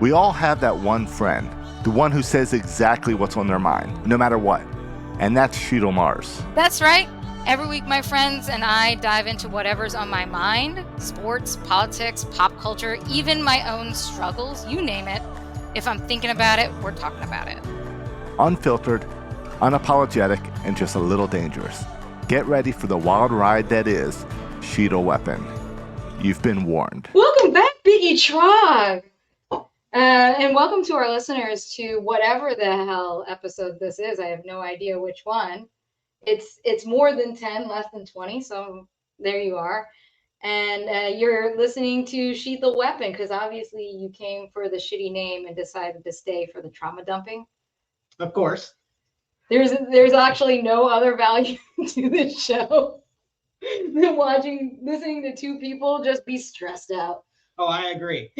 We all have that one friend, the one who says exactly what's on their mind, no matter what. And that's Shital Mars. That's right. Every week, my friends and I dive into whatever's on my mind: sports, politics, pop culture, even my own struggles, you name it. If I'm thinking about it, we're talking about it. Unfiltered, unapologetic, and just a little dangerous. Get ready for the wild ride that is Shital Weapon. You've been warned. Welcome back, Biggie Trog! And welcome to our listeners to whatever the hell episode this is. I have no idea which one. It's more than 10, less than 20, so there you are. And you're listening to Shital Weapon, because obviously you came for the shitty name and decided to stay for the trauma dumping. Of course. There's actually no other value to this show than listening to two people just be stressed out. Oh, I agree.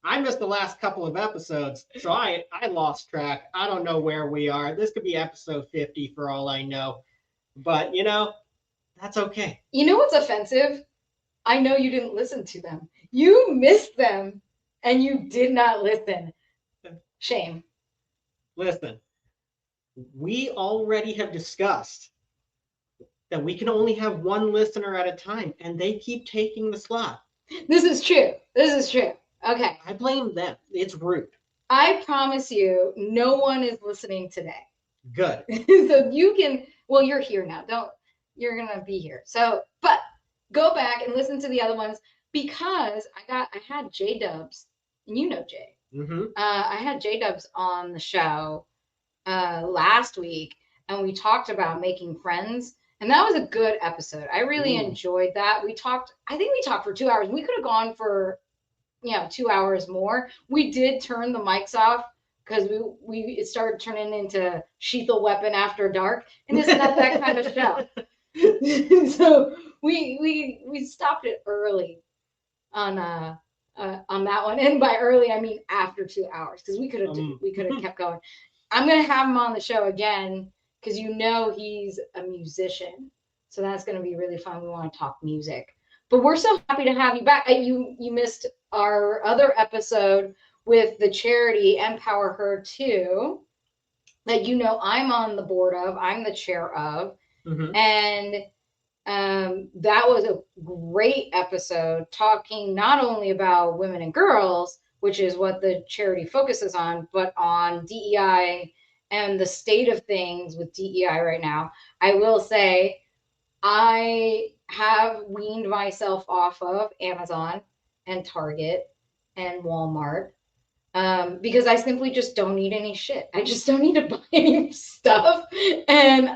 I missed the last couple of episodes, so I lost track. I don't know where we are. This could be episode 50 for all I know. But, that's okay. You know what's offensive? I know you didn't listen to them. You missed them, and you did not listen. Shame. Listen, we already have discussed that we can only have one listener at a time, and they keep taking the slot. This is true. Okay. I blame them. It's rude. I promise you, no one is listening today. Good. So you can, well, you're here now. You're going to be here. So, but go back and listen to the other ones, because I had J-Dubs, and you know Jay. Mm-hmm. I had J-Dubs on the show last week, and we talked about making friends. And that was a good episode. I really enjoyed that. I think we talked for 2 hours. We could have gone for 2 hours more. We did turn the mics off because it started turning into Shital Weapon After Dark, and it's not that kind of show. So we stopped it early on that one, and by early I mean after 2 hours, because we could have kept going. I'm gonna have him on the show again, because he's a musician, so that's gonna be really fun. We want to talk music. But we're so happy to have you back. You missed our other episode with the charity Empower Her Too, that I'm on the board of. I'm the chair of. Mm-hmm. And that was a great episode, talking not only about women and girls, which is what the charity focuses on, but on DEI and the state of things with DEI right now. I will say, I have weaned myself off of Amazon and Target and Walmart because I simply just don't need any shit. I just don't need to buy any stuff. And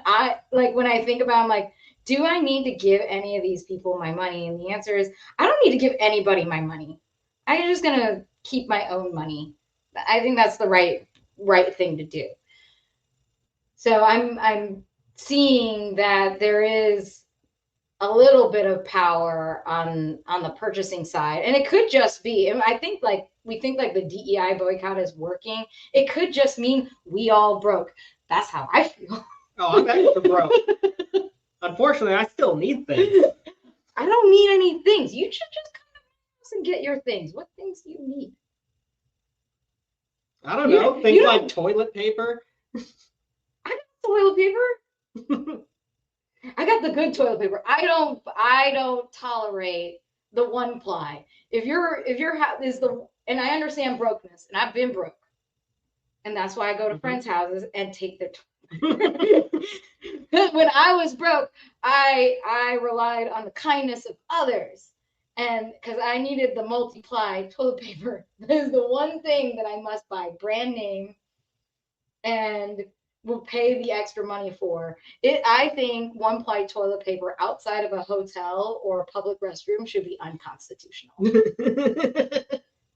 when I think about it, I'm like, do I need to give any of these people my money? And the answer is, I don't need to give anybody my money. I'm just going to keep my own money. I think that's the right thing to do. So I'm seeing that there is a little bit of power on the purchasing side, and it could just be, and I think we think the DEI boycott is working. It could just mean we all broke. That's how I feel. Oh, I'm extra broke. Unfortunately, I still need things. I don't need any things. You should just come to my house and get your things. What things do you need? I don't know. Things like toilet paper. I got toilet paper. I got the good toilet paper. I don't tolerate the one ply. If your house is and I understand brokenness, and I've been broke, and that's why I go to friends' houses and take their toilet paper. When I was broke, I relied on the kindness of others, and because I needed the multi-ply toilet paper. That is the one thing that I must buy, brand name, and will pay the extra money for it. I think one-ply toilet paper outside of a hotel or a public restroom should be unconstitutional.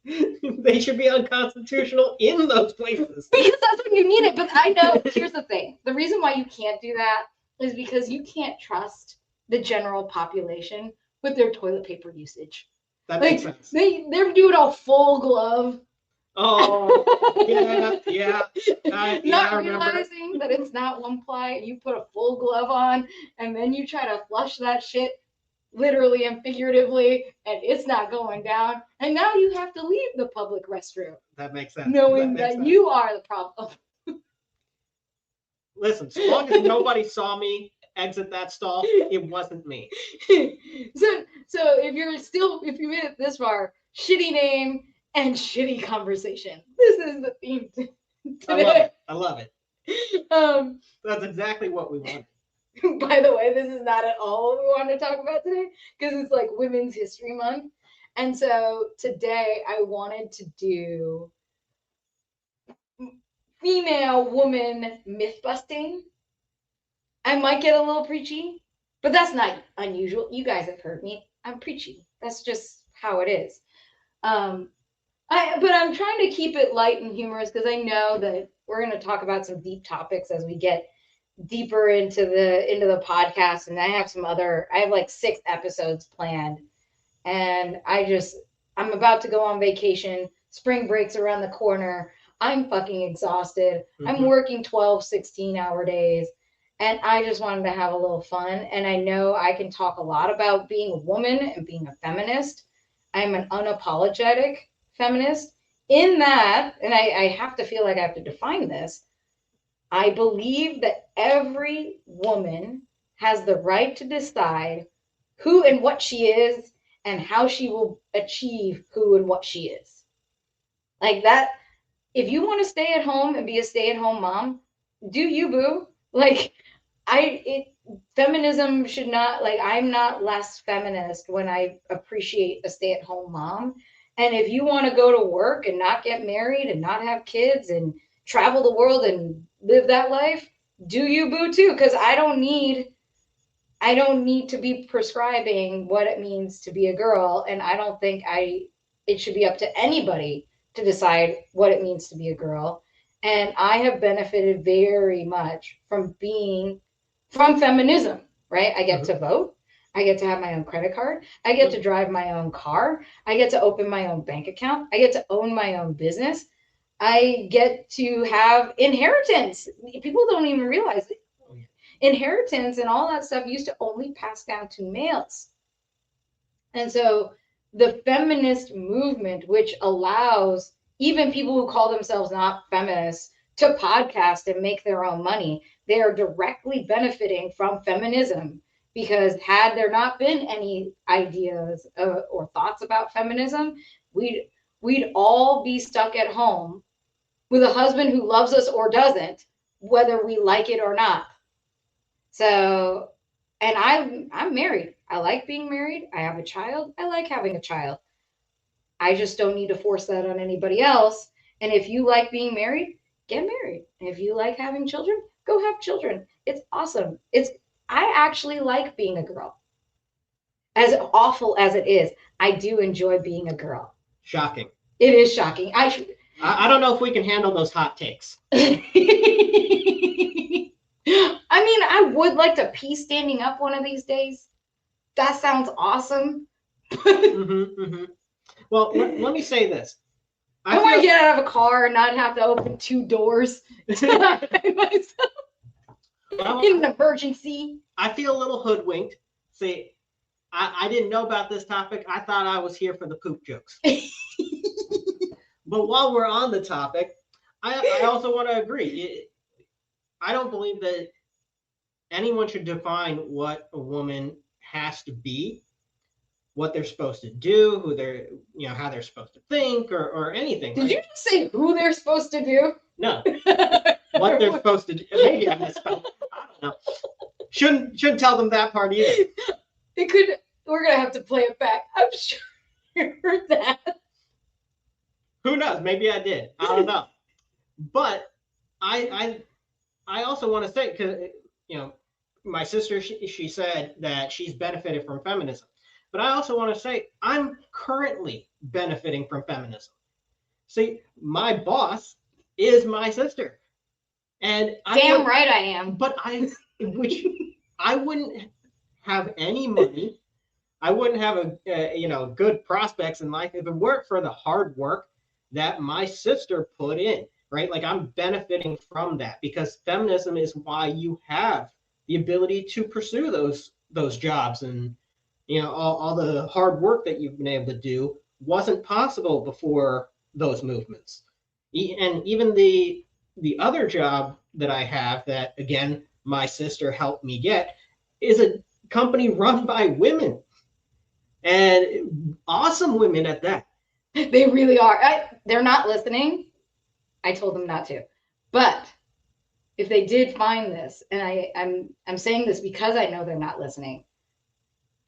They should be unconstitutional in those places. Because that's when you need it. But I know, here's the thing. The reason why you can't do that is because you can't trust the general population with their toilet paper usage. That makes sense. They're doing a full glove. Oh, yeah. Not realizing that it's not one ply. You put a full glove on, and then you try to flush that shit literally and figuratively, and it's not going down. And now you have to leave the public restroom, That makes sense. knowing makes that sense. you are the problem. Listen, as long as nobody saw me exit that stall, it wasn't me. So if you made it this far, shitty name and shitty conversation. This is the theme today. I love it. Um, That's exactly what we want. by the way, this is not at all what we wanted to talk about today because it's like Women's History Month. And so today I wanted to do female woman myth busting. I might get a little preachy, but that's not unusual. You guys have heard me. I'm preachy. That's just how it is. But I'm trying to keep it light and humorous because I know that we're going to talk about some deep topics as we get deeper into the podcast. And I have like 6 episodes planned, and I'm about to go on vacation. Spring break's around the corner. I'm fucking exhausted. I'm working 12, 16-hour days. And I just wanted to have a little fun. And I know I can talk a lot about being a woman and being a feminist. I'm an unapologetic feminist in that, and I have to feel like I have to define this. I believe that every woman has the right to decide who and what she is and how she will achieve who and what she is. Like that, if you want to stay at home and be a stay-at-home mom, do you, boo? Like, feminism should not, like, I'm not less feminist when I appreciate a stay-at-home mom. And if you want to go to work and not get married and not have kids and travel the world and live that life, do you, boo, too? Because I don't need to be prescribing what it means to be a girl, and I don't think it should be up to anybody to decide what it means to be a girl. And I have benefited very much from feminism, right? I get to vote. I get to have my own credit card. I get to drive my own car. I get to open my own bank account. I get to own my own business. I get to have inheritance. People don't even realize it. Inheritance and all that stuff used to only pass down to males. And so the feminist movement, which allows even people who call themselves not feminists to podcast and make their own money, they are directly benefiting from feminism, because had there not been any ideas or thoughts about feminism, we'd all be stuck at home with a husband who loves us or doesn't, whether we like it or not. So, and I'm married. I like being married. I have a child. I like having a child. I just don't need to force that on anybody else. And if you like being married, get married. And if you like having children, go have children. It's awesome. I actually like being a girl. As awful as it is, I do enjoy being a girl. Shocking. It is shocking. I don't know if we can handle those hot takes. I mean, I would like to pee standing up one of these days. That sounds awesome. Well, let me say this. I want to get out of a car and not have to open 2 doors to hide myself in an emergency. I feel a little hoodwinked. See, I didn't know about this topic. I thought I was here for the poop jokes. But while we're on the topic, I also want to agree. I don't believe that anyone should define what a woman has to be, what they're supposed to do, how they're supposed to think, or anything. Did you just say who they're supposed to do? No. What they're supposed to do. Maybe I misspelled. I don't know. Shouldn't tell them that part either. We're gonna have to play it back. I'm sure you heard that. Who knows? Maybe I did. I don't know. But I also want to say, because my sister, she said that she's benefited from feminism. But I also want to say I'm currently benefiting from feminism. See, my boss is my sister. And damn right I am. But I wouldn't have any money. I wouldn't have good prospects in life if it weren't for the hard work that my sister put in, right? Like, I'm benefiting from that, because feminism is why you have the ability to pursue those jobs and all the hard work that you've been able to do wasn't possible before those movements. And even the other job that I have that, again, my sister helped me get is a company run by women, and awesome women at that. They really are. They're not listening. I told them not to. But if they did find this, and I'm saying this because I know they're not listening,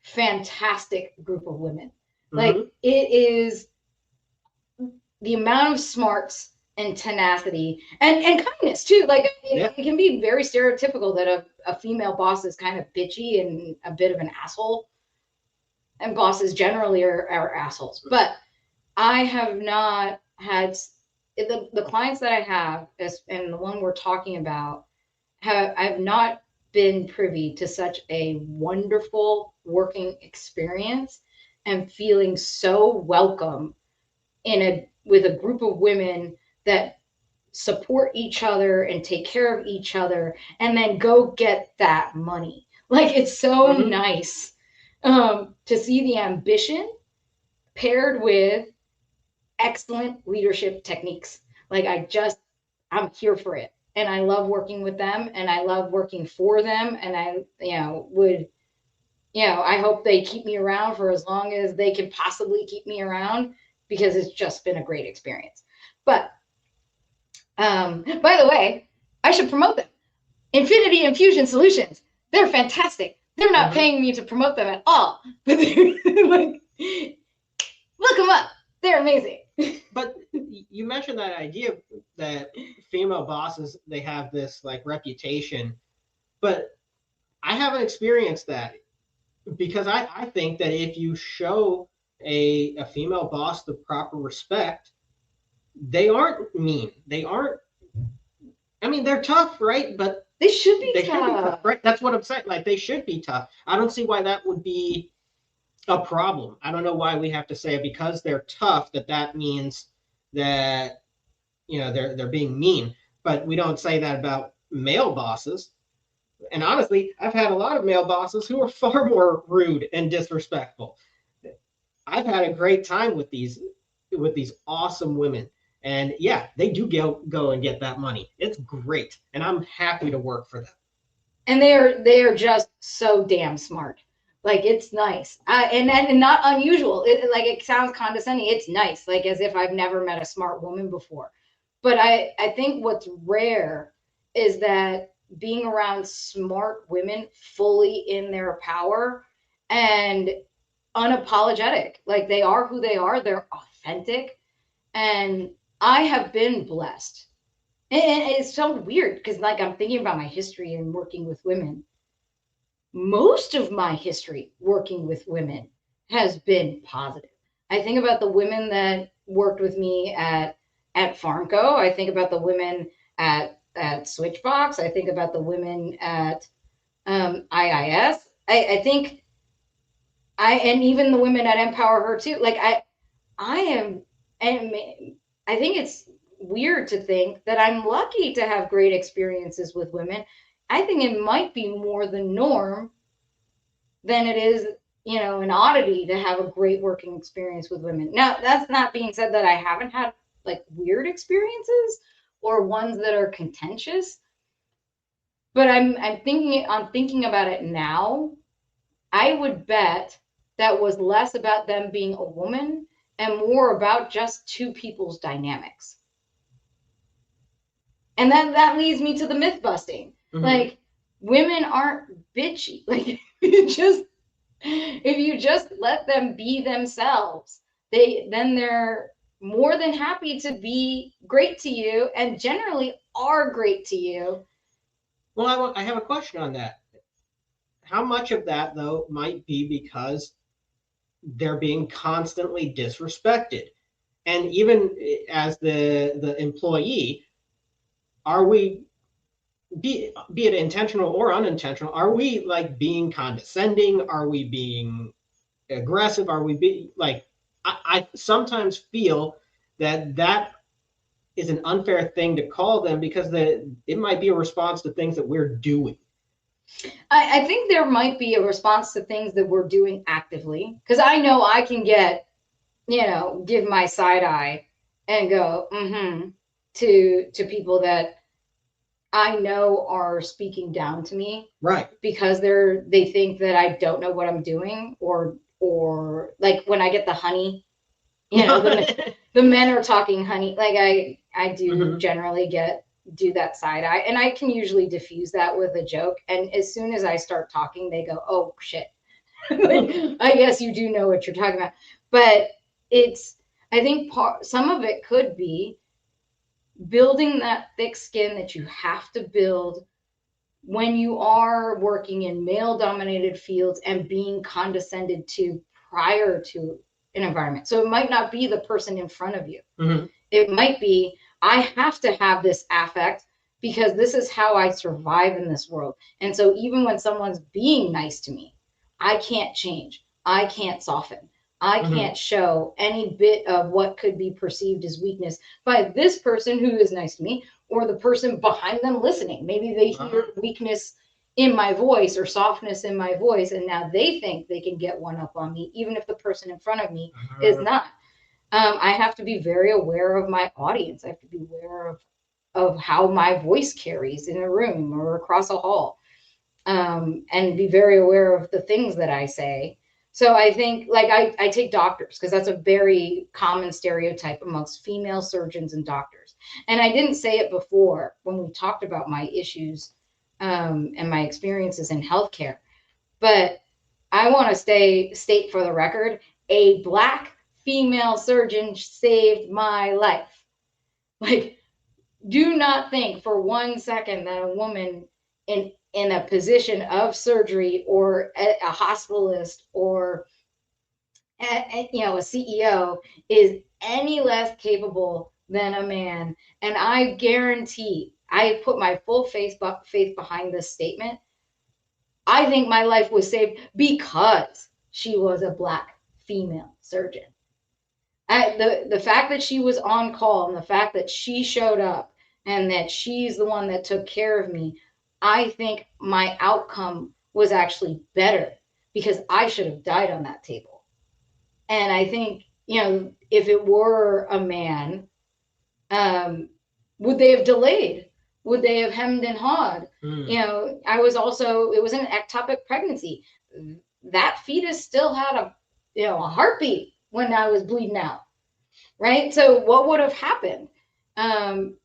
fantastic group of women. Like, it is the amount of smarts and tenacity and kindness too. Like, it can be very stereotypical that a female boss is kind of bitchy and a bit of an asshole. And bosses generally are assholes. But I have not had the clients that I have, and the one we're talking about, I've not been privy to such a wonderful working experience and feeling so welcome with a group of women that support each other and take care of each other and then go get that money. Like, it's so nice to see the ambition paired with excellent leadership techniques. Like, I'm here for it. And I love working with them, and I love working for them. And I hope they keep me around for as long as they can possibly keep me around, because it's just been a great experience. But by the way, I should promote them. Infinity Infusion Solutions. They're fantastic. They're not paying me to promote them at all. But like, look them up. They're amazing. But you mentioned that idea that female bosses, they have this like reputation, but I haven't experienced that, because I think that if you show a female boss the proper respect, they aren't mean. They aren't. I mean, they're tough, right? But they should be tough. Should be tough, right? That's what I'm saying. Like, they should be tough. I don't see why that would be a problem. I don't know why we have to say because they're tough that means that they're being mean. But we don't say that about male bosses. And honestly, I've had a lot of male bosses who are far more rude and disrespectful. I've had a great time with these awesome women. And yeah, they do go and get that money. It's great. And I'm happy to work for them. And they are just so damn smart. Like, it's nice. And not unusual. It sounds condescending. It's nice. Like, as if I've never met a smart woman before. But I think what's rare is that being around smart women fully in their power and unapologetic. Like, they are who they are. They're authentic. And I have been blessed. And it's so weird because, like, I'm thinking about my history and working with women. Most of my history working with women has been positive. I think about the women that worked with me at Farmco. I think about the women at Switchbox. I think about the women at IIS. I think and even the women at Empower Her too. Like, I am, and I think it's weird to think that I'm lucky to have great experiences with women. I think it might be more the norm than it is, an oddity to have a great working experience with women. Now, that's not being said that I haven't had like weird experiences or ones that are contentious, but I'm thinking about it now. I would bet that was less about them being a woman and more about just two people's dynamics. And that leads me to the myth busting. Like, women aren't bitchy. Like, if you just let them be themselves, then they're more than happy to be great to you, and generally are great to you. Well, I have a question on that. How much of that, though, might be because they're being constantly disrespected? And even as the employee, are we, be it intentional or unintentional, are we like being condescending? Are we being aggressive? Are we being like, I sometimes feel that is an unfair thing to call them, because it might be a response to things that we're doing. I think there might be a response to things that we're doing actively, because I know I can get, give my side eye and go, to people that I know are speaking down to me, Right. because they think that I don't know what I'm doing, or like when I get the honey, the men are talking honey. Like I do generally do that side eye, and I can usually diffuse that with a joke. And as soon as I start talking, they go, "Oh shit." Like, I guess you do know what you're talking about. But I think some of it could be building that thick skin that you have to build when you are working in male dominated fields and being condescended to prior to an environment. So it might not be the person in front of you. It might be, I have to have this affect because this is how I survive in this world. And so even when someone's being nice to me, I can't change. I can't soften. I can't show any bit of what could be perceived as weakness by this person who is nice to me, or the person behind them listening. Maybe they hear weakness in my voice or softness in my voice, and now they think they can get one up on me, even if the person in front of me is not. I have to be very aware of my audience. I have to be aware of how my voice carries in a room or across a hall, and be very aware of the things that I say. So I think, like, I take doctors because that's a very common stereotype amongst female surgeons and doctors. And I didn't say it before when we talked about my issues, and my experiences in healthcare, but I want to state for the record, a Black female surgeon saved my life. Like, do not think for 1 second that a woman in a position of surgery, or a hospitalist, or a CEO is any less capable than a man. And I guarantee, I put my full faith behind this statement. I think my life was saved because she was a Black female surgeon. The fact that she was on call, and the fact that she showed up, and that she's the one that took care of me, I think my outcome was actually better, because I should have died on that table. And I think, if it were a man, would they have delayed? Would they have hemmed and hawed? It was an ectopic pregnancy. That fetus still had a heartbeat when I was bleeding out. Right. So what would have happened? I'm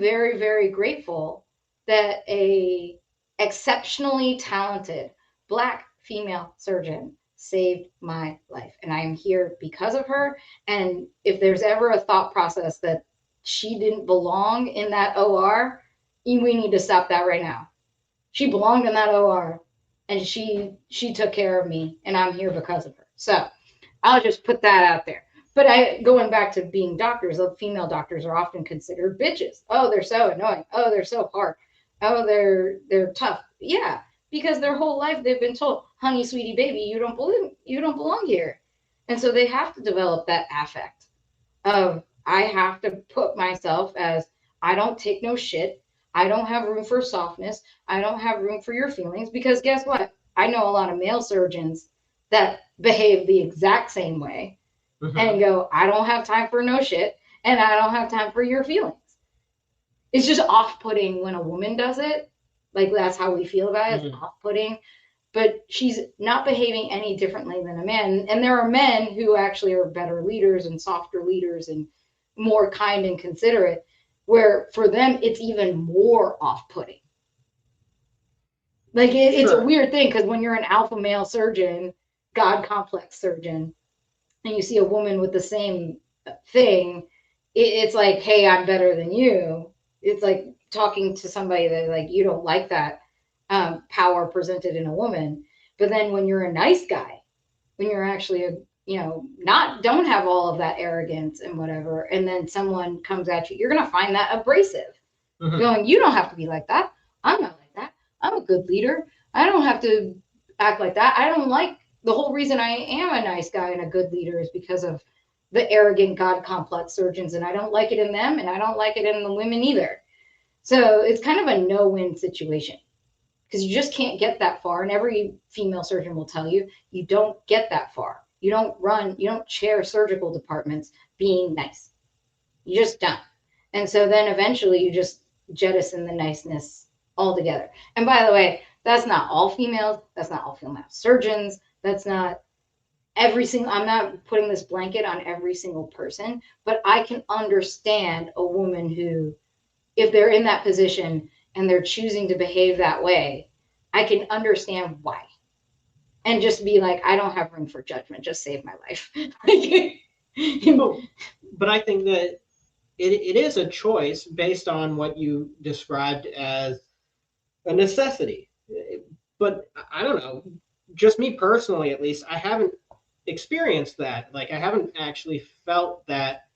very, very grateful that a exceptionally talented Black female surgeon saved my life. And I am here because of her. And if there's ever a thought process that she didn't belong in that OR, we need to stop that right now. She belonged in that OR, and she took care of me, and I'm here because of her. So I'll just put that out there. But going back to being doctors, the female doctors are often considered bitches. Oh, they're so annoying. Oh, they're so hard. Oh, they're tough. Yeah, because their whole life they've been told, honey, sweetie, baby, you don't belong here. And so they have to develop that affect of, I have to put myself as, I don't take no shit. I don't have room for softness. I don't have room for your feelings, because guess what? I know a lot of male surgeons that behave the exact same way. And go, I don't have time for no shit, and I don't have time for your feelings. It's just off-putting when a woman does it. Like, that's how we feel about it. It's off-putting. But she's not behaving any differently than a man. And there are men who actually are better leaders and softer leaders and more kind and considerate, where for them it's even more off-putting. Like, it's a weird thing, because when you're an alpha male surgeon, God complex surgeon, and you see a woman with the same thing, it's like, hey, I'm better than you. It's like talking to somebody that, like, you don't like that power presented in a woman. But then when you're a nice guy, when you're actually don't have all of that arrogance and whatever, and then someone comes at you, you're going to find that abrasive. Going, you don't have to be like that. I'm not like that. I'm a good leader. I don't have to act like that. I don't like, the whole reason I am a nice guy and a good leader is because of the arrogant God complex surgeons, and I don't like it in them, and I don't like it in the women either. So it's kind of a no-win situation, because you just can't get that far. And every female surgeon will tell you, you don't get that far. You don't chair surgical departments being nice. You just don't. And so then eventually you just jettison the niceness altogether. And by the way, that's not all females. That's not all female surgeons. That's not every single, I'm not putting this blanket on every single person, but I can understand a woman who, if they're in that position and they're choosing to behave that way, I can understand why. And just be like, I don't have room for judgment. Just save my life. But I think that it is a choice based on what you described as a necessity. But I don't know, just me personally, at least, I haven't experienced that. Like, I haven't actually felt that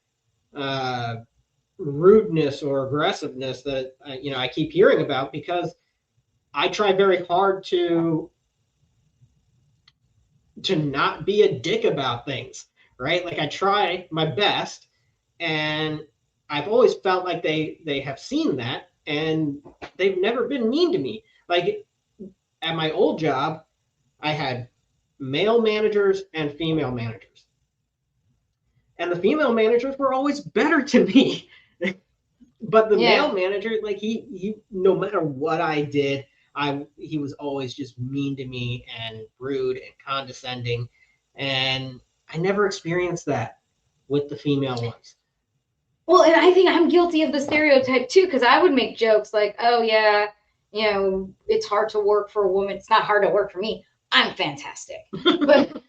rudeness or aggressiveness that I keep hearing about, because I try very hard to not be a dick about things, right? Like, I try my best, and I've always felt like they have seen that, and they've never been mean to me. Like, at my old job, I had male managers and female managers. And the female managers were always better to me. But the male manager, like, he no matter what I did, he was always just mean to me and rude and condescending. And I never experienced that with the female ones. Well, and I think I'm guilty of the stereotype too, because I would make jokes like, oh yeah, it's hard to work for a woman. It's not hard to work for me. I'm fantastic. But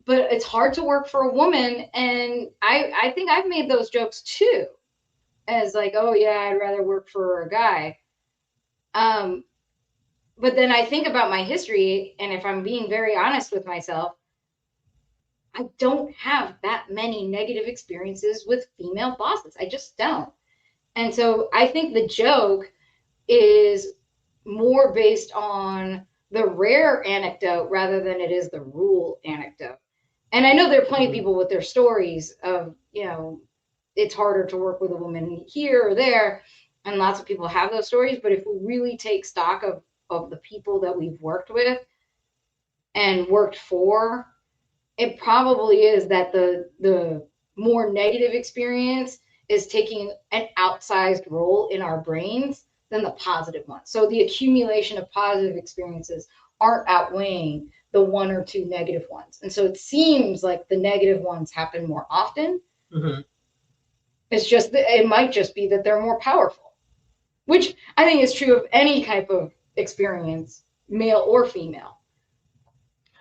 it's hard to work for a woman. And I think I've made those jokes too, as like, oh yeah, I'd rather work for a guy. But then I think about my history, and if I'm being very honest with myself, I don't have that many negative experiences with female bosses. I just don't. And so I think the joke is more based on the rare anecdote rather than it is the rule anecdote. And I know there are plenty of people with their stories of, it's harder to work with a woman here or there. And lots of people have those stories. But if we really take stock of the people that we've worked with and worked for, it probably is that the more negative experience is taking an outsized role in our brains than the positive ones. So the accumulation of positive experiences aren't outweighing the one or two negative ones. And so it seems like the negative ones happen more often. Mm-hmm. It's just that it might just be that they're more powerful, which I think is true of any type of experience, male or female.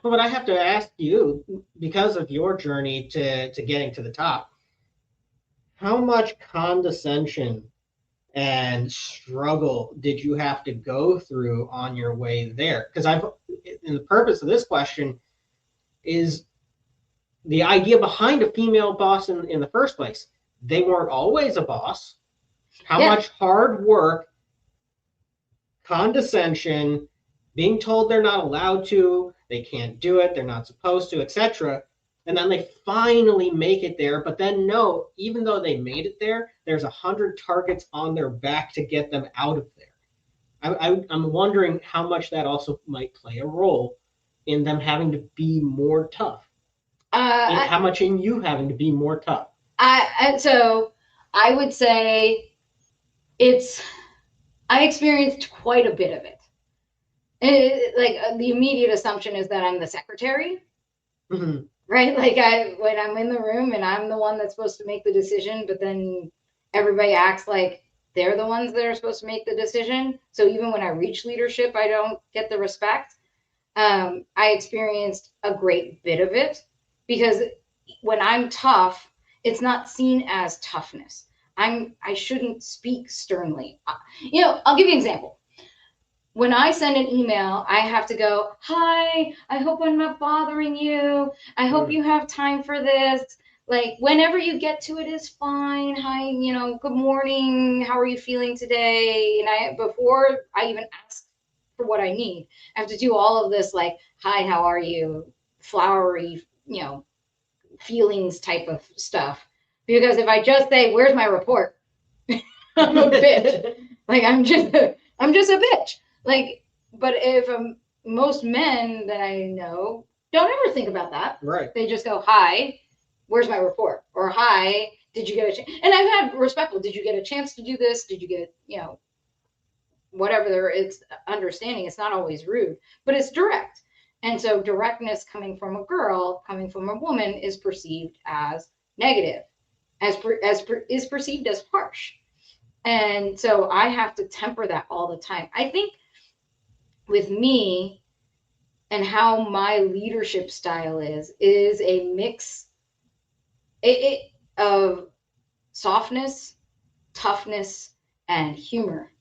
Well, but I have to ask you, because of your journey to getting to the top, how much condescension and struggle did you have to go through on your way there? Because and the purpose of this question is the idea behind a female boss in the first place. They weren't always a boss. How much hard work, condescension, being told they're not allowed to, they can't do it, they're not supposed to, etc. And then they finally make it there. But then no, even though they made it there, there's 100 targets on their back to get them out of there. I'm wondering how much that also might play a role in them having to be more tough. How much in you having to be more tough. So I would say I experienced quite a bit of it. The immediate assumption is that I'm the secretary, mm-hmm. right? Like when I'm in the room and I'm the one that's supposed to make the decision, but then everybody acts like they're the ones that are supposed to make the decision. So even when I reach leadership, I don't get the respect. I experienced a great bit of it because when I'm tough, it's not seen as toughness. I shouldn't speak sternly. I'll give you an example. When I send an email, I have to go, hi, I hope I'm not bothering you. I hope you have time for this. Like, whenever you get to it is fine. Hi, good morning. How are you feeling today? And before I even ask for what I need, I have to do all of this, like, hi, how are you? Flowery, feelings type of stuff. Because if I just say, where's my report? I'm a bitch. Like, I'm just a bitch. Like, but if most men that I know don't ever think about that. Right. They just go, "Hi, where's my report?" Or "Hi, did you get a chance?" And I've had respectful. Did you get a chance to do this? Did you get, whatever it's understanding? It's not always rude, but it's direct. And so directness coming from a girl, coming from a woman, is perceived as negative, is perceived as harsh. And so I have to temper that all the time. I think with me and how my leadership style is a mix of softness, toughness, and humor.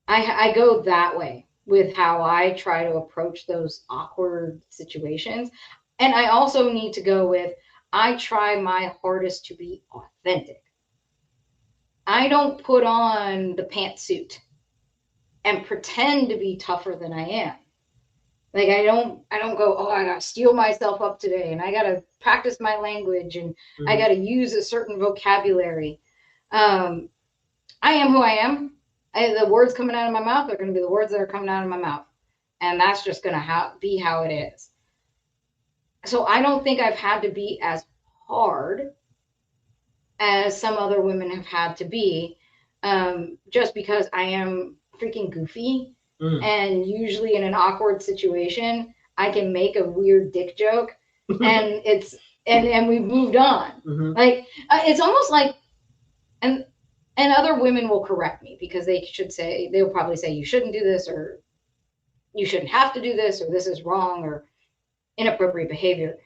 I go that way with how I try to approach those awkward situations. And I also need to go with, I try my hardest to be authentic. I don't put on the pantsuit and pretend to be tougher than I am. Like I don't go, oh, I gotta steel myself up today and I gotta practice my language and I gotta use a certain vocabulary. I am who I am. The words coming out of my mouth are going to be the words that are coming out of my mouth. And that's just going to be how it is. So I don't think I've had to be as hard as some other women have had to be, just because I am freaking goofy. And usually in an awkward situation, I can make a weird dick joke and and we've moved on. Like, it's almost like, and other women will correct me because they'll probably say, you shouldn't do this, or you shouldn't have to do this, or this is wrong, or inappropriate behavior.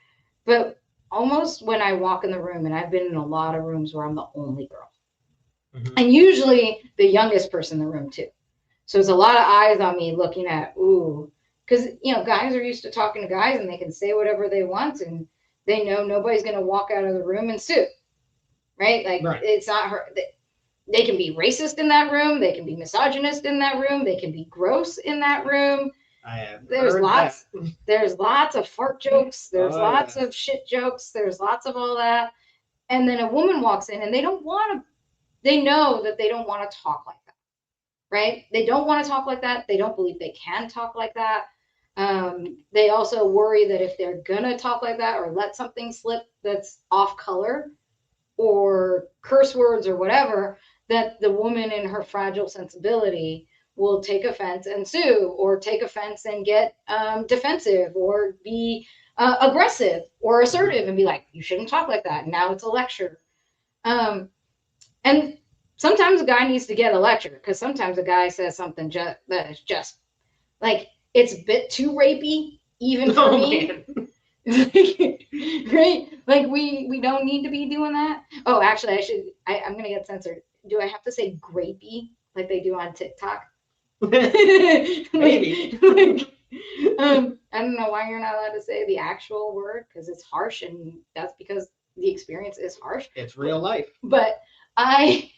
But almost when I walk in the room, and I've been in a lot of rooms where I'm the only girl, and usually the youngest person in the room too. So it's a lot of eyes on me looking at, ooh, because, guys are used to talking to guys and they can say whatever they want and they know nobody's going to walk out of the room in suit, right? Like, It's not her. They can be racist in that room. They can be misogynist in that room. They can be gross in that room. There's lots of fart jokes. There's lots of shit jokes. There's lots of all that. And then a woman walks in and they know that they don't want to talk like that, right? They don't want to talk like that. They don't believe they can talk like that. They also worry that if they're going to talk like that or let something slip that's off color or curse words or whatever, that the woman in her fragile sensibility will take offense and sue, or take offense and get defensive, or be aggressive or assertive and be like, you shouldn't talk like that. Now it's a lecture. And sometimes a guy needs to get a lecture, because sometimes a guy says something that is just like, it's a bit too rapey, even for me. Right? Like, we don't need to be doing that. Oh, actually, I'm gonna get censored. Do I have to say grapey like they do on TikTok? Maybe. I don't know why you're not allowed to say the actual word, because it's harsh, and that's because the experience is harsh. It's real life. But I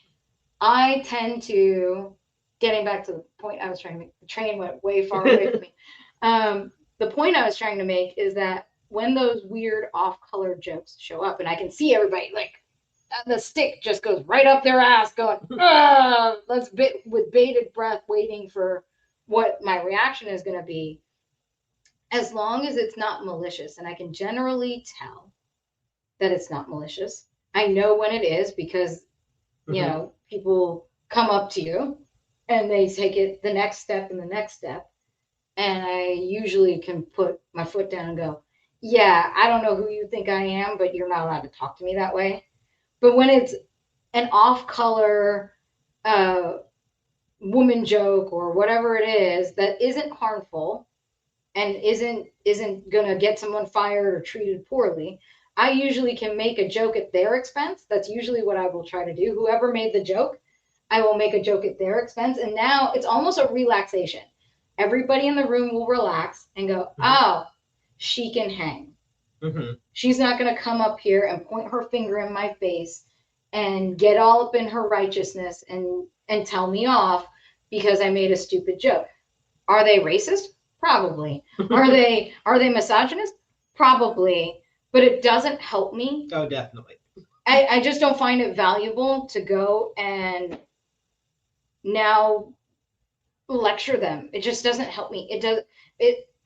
tend to, getting back to the point I was trying to make, the train went way far away from me. The point I was trying to make is that when those weird off-color jokes show up, and I can see everybody, like, the stick just goes right up their ass going, with bated breath, waiting for what my reaction is going to be, as long as it's not malicious. And I can generally tell that it's not malicious. I know when it is, because, people come up to you and they take it the next step and the next step. And I usually can put my foot down and go, yeah, I don't know who you think I am, but you're not allowed to talk to me that way. But when it's an off-color woman joke or whatever it is that isn't harmful and isn't gonna get someone fired or treated poorly, I usually can make a joke at their expense. That's usually what I will try to do. Whoever made the joke, I will make a joke at their expense. And now it's almost a relaxation. Everybody in the room will relax and go, oh, she can hang. She's not going to come up here and point her finger in my face and get all up in her righteousness and tell me off because I made a stupid joke. Are they racist? Probably. Are they misogynist? Probably. But it doesn't help me. Oh, definitely. I just don't find it valuable to go and now, lecture them. It just doesn't help me.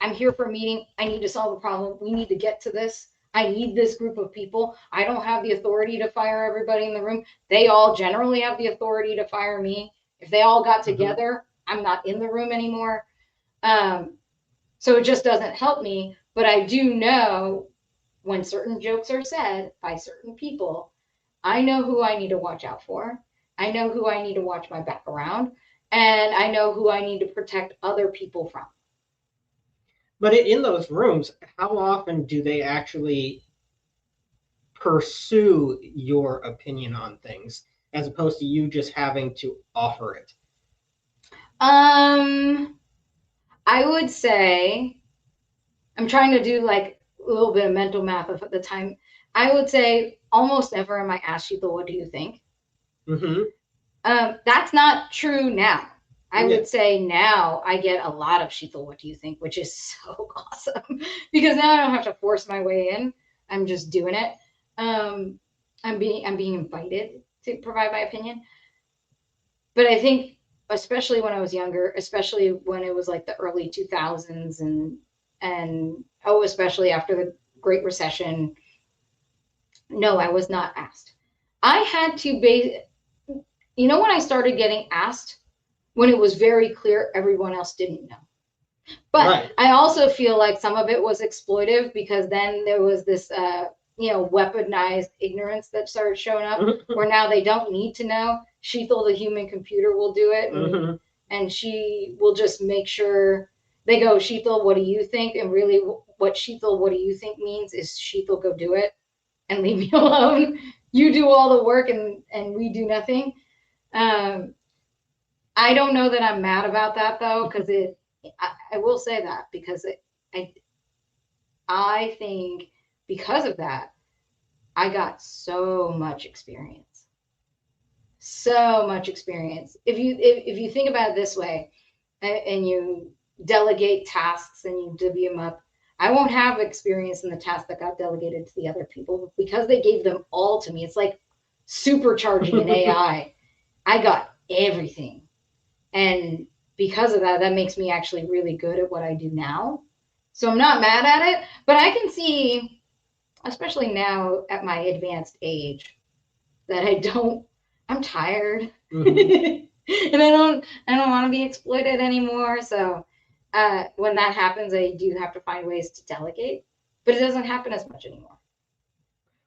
I'm here for a meeting. I need to solve a problem. We need to get to this. I need this group of people. I don't have the authority to fire everybody in the room. They all generally have the authority to fire me. If they all got together, I'm not in the room anymore. So it just doesn't help me. But I do know when certain jokes are said by certain people, I know who I need to watch out for. I know who I need to watch my back around. And I know who I need to protect other people from. But in those rooms, how often do they actually pursue your opinion on things as opposed to you just having to offer it? I would say, I'm trying to do like a little bit of mental math at the time. I would say almost never am I asked Shital, what do you think? Mm-hmm. That's not true now. I Yeah. would say now I get a lot of Shital, what do you think? Which is so awesome because now I don't have to force my way in. I'm just doing it. I'm being invited to provide my opinion. But I think, especially when I was younger, especially when it was like the early 2000s and especially after the Great Recession, no, I was not asked. I had to when I started getting asked, when it was very clear everyone else didn't know. But Right. I also feel like some of it was exploitive because then there was this weaponized ignorance that started showing up where now they don't need to know. Shital, the human computer, will do it, and she will just make sure they go, Shital, what do you think? And really what Shital, what do you think means is Shital, go do it and leave me alone. You do all the work and we do nothing. I don't know that I'm mad about that though, because I will say that because I think because of that, I got so much experience. So much experience. If you think about it this way, and you delegate tasks and you divvy them up, I won't have experience in the tasks that got delegated to the other people because they gave them all to me. It's like supercharging an AI. I got everything. And because of that, that makes me actually really good at what I do now. So I'm not mad at it, but I can see, especially now at my advanced age, that I'm tired. And I don't want to be exploited anymore. So when that happens, I do have to find ways to delegate, but it doesn't happen as much anymore.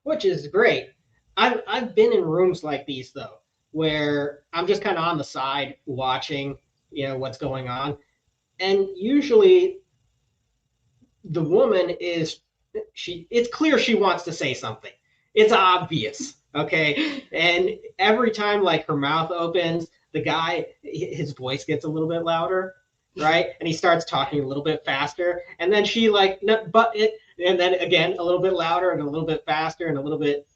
Which is great. I've been in rooms like these though, where I'm just kind of on the side watching, what's going on. And usually the woman it's clear she wants to say something. It's obvious. Okay. And every time like her mouth opens, the guy, his voice gets a little bit louder, right? And he starts talking a little bit faster. And then she like, no, but it, and then again, a little bit louder and a little bit faster and a little bit,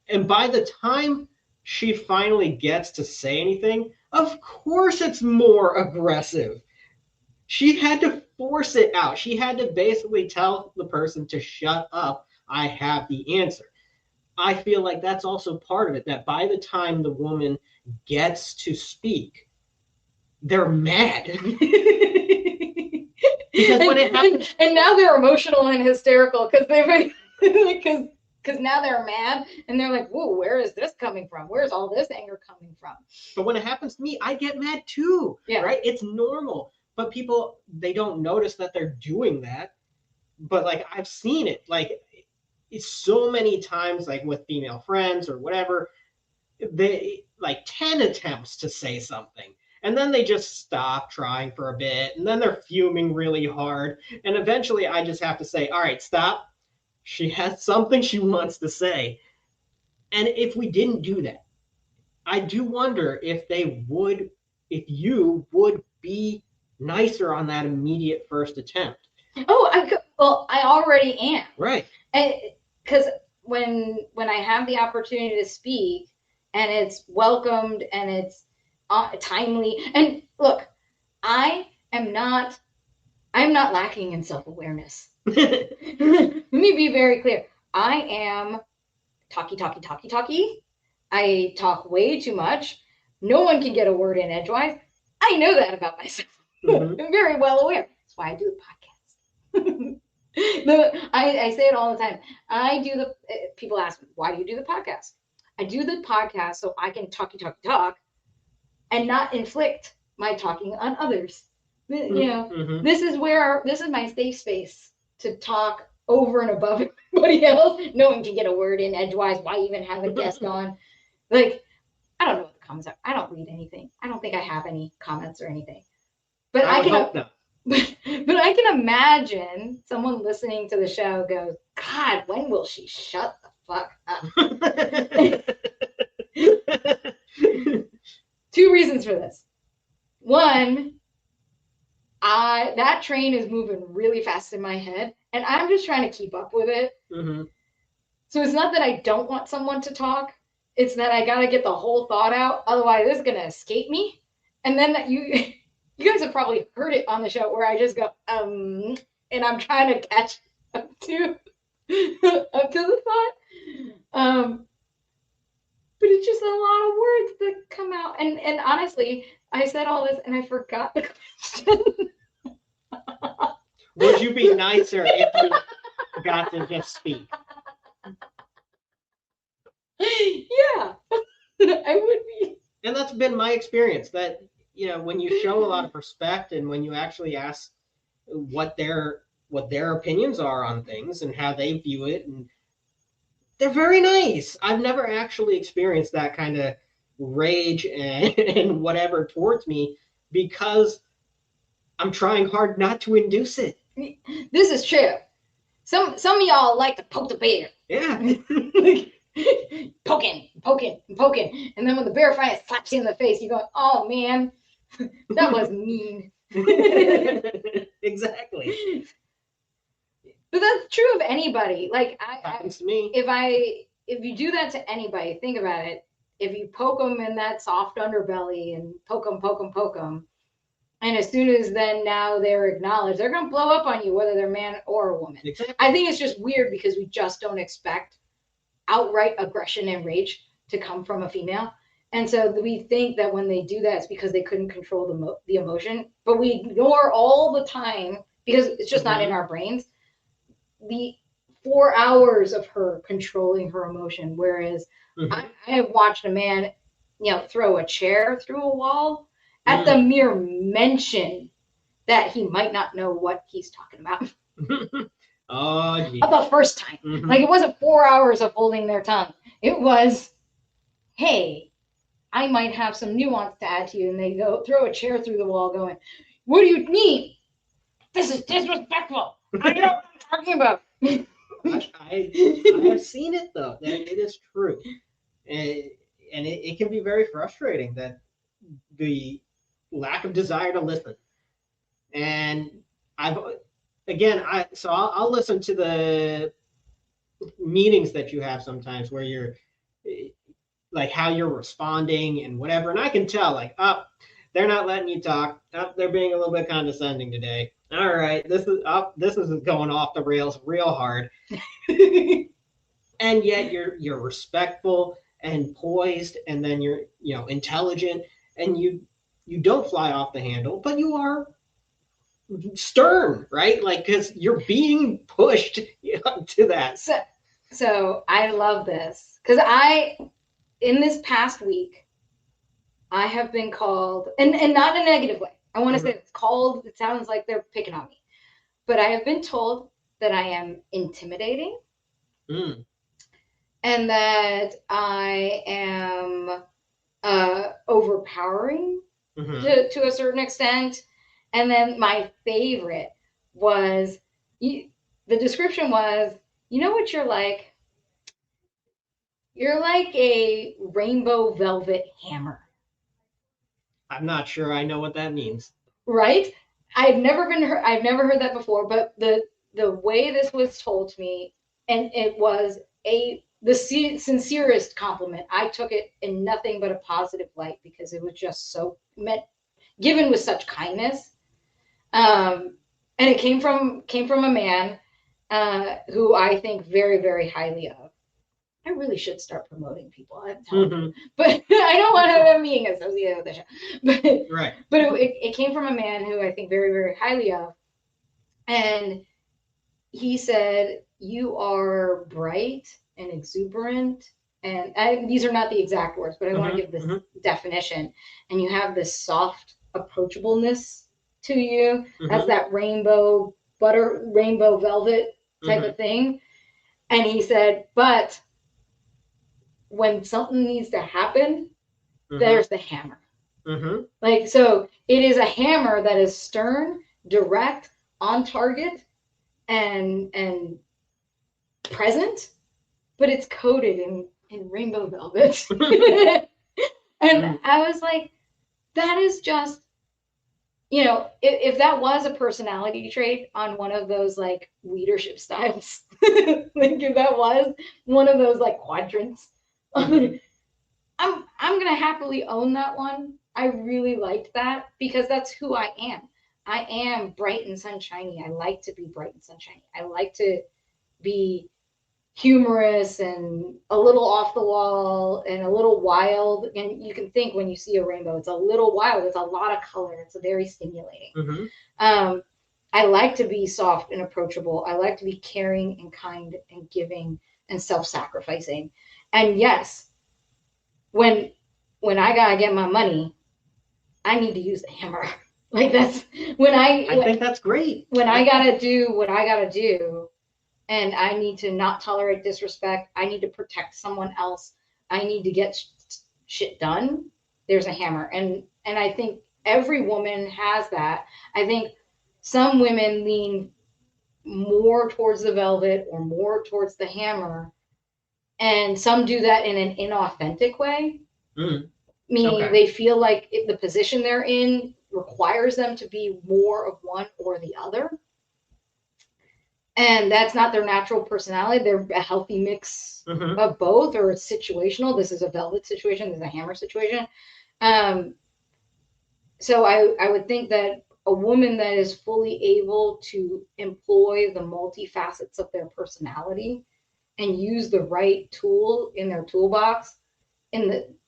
and by the time she finally gets to say anything, of course it's more aggressive. She had to force it out. She had to basically tell the person to shut up. I have the answer. I feel like that's also part of it, that by the time the woman gets to speak, they're mad. Because when it happens, and now they're emotional and hysterical because because now they're mad and they're like, whoa, where is this coming from? Where's all this anger coming from? But when it happens to me, I get mad too. Yeah. Right? It's normal. But people, they don't notice that they're doing that. But like I've seen it, like it's so many times, like with female friends or whatever, they like 10 attempts to say something. And then they just stop trying for a bit. And then they're fuming really hard. And eventually I just have to say, all right, stop. She has something she wants to say. And if we didn't do that, I do wonder if you would be nicer on that immediate first attempt. I already am. Right. Because when I have the opportunity to speak and it's welcomed and it's timely, and look, I'm not lacking in self-awareness. Let me be very clear. I am talky. I talk way too much. No one can get a word in edgewise. I know that about myself. Mhm. I'm very well aware. That's why I do the podcast. I say it all the time. I do the, people ask me, why do you do the podcast? I do the podcast so I can talk, and not inflict my talking on others. You know, Mhm. this is my safe space to talk over and above everybody else. No one can get a word in edgewise. Why even have a guest on? Like, I don't know what the comments are. I don't read anything. I don't think I have any comments or anything. But I I would can hope not. but I can imagine someone listening to the show goes, God, when will she shut the fuck up? 2 reasons for this. One, that train is moving really fast in my head, and I'm just trying to keep up with it. Mhm. So it's not that I don't want someone to talk. It's that I gotta get the whole thought out. Otherwise, it's gonna escape me. And then you guys have probably heard it on the show where I just go, and I'm trying to catch up to the thought. But it's just a lot of words that come out. And honestly, I said all this and I forgot the question. Would you be nicer if you got to just speak? Yeah, I would be. And that's been my experience, that when you show a lot of respect and when you actually ask what their opinions are on things and how they view it, and they're very nice. I've never actually experienced that kind of rage and whatever towards me, because I'm trying hard not to induce it. This is true. Some of y'all like to poke the bear. Yeah. poking. And then when the bear finally slaps you in the face, you go, oh man, that was mean. Exactly. But that's true of anybody. Like Happens to me. if you do that to anybody, think about it. If you poke them in that soft underbelly and poke them, and as soon as then now they're acknowledged, they're going to blow up on you, whether they're man or a woman. Exactly. I think it's just weird because we just don't expect outright aggression and rage to come from a female. And so we think that when they do that, it's because they couldn't control the emotion. But we ignore all the time, because it's just not in our brains, the 4 hours of her controlling her emotion. Whereas I have watched a man, throw a chair through a wall at the mere mention that he might not know what he's talking about. Oh, geez. The first time. Like, it wasn't 4 hours of holding their tongue. It was, hey, I might have some nuance to add to you. And they go throw a chair through the wall going, what do you mean? This is disrespectful. I know what I'm talking about. I have seen it, though. That it is true. And it can be very frustrating, that the lack of desire to listen. And I'll listen to the meetings that you have sometimes, where you're like how you're responding and whatever, and I can tell, like, they're not letting you talk. They're being a little bit condescending today. All right, this is going off the rails real hard. And yet you're respectful and poised, and then you're intelligent, and you don't fly off the handle, but you are stern, right? Like, because you're being pushed to that. So I love this, because in this past week, I have been called, and not in a negative way. I want to say it's called, it sounds like they're picking on me, but I have been told that I am intimidating, and that I am overpowering to a certain extent. And then my favorite was, the description was, you know what you're like? You're like a rainbow velvet hammer. I'm not sure I know what that means. Right? I've never heard that before, but the way this was told to me, and it was the sincerest compliment. I took it in nothing but a positive light, because it was just so given with such kindness. And it came from a man who I think very, very highly of. I really should start promoting people. I'm telling you, but I don't want to have being associated with the show. But Right. But it came from a man who I think very, very highly of, and he said, "You are bright and exuberant." And these are not the exact words, but I want to give this definition. And you have this soft approachableness to you, as that rainbow velvet type of thing. And he said, but when something needs to happen, there's the hammer. Like, so it is a hammer that is stern, direct, on target, and present, but it's coated in rainbow velvet. And I was like, that is just, you know, if that was a personality trait on one of those like leadership styles, like if that was one of those like quadrants, I'm gonna happily own that one. I really liked that because that's who I am. I am bright and sunshiny. I like to be bright and sunshiny. I like to be humorous and a little off the wall and a little wild. And you can think when you see a rainbow, it's a little wild. It's a lot of color. It's very stimulating. I like to be soft and approachable. I like to be caring and kind and giving and self-sacrificing. And yes, when I gotta get my money, I need to use the hammer. Like that's I think that's great. When I gotta do what I gotta do, and I need to not tolerate disrespect, I need to protect someone else, I need to get shit done, there's a hammer. And I think every woman has that. I think some women lean more towards the velvet or more towards the hammer, and some do that in an inauthentic way. Meaning they feel like the position they're in requires them to be more of one or the other. And that's not their natural personality. They're a healthy mix of both, or it's situational. This is a velvet situation. This is a hammer situation. So I would think that a woman that is fully able to employ the multifacets of their personality and use the right tool in their toolbox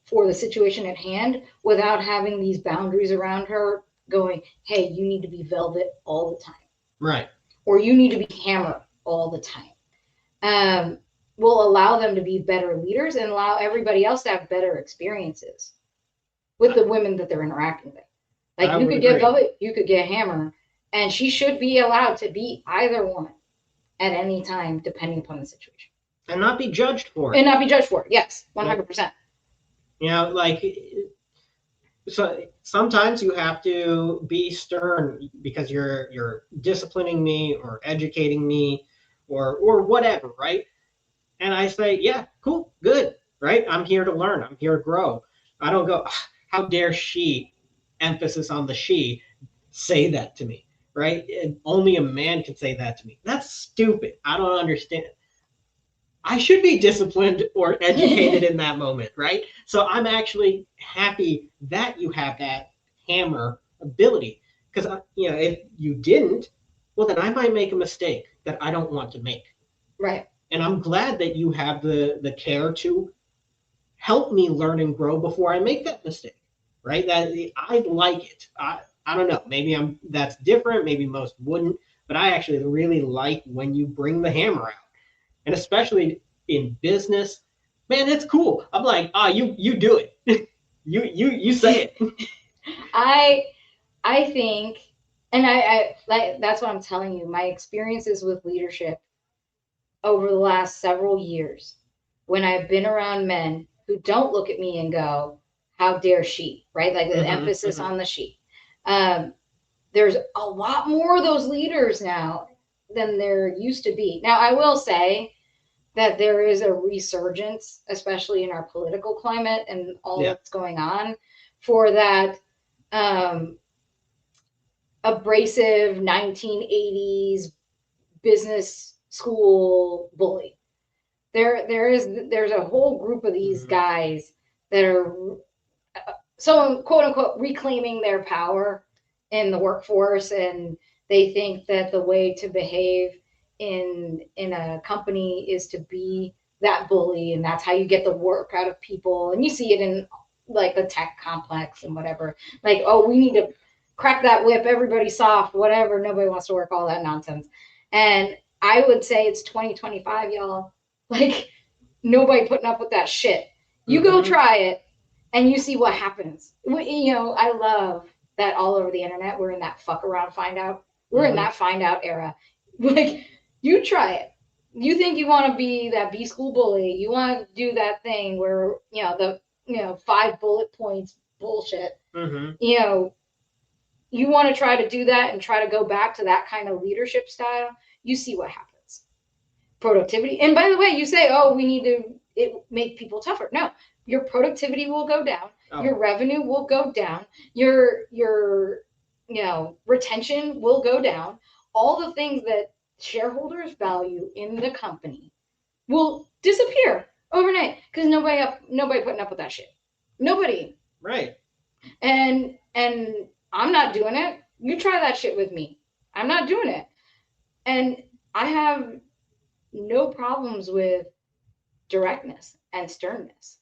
for the situation at hand, without having these boundaries around her going, hey, you need to be velvet all the time. Right. Or you need to be hammer all the time, will allow them to be better leaders and allow everybody else to have better experiences with the women that they're interacting with. Like, you could get velvet, you could get hammer, and she should be allowed to be either one at any time, depending upon the situation. And not be judged for it. And not be judged for it. Yes, 100%. You know, like, so sometimes you have to be stern because you're disciplining me or educating me or whatever, right? And I say, yeah, cool, good, right? I'm here to learn. I'm here to grow. I don't go, how dare she, emphasis on the she, say that to me, right? And only a man can say that to me. That's stupid. I don't understand. I should be disciplined or educated in that moment, right? So I'm actually happy that you have that hammer ability, because you know, if you didn't, well, then I might make a mistake that I don't want to make. Right. And I'm glad that you have the care to help me learn and grow before I make that mistake, right? That I like it. I don't know. Maybe that's different. Maybe most wouldn't, but I actually really like when you bring the hammer out. And especially in business, man, it's cool. I'm like, you do it. you say it. I think, and I like, that's what I'm telling you. My experiences with leadership over the last several years, when I've been around men who don't look at me and go, how dare she, right? Like the emphasis on the she. There's a lot more of those leaders now than there used to be. Now, I will say that there is a resurgence, especially in our political climate and all that's going on, for that abrasive 1980s business school bully. There's a whole group of these guys that are so quote unquote reclaiming their power in the workforce, and they think that the way to behave in a company is to be that bully, and that's how you get the work out of people. And you see it in like the tech complex and whatever. Like, oh, we need to crack that whip, everybody soft, whatever. Nobody wants to work, all that nonsense. And I would say it's 2025, y'all. Like, nobody putting up with that shit. You go try it and you see what happens. You know, I love that all over the internet. We're in that fuck around, find out. We're in that find out era. Like, you try it. You think you want to be that B school bully. You want to do that thing where, you know, the, you know, 5 bullet points bullshit. You know, you want to try to do that and try to go back to that kind of leadership style. You see what happens. Productivity. And by the way, you say, oh, we need to make people tougher. No, your productivity will go down. Your revenue will go down. Your you know, retention will go down. All the things that shareholders value in the company will disappear overnight because nobody putting up with that shit. Nobody. Right. And I'm not doing it. You try that shit with me. I'm not doing it. And I have no problems with directness and sternness.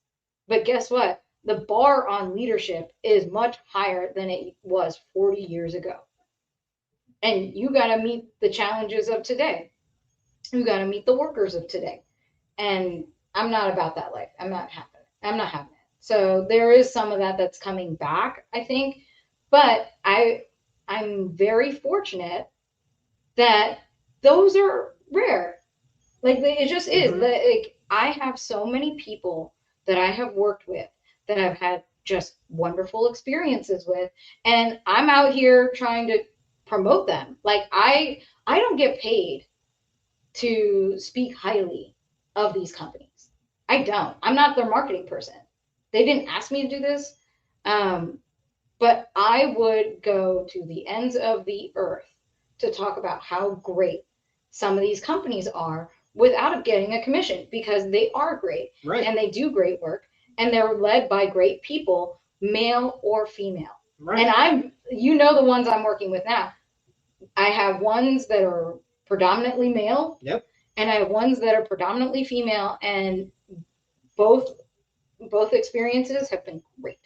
But guess what? The bar on leadership is much higher than it was 40 years ago. And you got to meet the challenges of today. You got to meet the workers of today. And I'm not about that life. I'm not having it. So there is some of that that's coming back, I think. But I'm very fortunate that those are rare. Like, it just is. Like, I have so many people that I have worked with that I've had just wonderful experiences with, and I'm out here trying to promote them. Like, I don't get paid to speak highly of these companies. I don't. I'm not their marketing person. They didn't ask me to do this. But I would go to the ends of the earth to talk about how great some of these companies are without getting a commission, because they are great. Right. And they do great work, and they're led by great people, male or female. Right. And you know, the ones I'm working with now, I have ones that are predominantly male. Yep. And I have ones that are predominantly female, and both experiences have been great.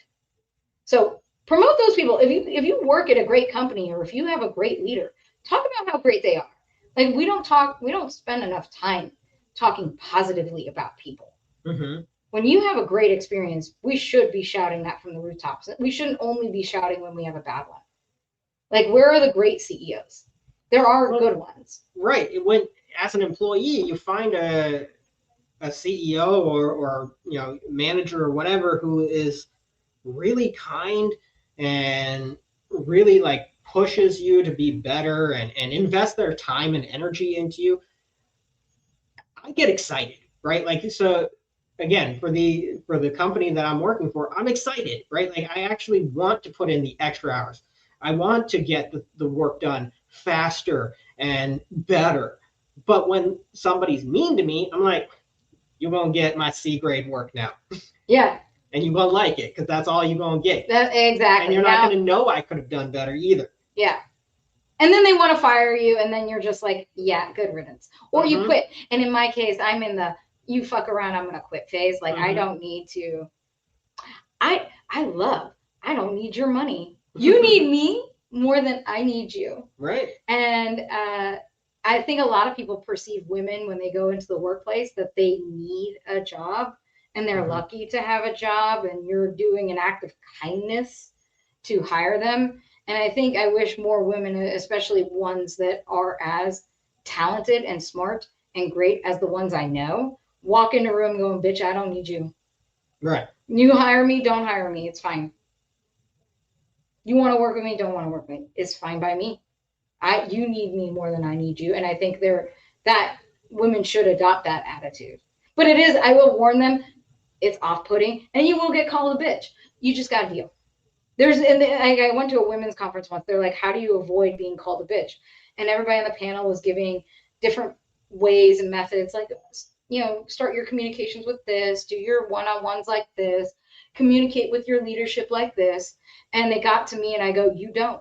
So promote those people. If you work at a great company, or if you have a great leader, talk about how great they are. Like, we don't spend enough time talking positively about people. When you have a great experience, we should be shouting that from the rooftops. We shouldn't only be shouting when we have a bad one. Like, where are the great CEOs? There are good ones. Right. When, as an employee, you find a CEO or you know, manager or whatever who is really kind and really like pushes you to be better and invest their time and energy into you, I get excited, right? Like, so again, for the company that I'm working for, I'm excited, right? Like, I actually want to put in the extra hours. I want to get the work done faster and better. But when somebody's mean to me, I'm like, you're going to get my C grade work now. Yeah. And you're going to like it because that's all you're going to get. Exactly. And you're not going to know I could have done better either. Yeah. And then they want to fire you, and then you're just like, yeah, good riddance. Or you quit. And in my case, I'm in the you fuck around, I'm going to quit phase. Like, I don't need to. I don't need your money. You need me more than I need you. Right. And I think a lot of people perceive women when they go into the workplace that they need a job, and they're lucky to have a job, and you're doing an act of kindness to hire them. And I wish more women, especially ones that are as talented and smart and great as the ones I know, walk in a room going, bitch, I don't need you. Right. You hire me, don't hire me. It's fine. You want to work with me, don't want to work with me. It's fine by me. You need me more than I need you. And I think that women should adopt that attitude. But it is, I will warn them, it's off-putting, and you will get called a bitch. You just got to deal. I went to a women's conference once. They're like, how do you avoid being called a bitch? And everybody on the panel was giving different ways and methods, like, you know, start your communications with this, do your one-on-ones like this, communicate with your leadership like this. And they got to me and I go, you don't.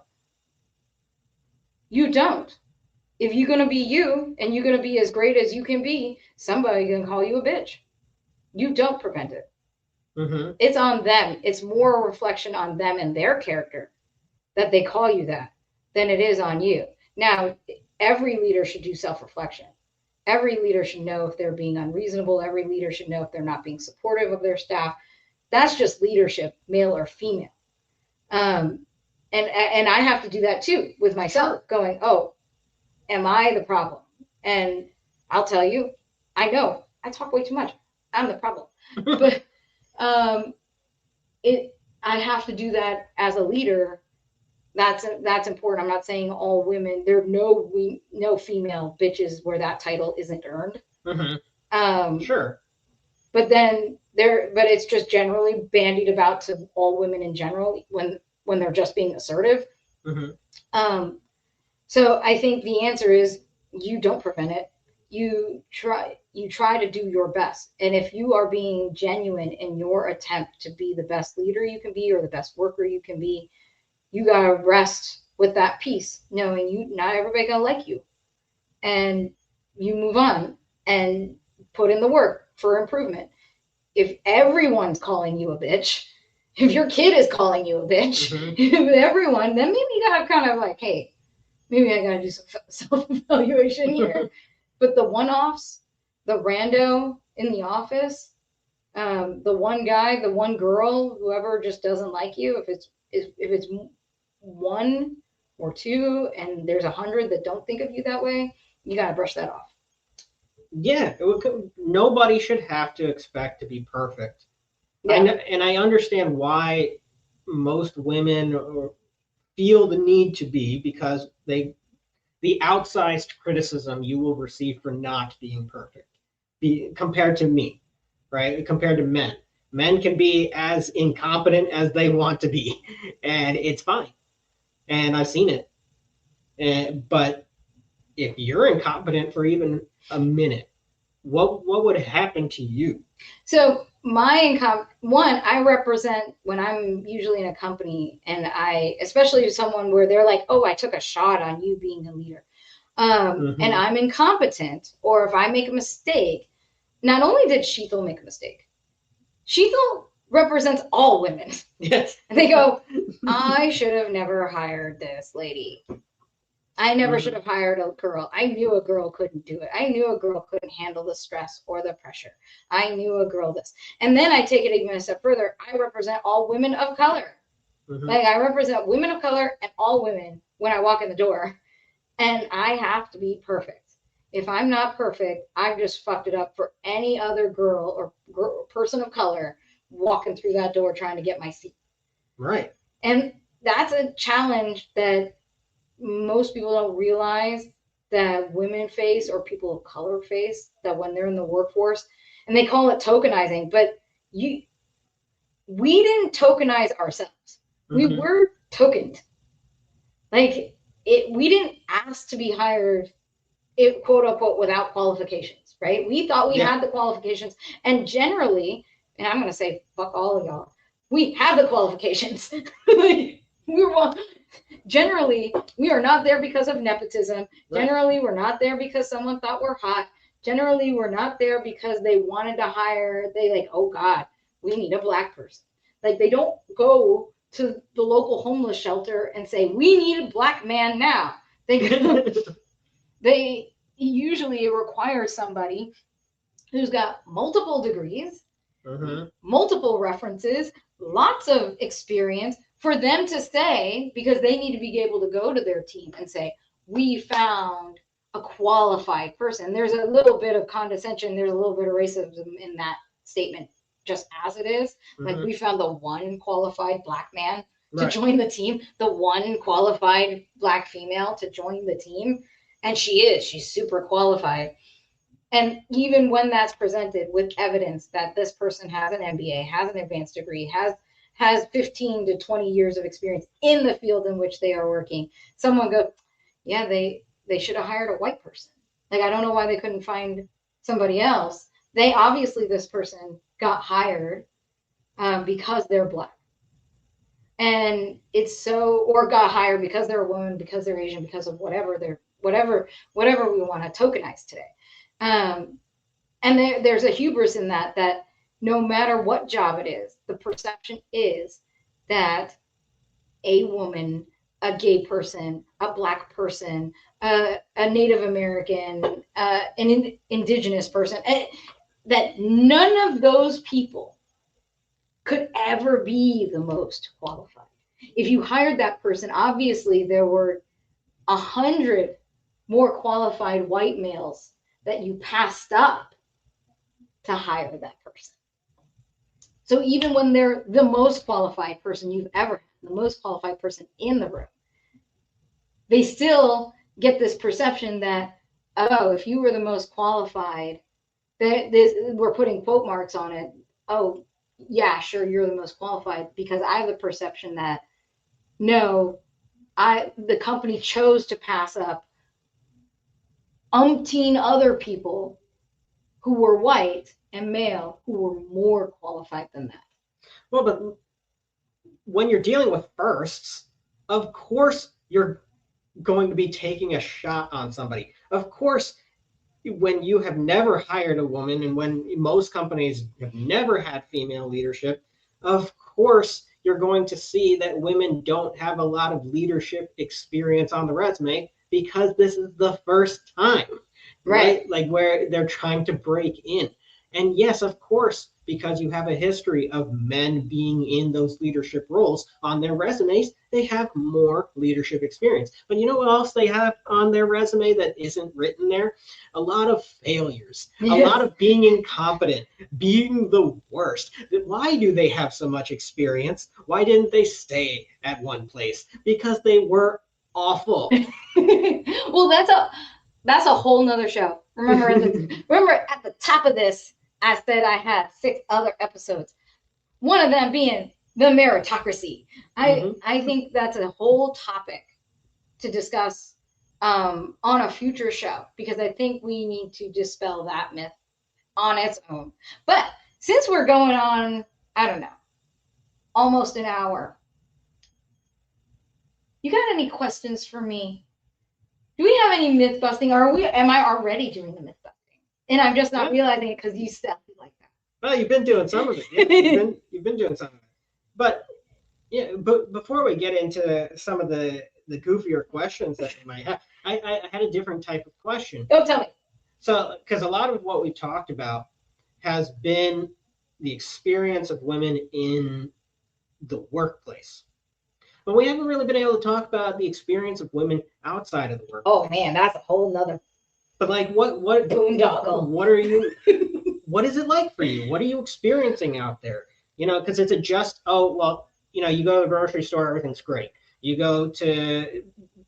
If you're going to be you and you're going to be as great as you can be, somebody's going to call you a bitch. You don't prevent it. Mm-hmm. It's on them. It's more a reflection on them and their character that they call you that than it is on you. Now, every leader should do self-reflection. Every leader should know if they're being unreasonable. Every leader should know if they're not being supportive of their staff. That's just leadership, male or female. And I have to do that too with myself, going, oh, am I the problem? And I'll tell you, I know I talk way too much. I'm the problem. But I have to do that as a leader. That's important. I'm not saying all women. There are no female bitches where that title isn't earned. Mm-hmm. Sure. But it's just generally bandied about to all women in general when they're just being assertive. Mm-hmm. So I think the answer is you don't prevent it. You try to do your best. And if you are being genuine in your attempt to be the best leader you can be or the best worker you can be, you got to rest with that peace, knowing not everybody going to like you. And you move on and put in the work for improvement. If everyone's calling you a bitch, if your kid is calling you a bitch, mm-hmm. everyone, then maybe you got to kind of like, hey, maybe I got to do some self-evaluation here. But the one-offs, the rando in the office, the one guy, the one girl, whoever just doesn't like you, if it's one or two and there's 100 that don't think of you that way, you got to brush that off. Yeah, nobody should have to expect to be perfect. Yeah. And I understand why most women feel the need to be, because the outsized criticism you will receive for not being perfect, compared to me, right? Compared to men. Men can be as incompetent as they want to be, and it's fine. And I've seen it. But if you're incompetent for even a minute, what would happen to you? So I represent, when I'm usually in a company, and especially someone where they're like, oh, I took a shot on you being a leader. Mm-hmm. And I'm incompetent, or if I make a mistake, not only did Shital make a mistake, Shital represents all women. Yes. And they go, I should have never hired this lady. I never mm-hmm. should have hired a girl. I knew a girl couldn't do it. I knew a girl couldn't handle the stress or the pressure. I knew a girl this. And then I take it even a step further. I represent all women of color. Mm-hmm. Like, I represent women of color and all women when I walk in the door. And I have to be perfect. If I'm not perfect, I've just fucked it up for any other girl or person of color walking through that door trying to get my seat. Right. And that's a challenge that most people don't realize that women face, or people of color face, that when they're in the workforce, and they call it tokenizing, but we didn't tokenize ourselves. Mm-hmm. We were tokened. Like, we didn't ask to be hired, quote unquote, without qualifications, right? We thought we had the qualifications, and generally, and I'm going to say, fuck all of y'all, we have the qualifications. Generally, we are not there because of nepotism. Right. Generally, we're not there because someone thought we're hot. Generally, we're not there because they wanted to hire, oh God, we need a black person. Like, they don't go to the local homeless shelter and say, we need a black man now. They usually require somebody who's got multiple degrees, mm-hmm. multiple references, lots of experience, for them to say, because they need to be able to go to their team and say, we found a qualified person. There's a little bit of condescension, there's a little bit of racism in that statement, just as it is. Mm-hmm. Like, we found the one qualified black man to join the team, the one qualified black female to join the team. And she's super qualified. And even when that's presented with evidence that this person has an MBA, has an advanced degree, has 15 to 20 years of experience in the field in which they are working, someone goes, yeah, they should have hired a white person. Like, I don't know why they couldn't find somebody else. Obviously, this person got hired because they're black. And or got hired because they're a woman, because they're Asian, because of whatever whatever we want to tokenize today. And there's a hubris in that no matter what job it is, the perception is that a woman, a gay person, a Black person, a Native American, an indigenous person, that none of those people could ever be the most qualified. If you hired that person, obviously there were 100 more qualified white males that you passed up to hire that person. So even when they're the most qualified person you've ever had, the most qualified person in the room, they still get this perception that, oh, if you were the most qualified, we're putting quote marks on it. Oh, yeah, sure, you're the most qualified, because I have the perception that, no, the company chose to pass up umpteen other people who were white and male who were more qualified than that. Well, but when you're dealing with firsts, of course you're going to be taking a shot on somebody. Of course, when you have never hired a woman and when most companies have never had female leadership, of course you're going to see that women don't have a lot of leadership experience on the resume because this is the first time, right? Like where they're trying to break in. And yes, of course, because you have a history of men being in those leadership roles on their resumes, they have more leadership experience. But you know what else they have on their resume that isn't written there? A lot of failures, a lot of being incompetent, being the worst. Why do they have so much experience? Why didn't they stay at one place? Because they were awful. Well, that's a whole nother show. Remember at the top of this, I said I had 6 other episodes. One of them being the meritocracy. I think that's a whole topic to discuss on a future show, because I think we need to dispel that myth on its own. But since we're going on, I don't know, almost an hour, you got any questions for me? Do we have any myth busting? Am I already doing the myth busting? And I'm just not realizing it because you said it like that. Well, you've been doing some of it. Yeah, you've been doing some of it. But yeah, but before we get into some of the goofier questions that you might have, I had a different type of question. Oh, tell me. So, because a lot of what we talked about has been the experience of women in the workplace. But we haven't really been able to talk about the experience of women outside of the workplace. Oh man, that's a whole nother. But like, what boondoggle. What are you? What is it like for you? What are you experiencing out there? You know, because it's a just, oh, well, you know, you go to the grocery store, everything's great. You go to,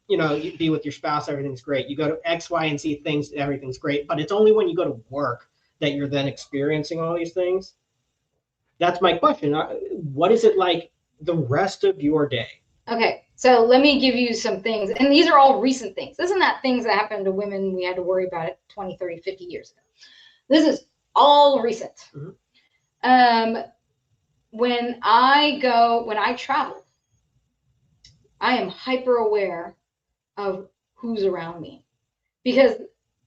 you know, you be with your spouse, everything's great. You go to X, Y, and Z things, everything's great. But it's only when you go to work that you're then experiencing all these things. That's my question. What is it like the rest of your day? Okay, so let me give you some things. And these are all recent things. This isn't that things that happened to women we had to worry about it 20, 30, 50 years ago. This is all recent. Mm-hmm. When I travel, I am hyper aware of who's around me, because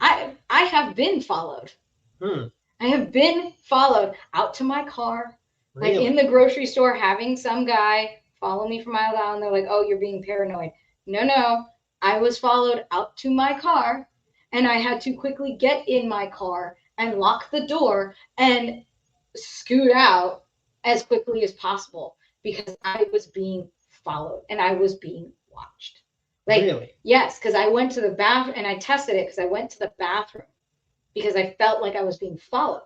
I have been followed. I have been followed out to my car, really? Like in the grocery store, having some guy follow me from aisle down. They're like, oh, you're being paranoid. No, I was followed out to my car, and I had to quickly get in my car and lock the door and scoot out as quickly as possible, because I was being followed and I was being watched. Like, really? Yes, because I went to the bathroom and I tested it, because I went to the bathroom because I felt like I was being followed.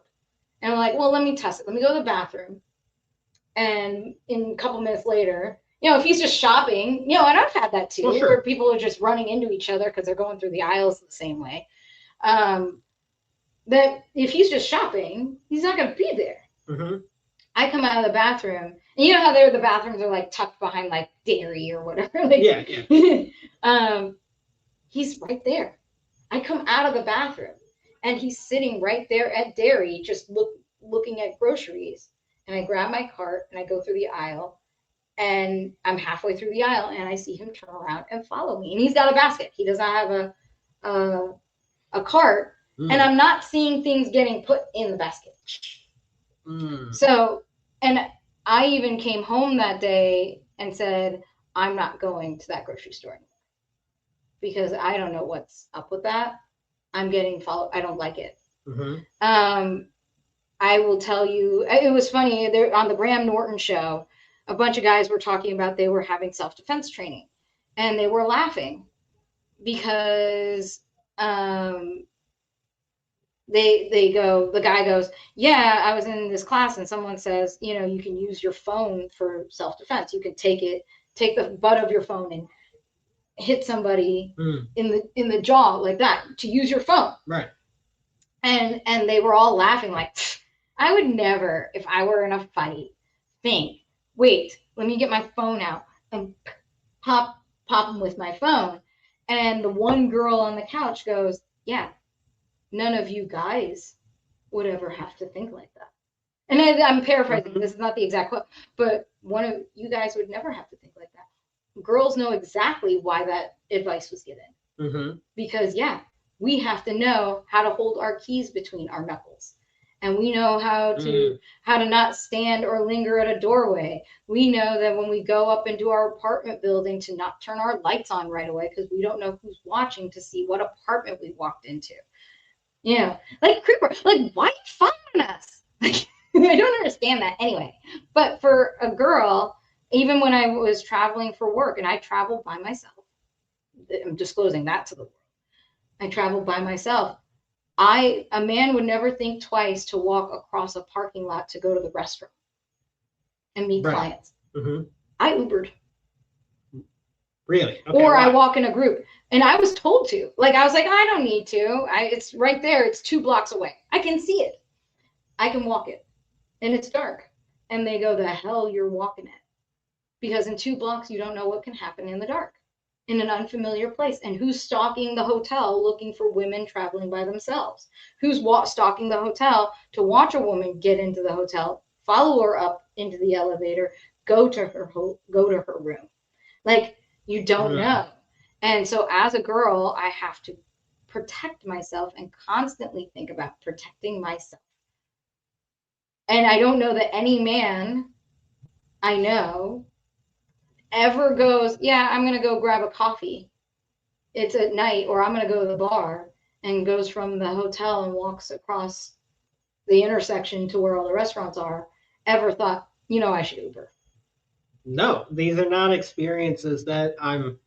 And I'm like, well, let me test it. Let me go to the bathroom. And in a couple minutes later, you know, if he's just shopping, you know, and I've had that too, well, sure, where people are just running into each other because they're going through the aisles the same way. That if he's just shopping, he's not going to be there. Mm-hmm. I come out of the bathroom, and you know how the bathrooms are like tucked behind like dairy or whatever. Like, yeah. He's right there. I come out of the bathroom, and he's sitting right there at dairy, just looking at groceries. And I grab my cart and I go through the aisle, and I'm halfway through the aisle, and I see him turn around and follow me. And he's got a basket. He does not have a cart, and I'm not seeing things getting put in the basket. So, and I even came home that day and said, I'm not going to that grocery store anymore because I don't know what's up with that. I'm getting followed. I don't like it. I will tell you, it was funny. There on the Graham Norton show, a bunch of guys were talking about they were having self-defense training, and they were laughing because the guy goes, yeah, I was in this class and someone says, you know, you can use your phone for self-defense. You can take the butt of your phone and hit somebody in the jaw like that to use your phone. Right. And they were all laughing like, I would never, if I were in a fight, think, wait, let me get my phone out and pop them with my phone. And the one girl on the couch goes, yeah, none of you guys would ever have to think like that. And I'm paraphrasing. This is not the exact quote, but one of you guys would never have to think like that. Girls know exactly why that advice was given. Because, yeah, we have to know how to hold our keys between our knuckles. And we know how to not stand or linger at a doorway. We know that when we go up into our apartment building to not turn our lights on right away because we don't know who's watching to see what apartment we walked into. You know, like creeper, like why are you following us? Like, I don't understand that anyway. But for a girl, even when I was traveling for work, and I traveled by myself, I'm disclosing that to the world. I traveled by myself. A man would never think twice to walk across a parking lot to go to the restaurant and meet clients. I Ubered. Really? Okay, or why? I walk in a group. And I was told to. Like, I was like, I don't need to. It's right there. It's 2 blocks away. I can see it. I can walk it. And it's dark. And they go, the hell you're walking it. Because in 2 blocks, you don't know what can happen in the dark. In an unfamiliar place. And who's stalking the hotel looking for women traveling by themselves? Who's stalking the hotel to watch a woman get into the hotel, follow her up into the elevator, go to her room? Like, you don't know. And so as a girl, I have to protect myself and constantly think about protecting myself. And I don't know that any man I know ever goes, yeah, I'm going to go grab a coffee. It's at night, or I'm going to go to the bar, and goes from the hotel and walks across the intersection to where all the restaurants are, ever thought, you know, I should Uber. No, these are not experiences that I'm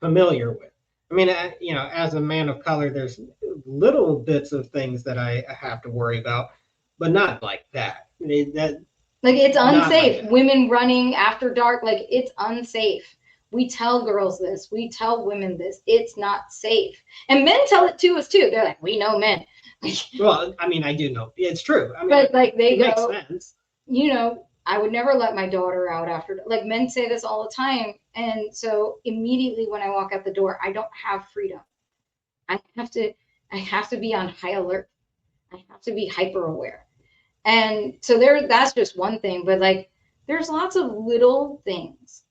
familiar with. I mean, you know, as a man of color, there's little bits of things that I have to worry about, but not like that. Like, it's unsafe. Like women running after dark, like, it's unsafe. We tell girls this. We tell women this. It's not safe. And men tell it to us, too. They're like, we know men. Well, I mean, I do know. It's true. I mean, but, like, they go, makes sense. You know, I would never let my daughter out after, like, men say this all the time. And so immediately when I walk out the door, I don't have freedom. I have to be on high alert. I have to be hyper aware. And so that's just one thing, but like, there's lots of little things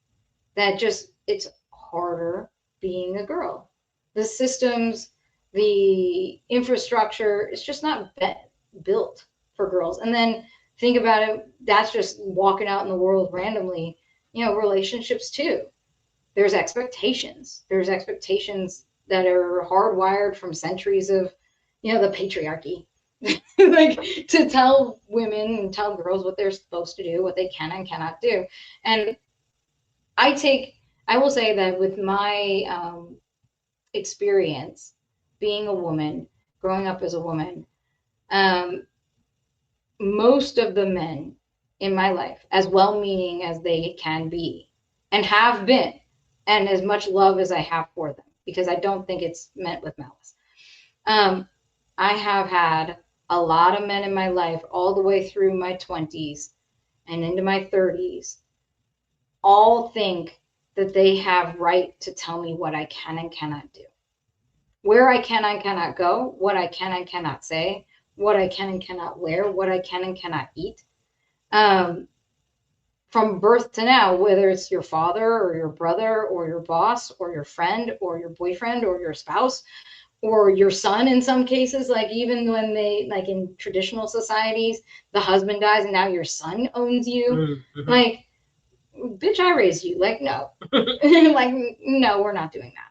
that just, it's harder being a girl. The systems, the infrastructure, it's just not built for girls. And then think about it, that's just walking out in the world randomly, you know, relationships too. There's expectations. There's expectations that are hardwired from centuries of, you know, the patriarchy. Like, to tell women and tell girls what they're supposed to do, what they can and cannot do. And I will say that with my experience being a woman, growing up as a woman, most of the men in my life, as well-meaning as they can be and have been, and as much love as I have for them, because I don't think it's meant with malice. I have had a lot of men in my life all the way through my 20s and into my 30s all think that they have right to tell me what I can and cannot do, where I can and cannot go, what I can and cannot say, what I can and cannot wear, what I can and cannot eat. From birth to now, whether it's your father or your brother or your boss or your friend or your boyfriend or your spouse or your son in some cases, like even when they, like in traditional societies, the husband dies and now your son owns you. Mm-hmm. Like, bitch, I raised you. Like, no. Like, no, we're not doing that.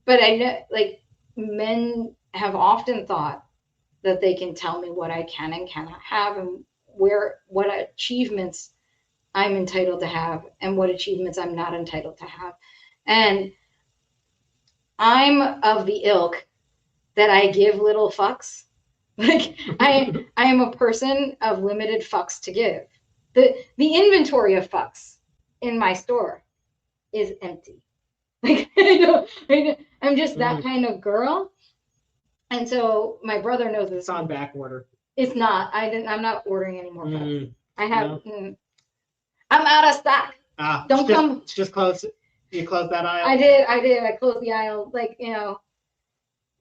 But I know, like, men have often thought that they can tell me what I can and cannot have, and what achievements I'm entitled to have and what achievements I'm not entitled to have. And I'm of the ilk that I give little fucks. Like, I am a person of limited fucks to give. The inventory of fucks in my store is empty. Like, I'm just that kind of girl. And so my brother knows this. It's on back order. It's not. I'm not ordering any more fucks. I have. No. I'm out of stock. Don't come. It's just close. You closed that aisle? I did. I closed the aisle. Like, can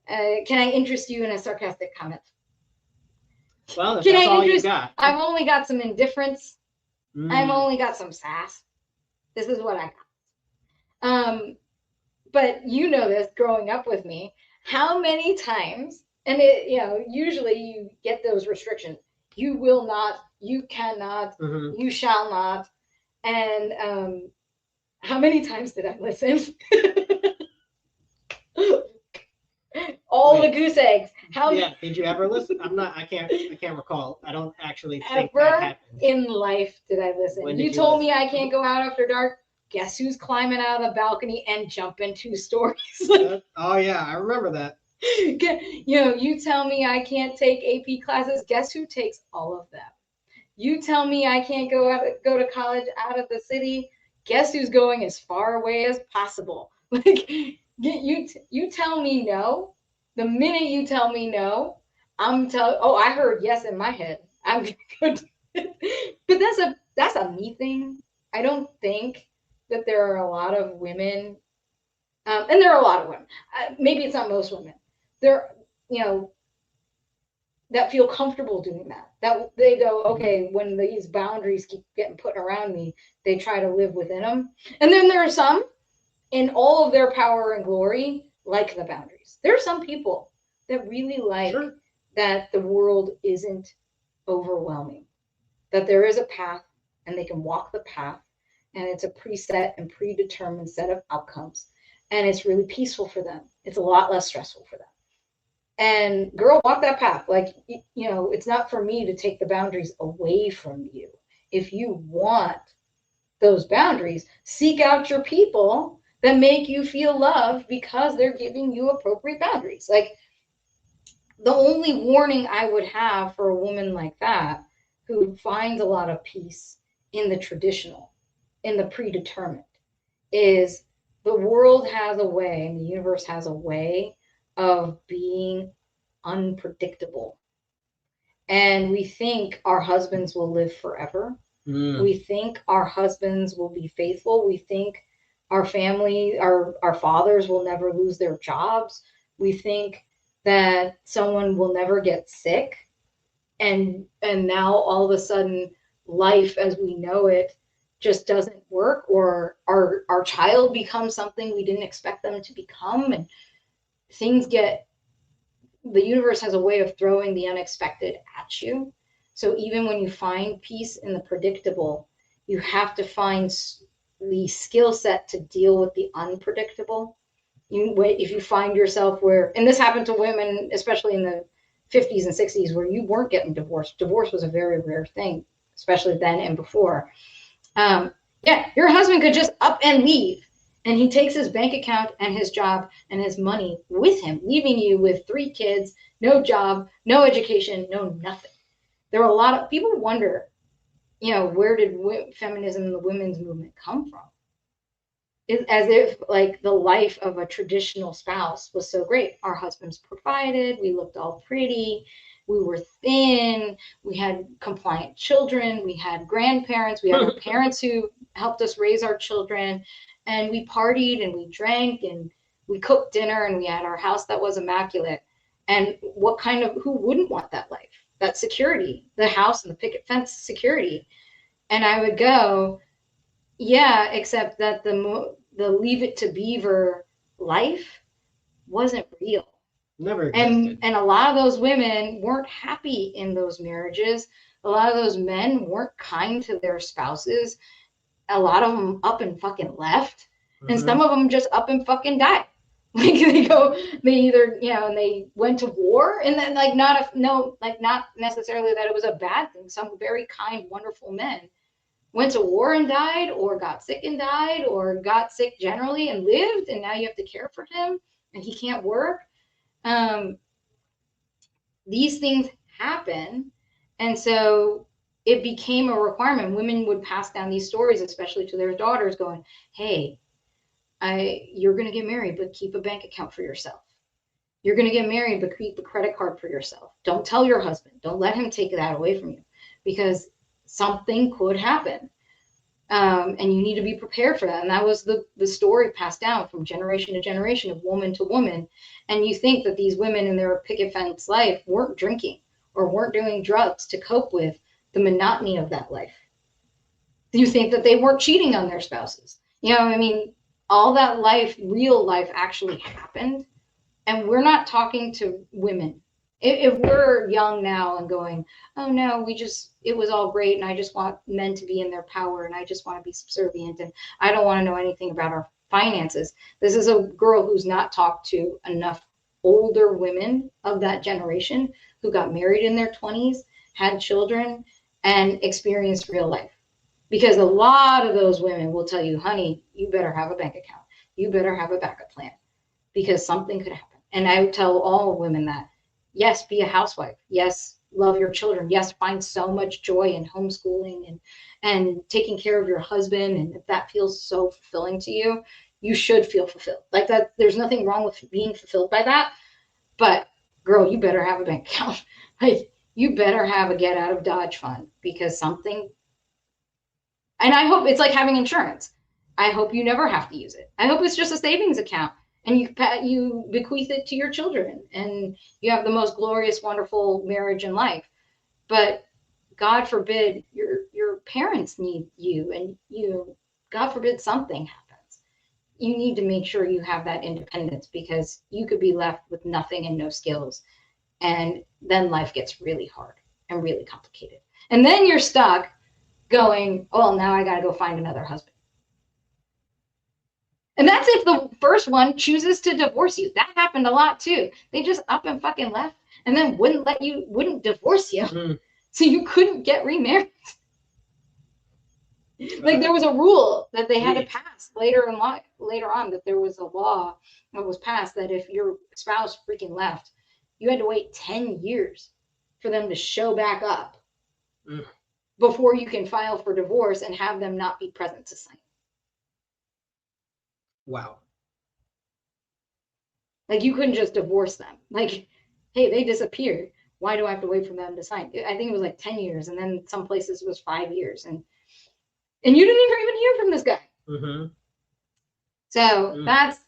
I interest you in a sarcastic comment? Well, that's all you got. I've only got some indifference. I've only got some sass. This is what I got. But you know this, growing up with me, how many times, and usually you get those restrictions. You will not, you cannot, you shall not. And how many times did I listen? All the goose eggs. Did you ever listen? I can't recall. I don't actually think that happened. In life did I listen. You told me I can't go out after dark. Guess who's climbing out of the balcony and jumping 2 stories? Oh yeah, I remember that. You tell me I can't take AP classes. Guess who takes all of them? You tell me I can't go to college out of the city. Guess who's going as far away as possible? Like, you tell me no. The minute you tell me no, I heard yes in my head. I'm good. But that's a me thing. I don't think that there are a lot of women, and there are a lot of women. Maybe it's not most women. There, that feel comfortable doing that. That they go, okay, when these boundaries keep getting put around me, they try to live within them. And then there are some, in all of their power and glory, like the boundaries. There are some people that really like that the world isn't overwhelming, that there is a path and they can walk the path, and it's a preset and predetermined set of outcomes, and it's really peaceful for them. It's a lot less stressful for them. And girl, walk that path. Like, it's not for me to take the boundaries away from you. If you want those boundaries, seek out your people that make you feel loved because they're giving you appropriate boundaries. Like, the only warning I would have for a woman like that who finds a lot of peace in the traditional, in the predetermined, is the world has a way, and the universe has a way of being unpredictable. And we think our husbands will live forever. We think our husbands will be faithful. We think our family, our fathers will never lose their jobs. We think that someone will never get sick. And now all of a sudden, life as we know it just doesn't work, or our child becomes something we didn't expect them to become, and the universe has a way of throwing the unexpected at you. So even when you find peace in the predictable, you have to find the skill set to deal with the unpredictable. If you find yourself and this happened to women, especially in the 50s and 60s, where you weren't getting divorced. Divorce was a very rare thing, especially then and before. Your husband could just up and leave, and he takes his bank account and his job and his money with him, leaving you with 3 kids, no job, no education, no nothing. There are a lot of people wonder, where did feminism and the women's movement come from? It's as if like the life of a traditional spouse was so great. Our husbands provided, we looked all pretty, we were thin, we had compliant children, we had grandparents, we had our parents who helped us raise our children, and we partied and we drank and we cooked dinner and we had our house that was immaculate. And who wouldn't want that life, that security, the house and the picket fence security? And I would go, yeah, except that the Leave It to Beaver life wasn't real. Never existed. And a lot of those women weren't happy in those marriages. A lot of those men weren't kind to their spouses. A lot of them up and fucking left. And some of them just up and fucking died. Like they either, and they went to war, and then like not necessarily that it was a bad thing. Some very kind, wonderful men went to war and died, or got sick and died, or got sick generally and lived, and now you have to care for him and he can't work. These things happen, and so it became a requirement. Women would pass down these stories, especially to their daughters, going, hey, you're going to get married, but keep a bank account for yourself. You're going to get married, but keep a credit card for yourself. Don't tell your husband. Don't let him take that away from you, because something could happen. And you need to be prepared for that. And that was the story passed down from generation to generation, of woman to woman. And you think that these women in their picket fence life weren't drinking or weren't doing drugs to cope with the monotony of that life. You think that they weren't cheating on their spouses. All that life, real life, actually happened. And we're not talking to women. If we're young now and going, oh no, it was all great, and I just want men to be in their power, and I just want to be subservient, and I don't want to know anything about our finances. This is a girl who's not talked to enough older women of that generation who got married in their 20s, had children, and experienced real life. Because a lot of those women will tell you, honey, you better have a bank account. You better have a backup plan, because something could happen. And I tell all women that, yes, be a housewife. Yes, love your children. Yes, find so much joy in homeschooling and taking care of your husband. And if that feels so fulfilling to you, you should feel fulfilled. Like that, there's nothing wrong with being fulfilled by that. But girl, you better have a bank account. Like, you better have a get out of Dodge fund, because something. And I hope it's like having insurance. I hope you never have to use it. I hope it's just a savings account, and you bequeath it to your children, and you have the most glorious, wonderful marriage in life. But God forbid your parents need you, and God forbid something happens. You need to make sure you have that independence, because you could be left with nothing and no skills. And then life gets really hard and really complicated. And then you're stuck going, oh, now I got to go find another husband. And that's if the first one chooses to divorce you. That happened a lot too. They just up and fucking left, and then wouldn't divorce you. So you couldn't get remarried. Like, there was a rule that they had to pass later on, that there was a law that was passed that if your spouse freaking left, you had to wait 10 years for them to show back up before you can file for divorce and have them not be present to sign. Wow. Like, you couldn't just divorce them. Like, hey, they disappeared. Why do I have to wait for them to sign? I think it was like 10 years, and then some places it was 5 years, and you didn't even hear from this guy. So that's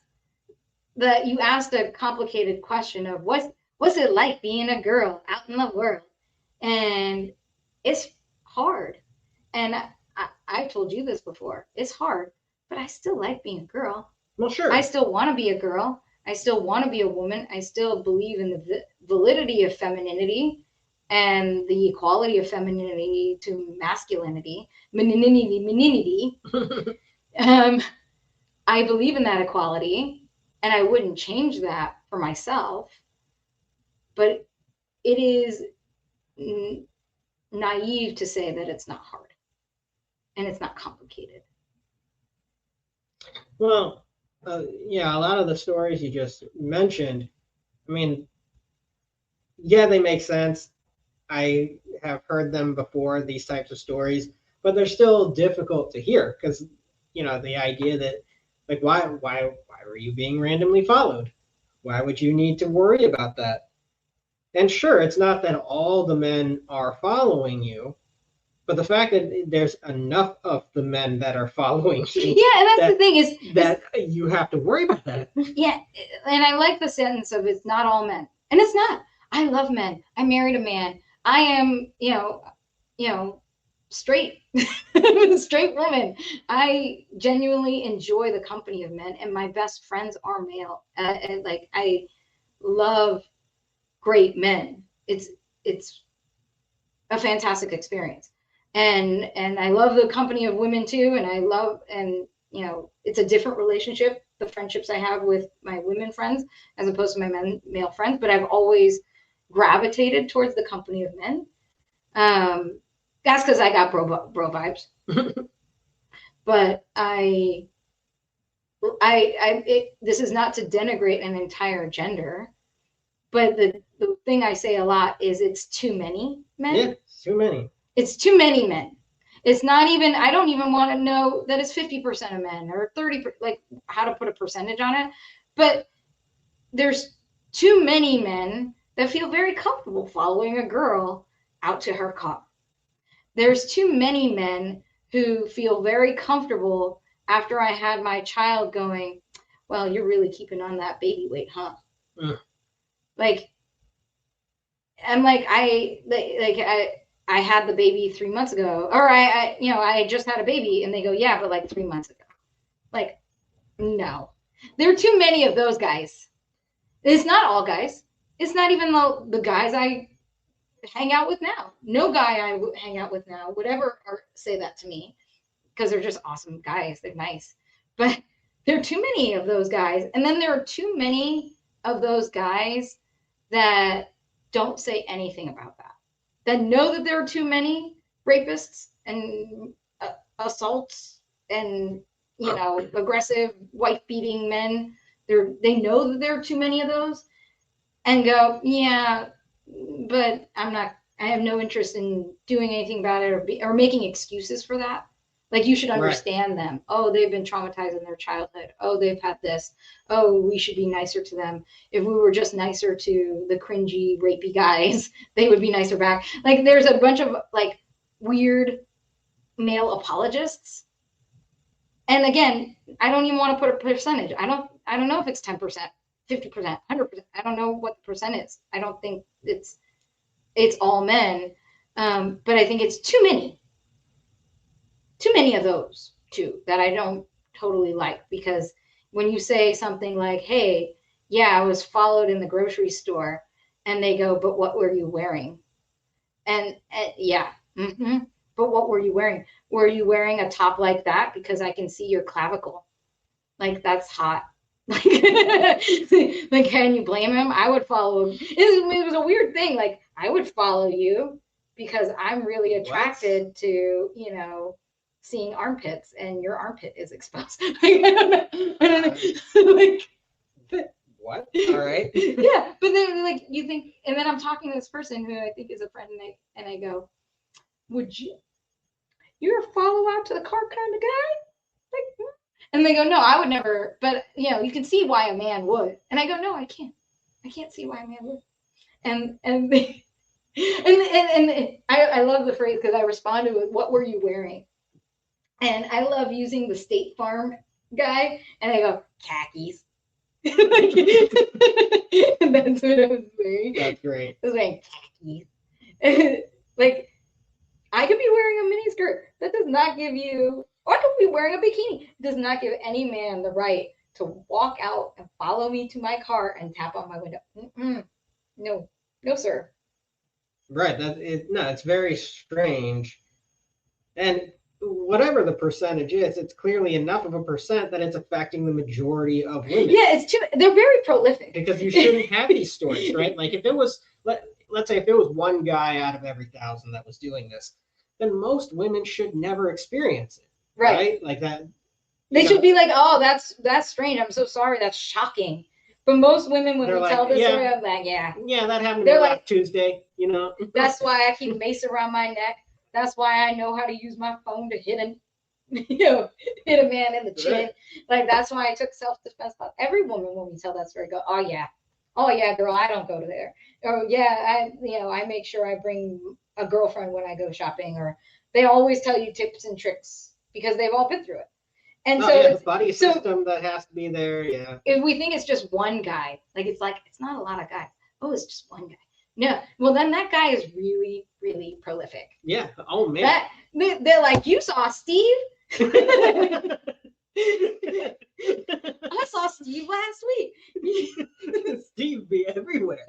you asked a complicated question of what's it like being a girl out in the world, and it's hard. And I've told you this before. It's hard, but I still like being a girl. Well, sure. I still want to be a girl. I still want to be a woman. I still believe in the validity of femininity and the equality of femininity to masculinity. Meninity. I believe in that equality, and I wouldn't change that for myself. But it is naive to say that it's not hard and it's not complicated. Well, yeah, a lot of the stories you just mentioned, I mean, yeah, they make sense. I have heard them before, these types of stories, but they're still difficult to hear, because, the idea that, like, why were you being randomly followed? Why would you need to worry about that? And sure, it's not that all the men are following you, but the fact that there's enough of the men that are following you. Yeah, and that's the thing is that you have to worry about that. Yeah, and I like the sentence of it's not all men. And it's not. I love men. I married a man. I am, straight, straight woman. I genuinely enjoy the company of men, and my best friends are male. I love great men. It's a fantastic experience. And I love the company of women too. And it's a different relationship, the friendships I have with my women friends as opposed to my male friends, but I've always gravitated towards the company of men. That's because I got bro vibes. But this is not to denigrate an entire gender, but the thing I say a lot is it's too many men. Yeah, it's too many. It's too many men. It's not even, I don't even want to know that it's 50% of men or 30%, like how to put a percentage on it. But there's too many men that feel very comfortable following a girl out to her car. There's too many men who feel very comfortable after I had my child going, well, you're really keeping on that baby weight, huh? Like, I'm like, I had the baby 3 months ago, or I just had a baby, and they go, yeah, but like 3 months ago. Like, no, there are too many of those guys. It's not all guys. It's not even the guys I hang out with now. No guy I hang out with now would ever say that to me, because they're just awesome guys. They're nice, but there are too many of those guys. And then there are too many of those guys that don't say anything about that know that there are too many rapists and assaults and aggressive wife-beating men. They know that there are too many of those, and go, yeah, but I have no interest in doing anything about it or making excuses for that. Like, you should understand them. Oh, they've been traumatized in their childhood. Oh, they've had this. Oh, we should be nicer to them. If we were just nicer to the cringy, rapey guys, they would be nicer back. Like, there's a bunch of like weird male apologists. And again, I don't even want to put a percentage. I don't know if it's 10%, 50%, 100%. I don't know what the percent is. I don't think it's all men. But I think it's too many of those too that I don't totally like, because when you say something like, hey, yeah, I was followed in the grocery store, and they go, but what were you wearing? And yeah, but what were you wearing? Were you wearing a top like that? Because I can see your clavicle. Like, that's hot. Like, can you blame him? I would follow him. It was a weird thing. Like, I would follow you because I'm really attracted to, seeing armpits, and your armpit is exposed. I don't know. Like, what? All right. Yeah, but then like you think, and then I'm talking to this person who I think is a friend, and I go, you're a follow out to the car kind of guy? Like, and they go, no, I would never, but you can see why a man would. And I go, no, I can't see why a man would. And I love the phrase, because I responded with, what were you wearing? And I love using the State Farm guy, and I go, khakis. And that's what I was wearing. That's great. I was wearing khakis. Like, I could be wearing a mini skirt. That does not give you, or I could be wearing a bikini. It does not give any man the right to walk out and follow me to my car and tap on my window. No, sir. Right. It's very strange. And whatever the percentage is, it's clearly enough of a percent that it's affecting the majority of women. Yeah, they're very prolific. Because you shouldn't have these stories, right? Like, if it was, let's say if there was one guy out of every 1,000 that was doing this, then most women should never experience it. Right? Like that. They should be like, oh, that's strange. I'm so sorry. That's shocking. But most women, when we tell this story, I'm like, yeah. Yeah, that happened to me last Tuesday, That's why I keep mace around my neck. That's why I know how to use my phone to hit a man in the chin. Right. Like, that's why I took self-defense class. Every woman, when we tell that story, go, oh yeah, girl, I don't go to there. Or yeah, I make sure I bring a girlfriend when I go shopping. Or they always tell you tips and tricks because they've all been through it. And the buddy system that has to be there. Yeah. If we think it's just one guy, it's not a lot of guys. Oh, it's just one guy. No, well, then that guy is really, really prolific. Yeah. Oh man. They're like, you saw Steve. I I saw Steve last week. Steve be everywhere.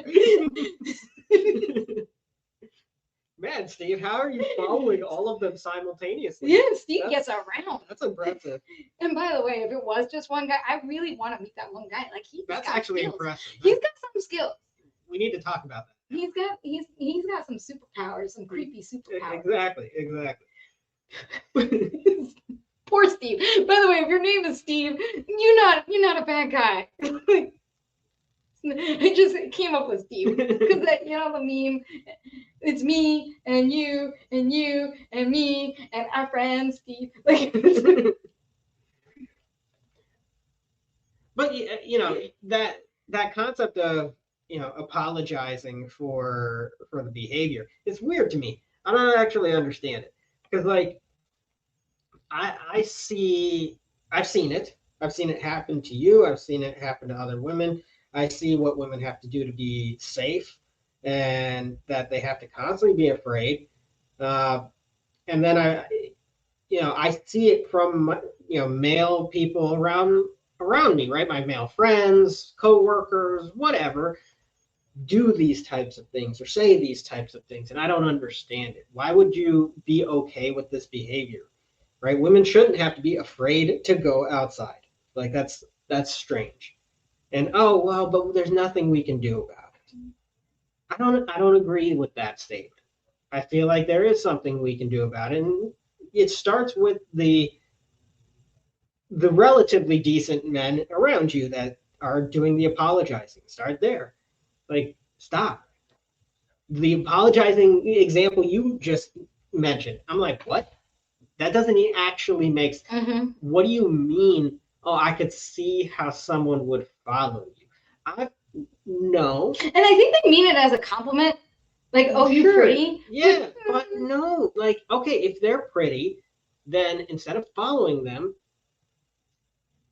Man, Steve, how are you following all of them simultaneously? Yeah, Steve gets around. That's impressive. And by the way, if it was just one guy, I really want to meet that one guy. Like That's actually skills. impressive. He's got some skills. We need to talk about that. He's got some superpowers, some creepy superpowers. Exactly. Poor Steve. By the way, if your name is Steve, you're not a bad guy. I just came up with Steve because the meme. It's me and you and you and me and our friend Steve. Like, but that concept of apologizing for the behavior, it's weird to me. I don't actually understand it because I've seen it. I've seen it happen to you. I've seen it happen to other women. I see what women have to do to be safe, and that they have to constantly be afraid. And then I see it from male people around me, right? My male friends, co-workers, whatever, do these types of things or say these types of things, and I don't understand it. Why would you be okay with this behavior, right? Women shouldn't have to be afraid to go outside. Like that's strange. And oh well, but there's nothing we can do about it. I don't agree with that statement. I feel like there is something we can do about it, and it starts with the relatively decent men around you that are doing the apologizing. Start there. Like, stop. The apologizing example you just mentioned, I'm like, what? That doesn't actually make sense. mm-hmm. What do you mean? Oh, I could see how someone would follow you. No. And I think they mean it as a compliment. Like, oh, you're pretty. Yeah, but no. Like, okay, if they're pretty, then instead of following them,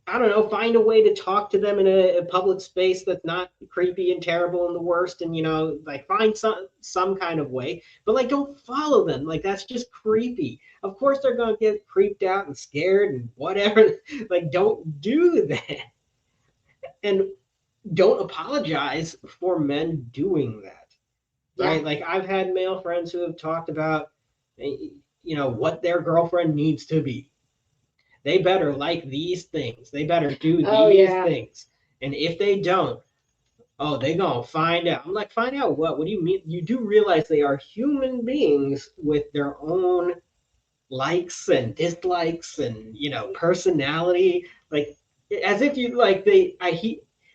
I don't know, find a way to talk to them in a public space that's not creepy and terrible and the worst, and like find some kind of way, but like don't follow them. Like that's just creepy. Of course they're gonna get creeped out and scared and whatever. Like don't do that. And don't apologize for men doing that. Right? Like I've had male friends who have talked about what their girlfriend needs to be. They better like these things. They better do these things. And if they don't, they gonna find out. I'm like, find out what? What do you mean? You do realize they are human beings with their own likes and dislikes and personality. Like as if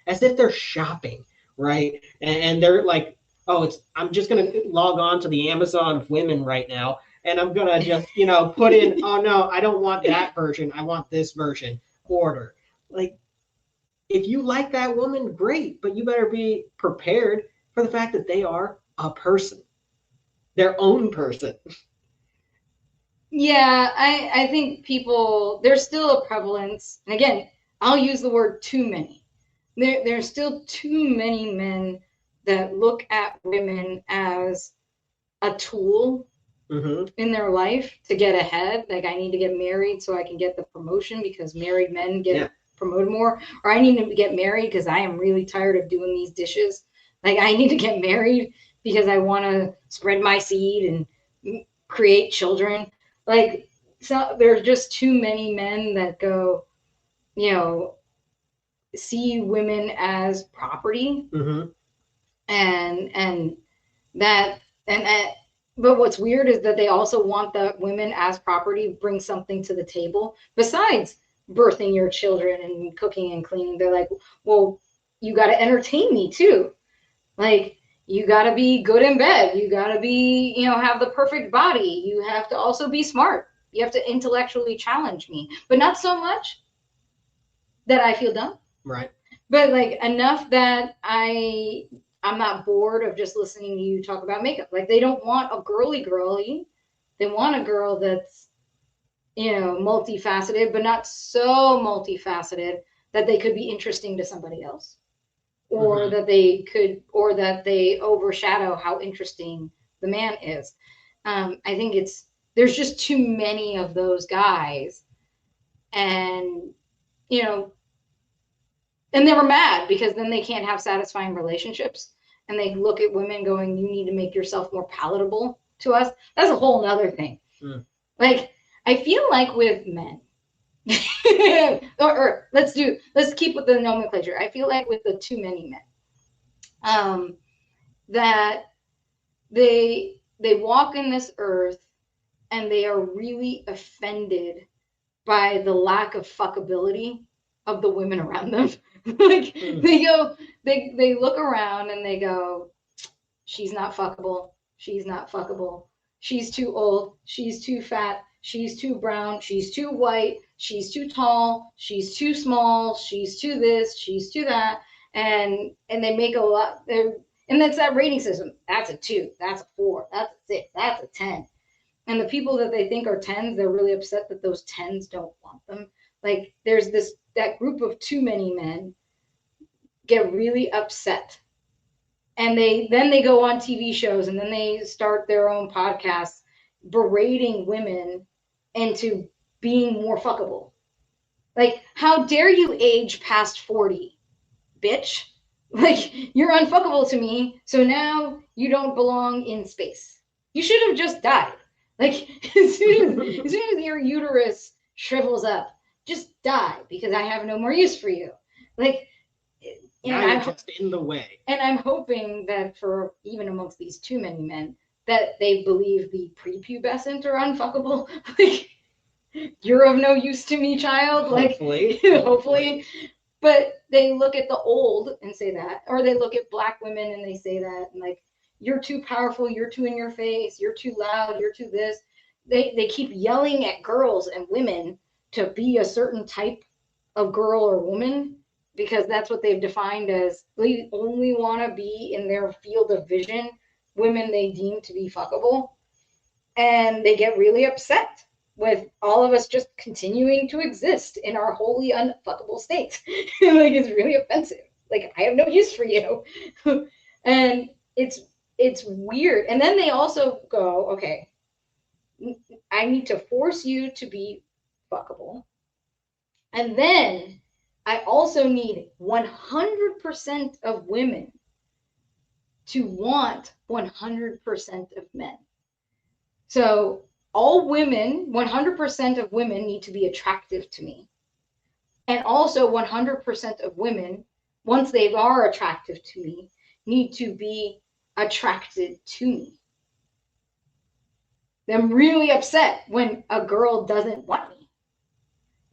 as if they're shopping, right? And they're like, I'm just gonna log on to the Amazon of women right now. And I'm going to just, put in, oh, no, I don't want that version. I want this version. Order. Like, if you like that woman, great. But you better be prepared for the fact that they are a person, their own person. Yeah, I think there's still a prevalence. And again, I'll use the word too many. There's still too many men that look at women as a tool in their life to get ahead. Like I need to get married so I can get the promotion because married men get promoted more, or I need to get married because I am really tired of doing these dishes. Like I need to get married because I want to spread my seed and create children. Like so there's just too many men that go, see women as property. And but what's weird is that they also want the women as property bring something to the table besides birthing your children and cooking and cleaning. They're like, well, you got to entertain me too. Like you got to be good in bed. You got to be, have the perfect body. You have to also be smart. You have to intellectually challenge me, but not so much that I feel dumb. Right. But like enough that I'm not bored of just listening to you talk about makeup. Like they don't want a girly. They want a girl that's, multifaceted, but not so multifaceted that they could be interesting to somebody else, or that they overshadow how interesting the man is. I think there's just too many of those guys, and And they were mad because then they can't have satisfying relationships. And they look at women going, you need to make yourself more palatable to us. That's a whole nother thing. Mm. Like, I feel like with men, or let's keep with the nomenclature. I feel like with the too many men, that they walk in this earth and they are really offended by the lack of fuckability of the women around them. Like they look around and they go, she's not fuckable, she's not fuckable, she's too old, she's too fat, she's too brown, she's too white, she's too tall, she's too small, she's too this, she's too that, and they make a lot. And that's that rating system. That's a 2, that's a 4, that's a 6, that's a 10. And the people that they think are 10s, they're really upset that those 10s don't want them. Like there's that group of too many men get really upset. And they go on TV shows and then they start their own podcasts berating women into being more fuckable. Like, how dare you age past 40, bitch? Like, you're unfuckable to me, so now you don't belong in space. You should have just died. Like, as soon as your uterus shrivels up, just die because I have no more use for you. Like, now you're just in the way. And I'm hoping that for even amongst these too many men, that they believe the prepubescent are unfuckable. Like, you're of no use to me, child. Like, hopefully. But they look at the old and say that, or they look at black women and they say that, and like, you're too powerful, you're too in your face, you're too loud, you're too this. They keep yelling at girls and women to be a certain type of girl or woman because that's what they've defined as. They only want to be in their field of vision, women they deem to be fuckable. And they get really upset with all of us just continuing to exist in our wholly unfuckable state. Like, it's really offensive. Like, I have no use for you. And it's weird. And then they also go, okay, I need to force you to be fuckable. And then I also need 100% of women to want 100% of men. So all women, 100% of women need to be attractive to me. And also 100% of women, once they are attractive to me, need to be attracted to me. I'm really upset when a girl doesn't want me,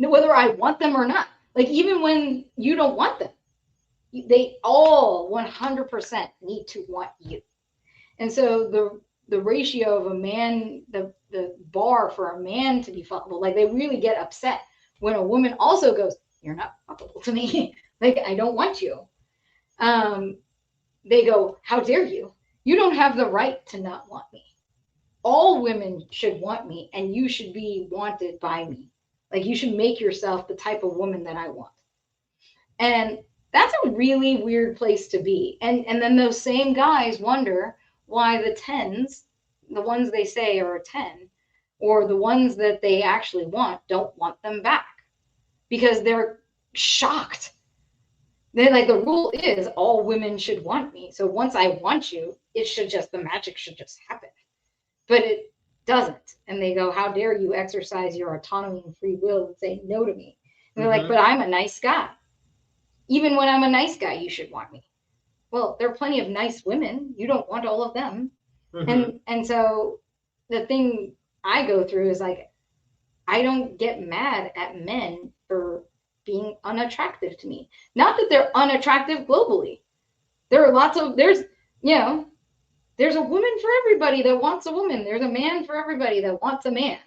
whether I want them or not. Like, even when you don't want them, they all 100% need to want you. And so the ratio of a man, the bar for a man to be fuckable, like, they really get upset when a woman also goes, you're not fuckable to me. Like, I don't want you. They go, how dare you? You don't have the right to not want me. All women should want me, and you should be wanted by me. Like, you should make yourself the type of woman that I want. And that's a really weird place to be. And then those same guys wonder why the 10s, the ones they say are a 10, or the ones that they actually want, don't want them back. Because they're shocked. They're like, the rule is all women should want me. So once I want you, the magic should just happen. But it doesn't. And they go, how dare you exercise your autonomy and free will and say no to me? And they're like, but I'm a nice guy. Even when I'm a nice guy, you should want me. Well, there are plenty of nice women. You don't want all of them. And so the thing I go through is like, I don't get mad at men for being unattractive to me. Not that they're unattractive globally. There's a woman for everybody that wants a woman. There's a man for everybody that wants a man.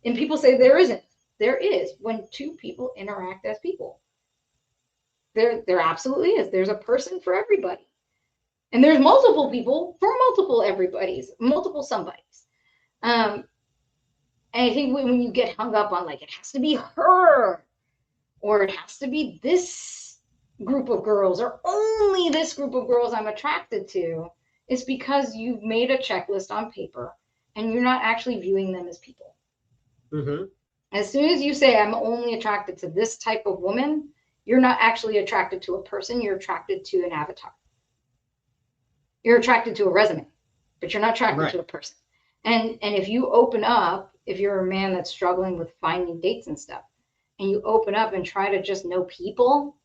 And people say there isn't. There is, when two people interact as people. There absolutely is. There's a person for everybody. And there's multiple people for multiple everybody's, multiple somebodies. And I think when you get hung up on, like, it has to be her, or it has to be this group of girls, or only this group of girls I'm attracted to, it's because you've made a checklist on paper and you're not actually viewing them as people. As soon as you say, I'm only attracted to this type of woman, you're not actually attracted to a person. You're attracted to an avatar. You're attracted to a resume, but you're not attracted to a person. And if you open up, if you're a man that's struggling with finding dates and stuff, and you open up and try to just know people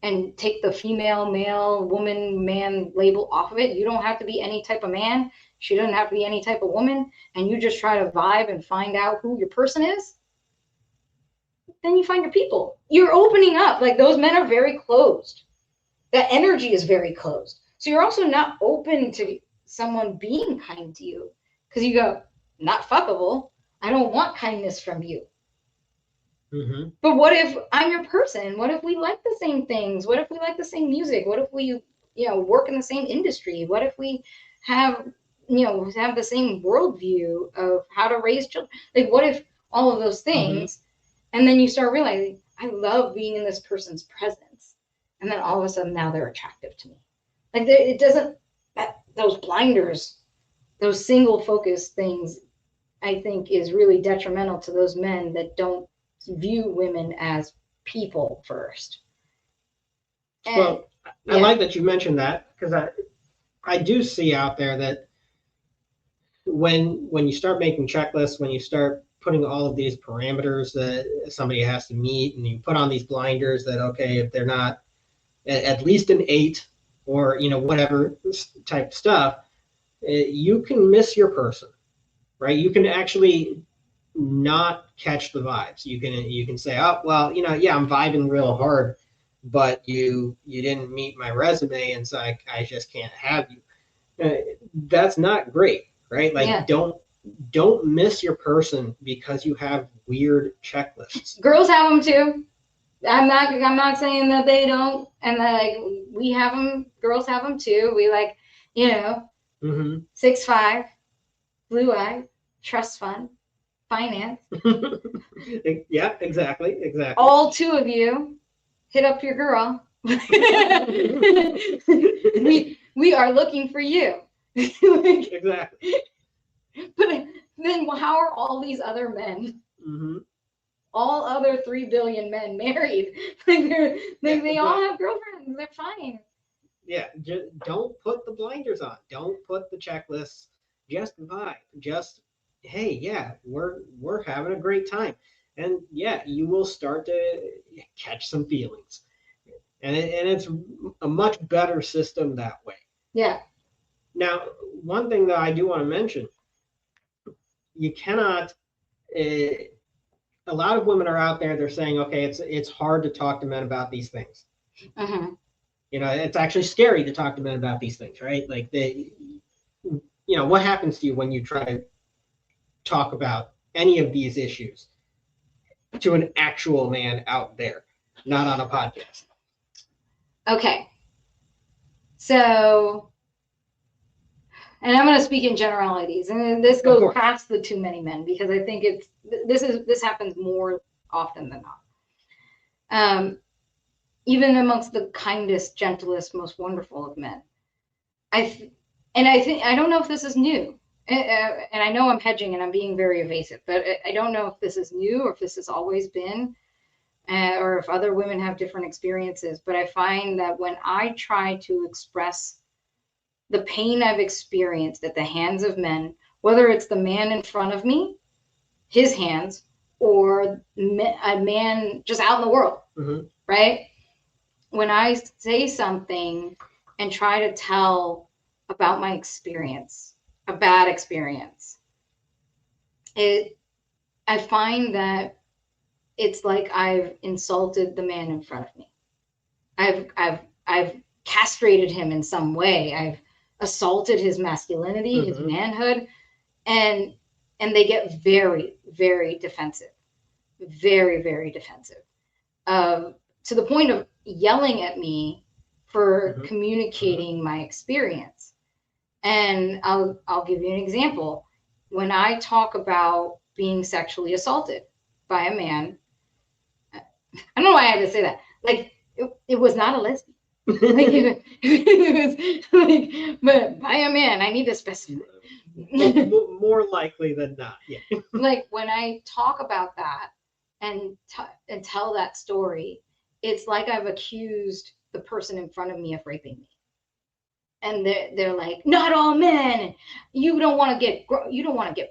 and take the female, male, woman, man label off of it, you don't have to be any type of man. She doesn't have to be any type of woman. And you just try to vibe and find out who your person is. Then you find your people. You're opening up. Like, those men are very closed. That energy is very closed. So you're also not open to someone being kind to you, because you go, not fuckable. I don't want kindness from you. Mm-hmm. But what if I'm your person? What if we like the same things? What if we like the same music? What if we, work in the same industry? What if we have the same worldview of how to raise children? Like, what if all of those things, and then you start realizing, I love being in this person's presence, and then all of a sudden now they're attractive to me. Like, it doesn't, those blinders, those single focus things, I think is really detrimental to those men that don't view women as people first. And, well, I like that you mentioned that, because I do see out there that when you start making checklists, when you start putting all of these parameters that somebody has to meet, and you put on these blinders that, okay, if they're not at least an 8 or whatever type stuff, you can miss your person, right? You can actually not catch the vibes. You can say, oh, well, yeah, I'm vibing real hard, but you didn't meet my resume, and so I just can't have you. That's not great, right? Like, don't miss your person because you have weird checklists. Girls have them too. I'm not saying that they don't, and that, like, we have them. Girls have them too. We, like, 6'5", blue eyes, trust fund, finance. Yeah, exactly. All 2 of you hit up your girl. we are looking for you. Exactly. But then how are all these other men, all other 3 billion men, married? Like, they all have girlfriends. They're fine. Yeah, don't put the blinders on. Don't put the checklists. Just vibe. Just, hey, yeah, we're having a great time, and yeah, you will start to catch some feelings, and it's a much better system that way. Yeah. Now, one thing that I do want to mention, you cannot. A lot of women are out there. They're saying, okay, it's hard to talk to men about these things. It's actually scary to talk to men about these things, right? Like, what happens to you when you try to talk about any of these issues to an actual man out there, not on a podcast? Okay. So, and I'm going to speak in generalities, and this goes past the too many men, because I think this happens more often than not. Even amongst the kindest, gentlest, most wonderful of men. I don't know if this is new, and I know I'm hedging and I'm being very evasive, but I don't know if this is new or if this has always been, or if other women have different experiences. But I find that when I try to express the pain I've experienced at the hands of men, whether it's the man in front of me, his hands, or a man just out in the world, right? When I say something and try to tell about my experience, a bad experience, I find that it's like I've insulted the man in front of me. I've castrated him in some way. I've assaulted his masculinity, his manhood, and they get very, very defensive, very, very defensive, to the point of yelling at me for communicating my experience. And I'll give you an example. When I talk about being sexually assaulted by a man, I don't know why I had to say that. Like, it was not a lesbian. Like, it was like, but by a man, I need to specify. More likely than not, yeah. Like, when I talk about that and tell that story, it's like I've accused the person in front of me of raping me. And they're like, not all men. You don't want to get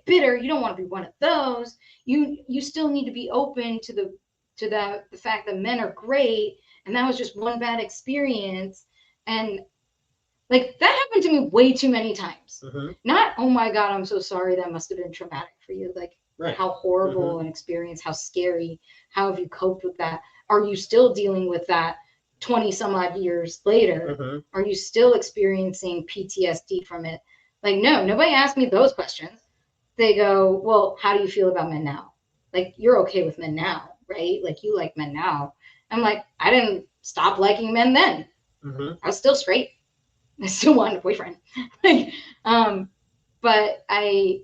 bitter. You don't want to be one of those. You still need to be open to the fact that men are great, and that was just one bad experience. And like that happened to me way too many times. Not, oh my God, I'm so sorry, that must have been traumatic for you. Like how horrible an experience, how scary, how have you coped with that? Are you still dealing with that 20 some odd years later? Are you still experiencing PTSD from it? Like, no, nobody asked me those questions. They go, well, how do you feel about men now? Like, you're okay with men now, right? Like, you like men now. I'm like, I didn't stop liking men then. I was still straight. I still wanted a boyfriend. Like, but I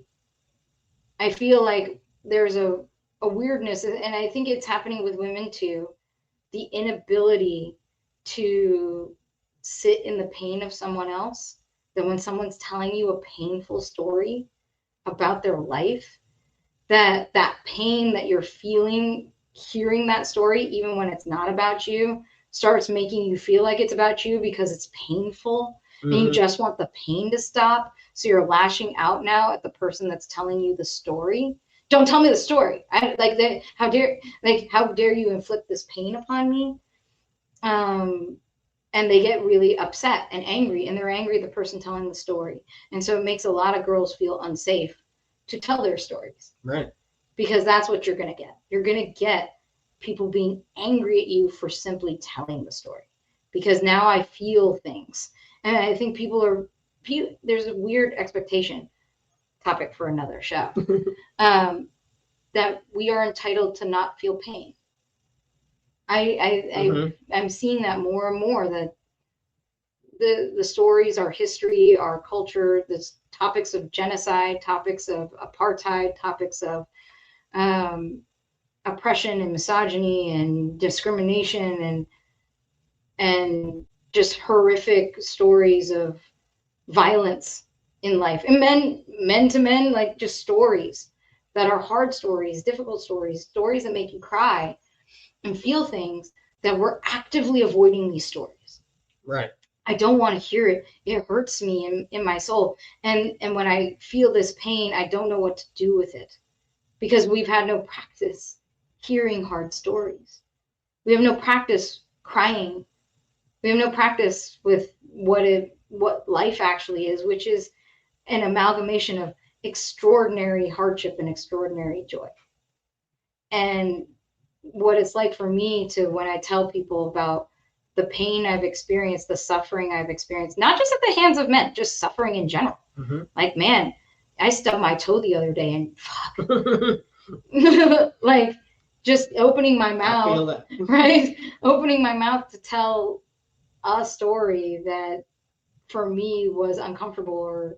feel like there's a weirdness, and I think it's happening with women too, the inability to sit in the pain of someone else, that when someone's telling you a painful story about their life, that pain that you're feeling hearing that story, even when it's not about you, starts making you feel like it's about you because it's painful. And you just want the pain to stop. So you're lashing out now at the person that's telling you the story. Don't tell me the story. How dare you inflict this pain upon me? And they get really upset and angry, and they're angry at the person telling the story. And so it makes a lot of girls feel unsafe to tell their stories. Right. Because that's what you're going to get. You're going to get people being angry at you for simply telling the story. Because now I feel things. And I think there's a weird expectation, topic for another show, that we are entitled to not feel pain. I'm seeing that more and more, that the stories, our history, our culture, the topics of genocide, topics of apartheid, topics of oppression and misogyny and discrimination and just horrific stories of violence in life, and men to men, like just stories that are hard stories, difficult stories that make you cry and feel things, that we're actively avoiding these stories. Right. I don't want to hear it. It hurts me in my soul. And when I feel this pain, I don't know what to do with it, because we've had no practice hearing hard stories. We have no practice crying. We have no practice with what life actually is, which is an amalgamation of extraordinary hardship and extraordinary joy. And what it's like for me to, when I tell people about the pain I've experienced, the suffering I've experienced, not just at the hands of men, just suffering in general. Like, man, I stubbed my toe the other day and fuck. Like, just opening my mouth, right? Opening my mouth to tell a story that for me was uncomfortable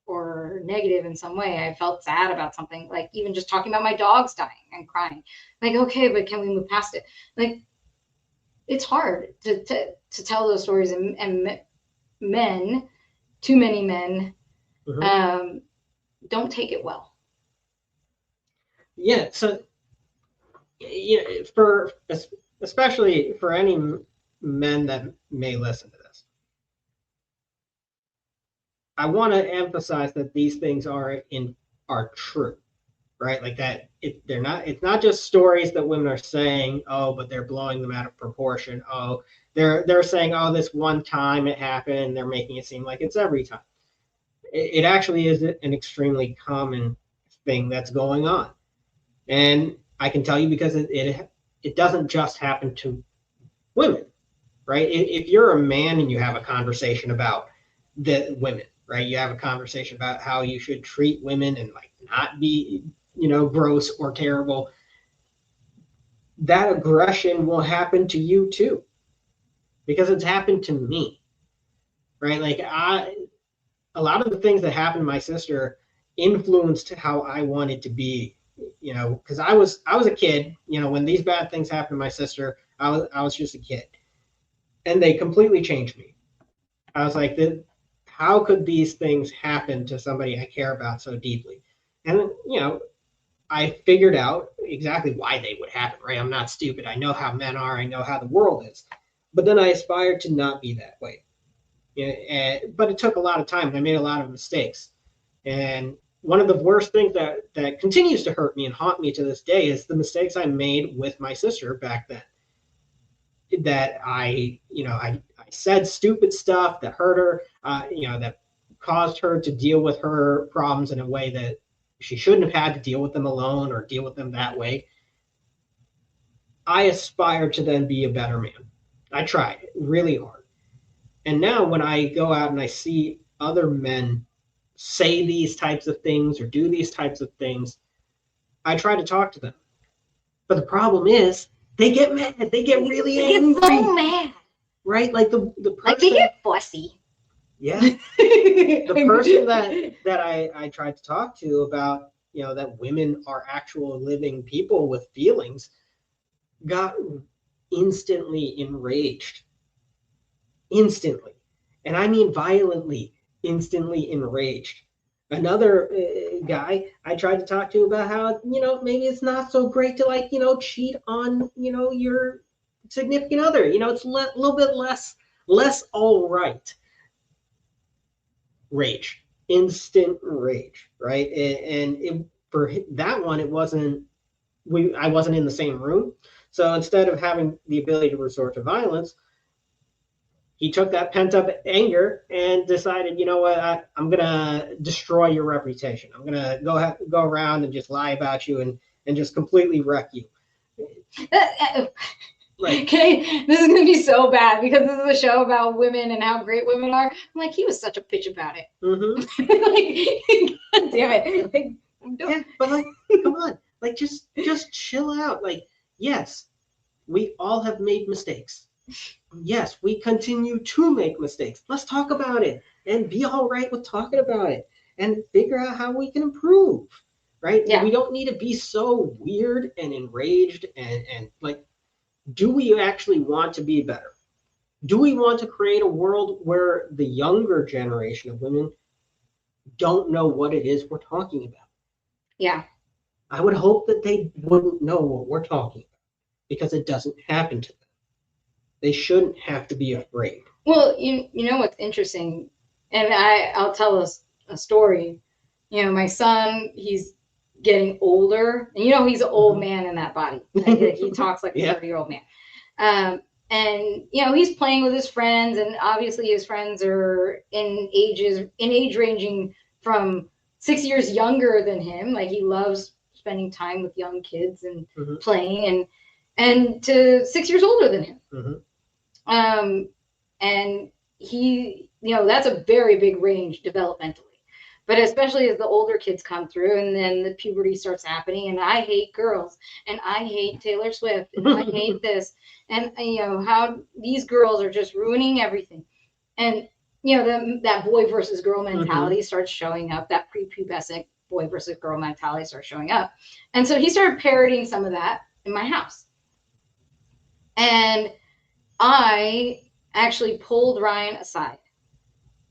or negative in some way. I felt sad about something, like even just talking about my dogs dying and crying. Like, okay, but can we move past it? Like, it's hard to tell those stories, and men, too many men, don't take it well. Yeah. So, especially for any men that may listen to this, I want to emphasize that these things are true, right? Like that, it's not just stories that women are saying, oh, but they're blowing them out of proportion. Oh, they're saying, oh, this one time it happened, and they're making it seem like it's every time. It actually is an extremely common thing that's going on. And I can tell you, because it doesn't just happen to women, right? If you're a man and you have a conversation about the women, right? You have a conversation about how you should treat women and like not be, gross or terrible. That aggression will happen to you too, because it's happened to me, right? Like a lot of the things that happened to my sister influenced how I wanted to be, because I was a kid, when these bad things happened to my sister, I was just a kid, and they completely changed me. I was like, how could these things happen to somebody I care about so deeply? And I figured out, exactly why they would happen, right? I'm not stupid. I know how men are. I know how the world is. But then I aspired to not be that way. But it took a lot of time, and I made a lot of mistakes. And one of the worst things that continues to hurt me and haunt me to this day is the mistakes I made with my sister back then. That I said stupid stuff that hurt her, that caused her to deal with her problems in a way that she shouldn't have had to deal with them alone or deal with them that way. I aspired to then be a better man. I tried really hard. And now when I go out and I see other men say these types of things or do these types of things, I try to talk to them. But the problem is they get mad. They get really angry. They get so mad. Right? Like the person, like they get fussy. Yeah. The person that I tried to talk to about, that women are actual living people with feelings got instantly enraged. Instantly. And I mean violently, instantly enraged. Another guy I tried to talk to about how, maybe it's not so great to cheat on, your significant other. It's a little bit less all right. Rage, instant rage, right? And for that one, it wasn't, I wasn't in the same room. So instead of having the ability to resort to violence, he took that pent up anger and decided, you know what, I'm going to destroy your reputation. I'm going to go around and just lie about you and just completely wreck you. Like, okay, this is going to be so bad because this is a show about women and how great women are. I'm like, he was such a bitch about it. Mm-hmm. God damn it. Like, yeah, but come on. Just chill out. Yes, we all have made mistakes. Yes, we continue to make mistakes. Let's talk about it and be all right with talking about it and figure out how we can improve, right? Yeah. We don't need to be so weird and enraged and do we actually want to be better? Do we want to create a world where the younger generation of women don't know what it is we're talking about? Yeah. I would hope that they wouldn't know what we're talking about because it doesn't happen to them. They shouldn't have to be afraid. Well, you know what's interesting, and I'll tell us a story. My son, he's getting older, and he's an old man in that body. He talks like a 30-year-old man. And he's playing with his friends, and obviously his friends are in age ranging from 6 years younger than him. Like, he loves spending time with young kids and playing, and to 6 years older than him. And he, that's a very big range developmentally. But especially as the older kids come through and then the puberty starts happening, and I hate girls, and I hate Taylor Swift, and I hate this, and how these girls are just ruining everything. And that boy versus girl mentality starts showing up. That prepubescent boy versus girl mentality starts showing up. And so he started parroting some of that in my house. And I actually pulled Ryan aside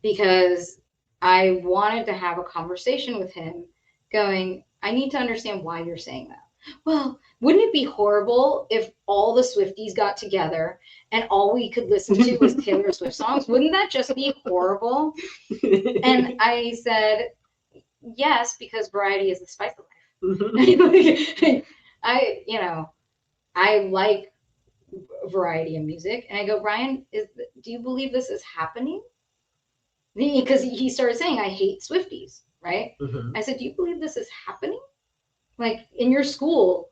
because I wanted to have a conversation with him going, I need to understand why you're saying that. Well, wouldn't it be horrible if all the Swifties got together and all we could listen to was Taylor Swift songs? Wouldn't that just be horrible? And I said, yes, because variety is the spice of life. I like variety in music. And I go, Ryan, do you believe this is happening? Because he started saying, I hate Swifties, right? I said, do you believe this is happening? Like, in your school,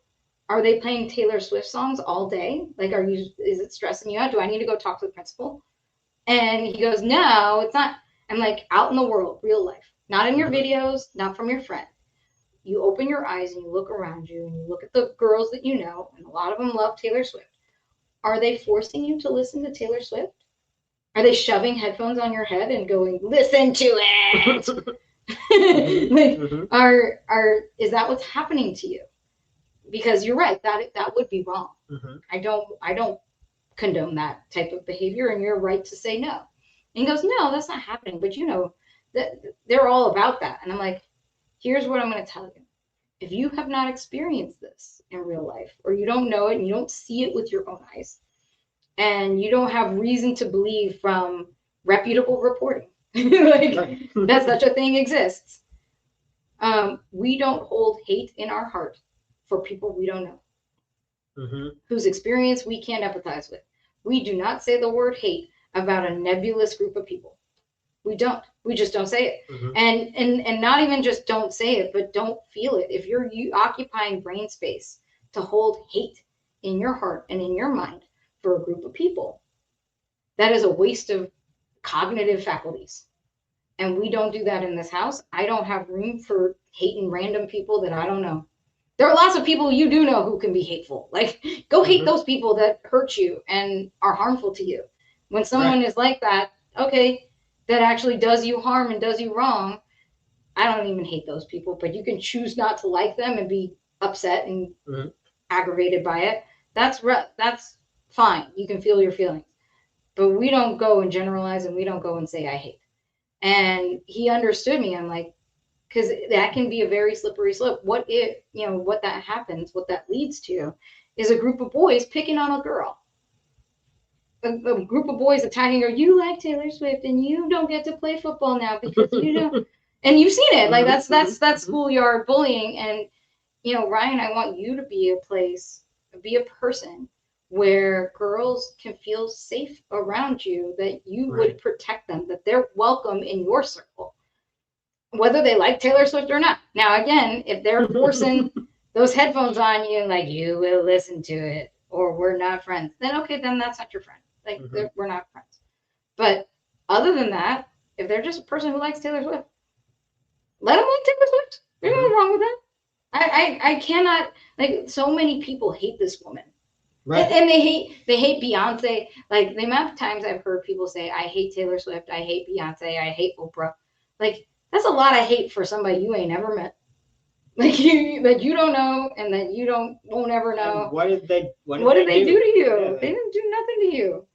are they playing Taylor Swift songs all day? Like, is it stressing you out? Do I need to go talk to the principal? And he goes, no, it's not. I'm like, out in the world, real life, not in your videos, not from your friend. You open your eyes and you look around you and you look at the girls that you know, and a lot of them love Taylor Swift. Are they forcing you to listen to Taylor Swift? Are they shoving headphones on your head and going, listen to it? Is that what's happening to you? Because you're right, that would be wrong. I don't condone that type of behavior, and you're right to say no. And he goes, no, that's not happening. But that they're all about that. And I'm like, here's what I'm going to tell you. if you have not experienced this in real life, or you don't know it and you don't see it with your own eyes, and you don't have reason to believe from reputable reporting, like that such a thing exists, we don't hold hate in our heart for people we don't know, whose experience we can't empathize with. We do not say the word hate about a nebulous group of people. We don't. We just don't say it. And not even just don't say it, but don't feel it. If you're occupying brain space to hold hate in your heart and in your mind for a group of people, that is a waste of cognitive faculties. And we don't do that in this house. I don't have room for hating random people that I don't know. There are lots of people you do know who can be hateful. Like, go hate those people that hurt you and are harmful to you. When someone is like that, okay, that actually does you harm and does you wrong, I don't even hate those people, but you can choose not to like them and be upset and aggravated by it. That's fine. You can feel your feelings. But we don't go and generalize, and we don't go and say I hate. And he understood me. I'm like, because that can be a very slippery slope. What if, what that happens, what that leads to is a group of boys picking on a girl. A group of boys attacking her. You like Taylor Swift and you don't get to play football now because you don't. And you've seen it. Like that's schoolyard bullying. And, Ryan, I want you to be a person where girls can feel safe around you, that you would protect them, that they're welcome in your circle, whether they like Taylor Swift or not. Now, again, if they're forcing those headphones on you, like, you will listen to it, or we're not friends, then okay, then that's not your friend. Like, we're not friends. But other than that, if they're just a person who likes Taylor Swift, let them like Taylor Swift. There's nothing wrong with that. I cannot, like, so many people hate this woman. Right. And they hate Beyonce. Like, the amount of times I've heard people say, I hate Taylor Swift, I hate Beyonce, I hate Oprah. Like, that's a lot of hate for somebody you ain't ever met. Like, that you don't know and that you won't ever know. And what did they do to you? Yeah. They didn't do nothing to you.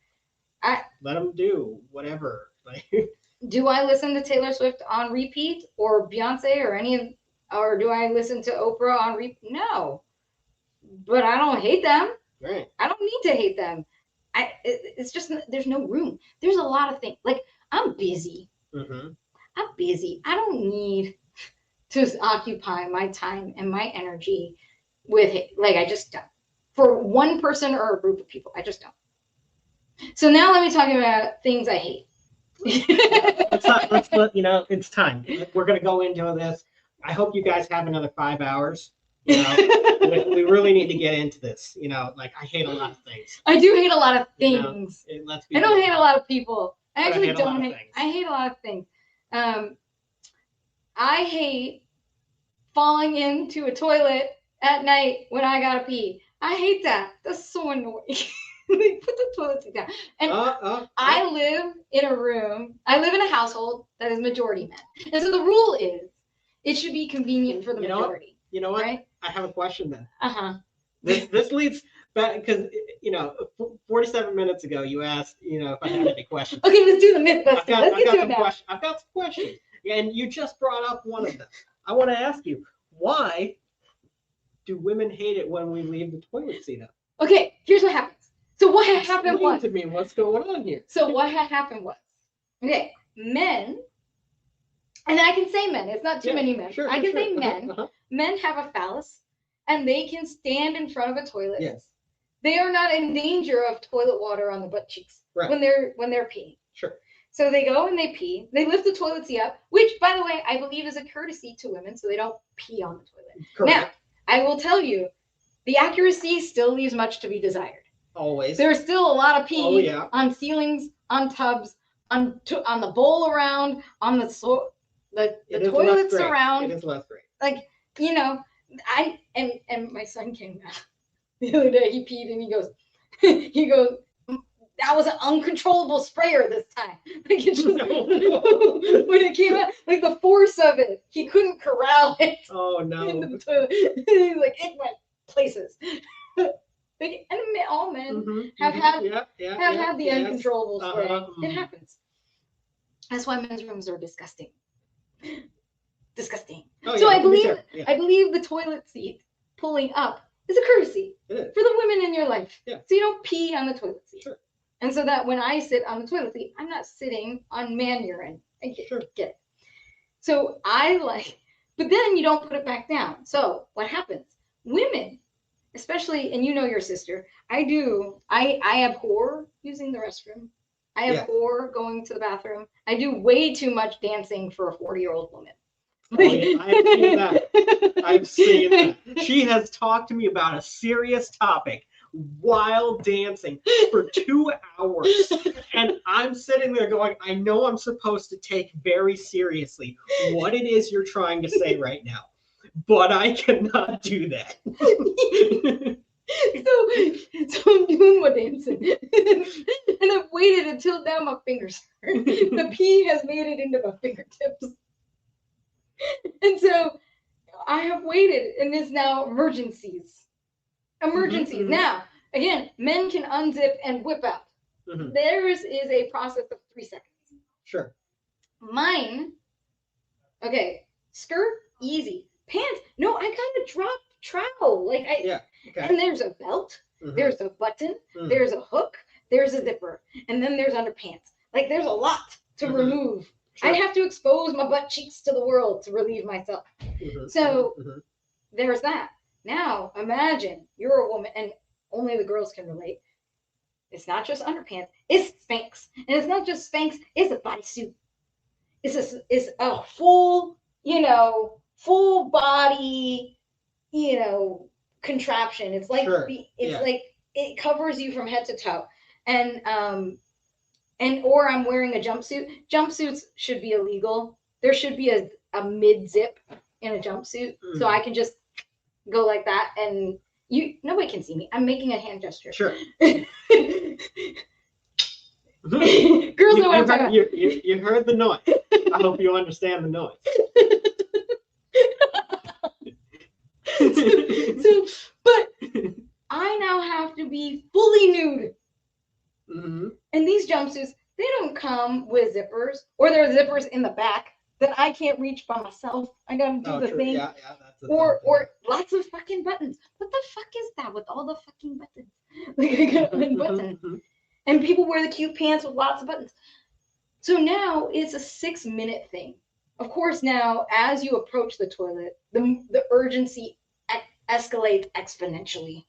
Let them do whatever. Do I listen to Taylor Swift on repeat, or Beyonce, or do I listen to Oprah on repeat? No. But I don't hate them. Right. I don't need to hate them. It's just, there's no room. There's a lot of things. Like, I'm busy. I'm busy. I don't need to occupy my time and my energy with it. Like, I just don't. For one person or a group of people, I just don't. So now let me talk about things I hate. Let's it's time. We're going to go into this. I hope you guys have another 5 hours. We really need to get into this. Like, I hate a lot of things. I do hate a lot of things. I don't hate a lot of people. I actually don't hate. I hate a lot of things. I hate falling into a toilet at night when I gotta pee. I hate that. That's so annoying. Put the toilet seat down. And I live in a household that is majority men. And so the rule is, it should be convenient for the majority. You know what? Right? I have a question then. Uh-huh. This leads back, because 47 minutes ago you asked if I had any questions. Okay, let's do the myth busting. I've got some questions, and you just brought up one of them. I want to ask you, why do women hate it when we leave the toilet seat up? Okay, here's what happens. So what had happened was, to me what's going on here. So what had happened was, okay, men, and I can say men, it's not too many men. Sure, I can say men. Men have a phallus, and they can stand in front of a toilet. Yes. They are not in danger of toilet water on the butt cheeks when they're peeing. Sure. So they go and they pee. They lift the toilet seat up, which, by the way, I believe is a courtesy to women, so they don't pee on the toilet. Correct. Now, I will tell you, the accuracy still leaves much to be desired. Always. There's still a lot of pee on ceilings, on tubs, on the bowl around, on the toilets around. It is less great. Like, and my son came back the other day. He peed and he goes, that was an uncontrollable sprayer this time. Like, it just, when it came out, like, the force of it, he couldn't corral it. Oh no! Into the toilet. Like, it went places. And all men have had the uncontrollable sprayer. It happens. That's why men's rooms are disgusting. disgusting. Oh, So yeah, I me too. believe I believe the toilet seat pulling up is a courtesy It is. for the women in your life. Yeah. So you don't pee on the toilet seat. Sure. And so that when I sit on the toilet seat, I'm not sitting on man urine. I get it. So I like, but then you don't put it back down. So what happens? Women, especially, and you know your sister, I abhor using the restroom. I abhor going to the bathroom. I do way too much dancing for a 40-year-old woman. Oh, yeah, I've seen that. I've seen that. She has talked to me about a serious topic while dancing for 2 hours. And I'm sitting there going, I know I'm supposed to take very seriously what it is you're trying to say right now, but I cannot do that. So I'm doing my dancing. And I've waited until now my fingers hurt. The pee has made it into my fingertips. And so I have waited, and it's now emergencies. Emergencies. Mm-hmm. Now, again, men can unzip and whip out. Mm-hmm. Theirs is a process of 3 seconds. Sure. Mine, okay, skirt, easy. Pants, no, I kind of dropped trowel. Like Yeah. Okay. And there's a belt, there's a button, there's a hook, there's a zipper, and then there's underpants. Like there's a lot to remove. Sure. I have to expose my butt cheeks to the world to relieve myself. So there's that. Now imagine you're a woman, and only the girls can relate. It's not just underpants, it's Spanx. And it's not just Spanx, it's a bodysuit. It's a full, full body, contraption. It's like like it covers you from head to toe. And or I'm wearing a jumpsuit. Jumpsuits should be illegal. There should be a mid zip in a jumpsuit, so I can just go like that, and nobody can see me. I'm making a hand gesture. Sure. Girls know what I'm talking about. You heard the noise. I hope you understand the noise. But I now have to be fully nude. And these jumpsuits, they don't come with zippers, or there are zippers in the back that I can't reach by myself. I gotta do the thing. Yeah, that's or lots of fucking buttons. What the fuck is that with all the fucking buttons? Like I gotta unbutton. And people wear the cute pants with lots of buttons. So now it's a 6-minute thing. Of course, now as you approach the toilet, the urgency escalates exponentially.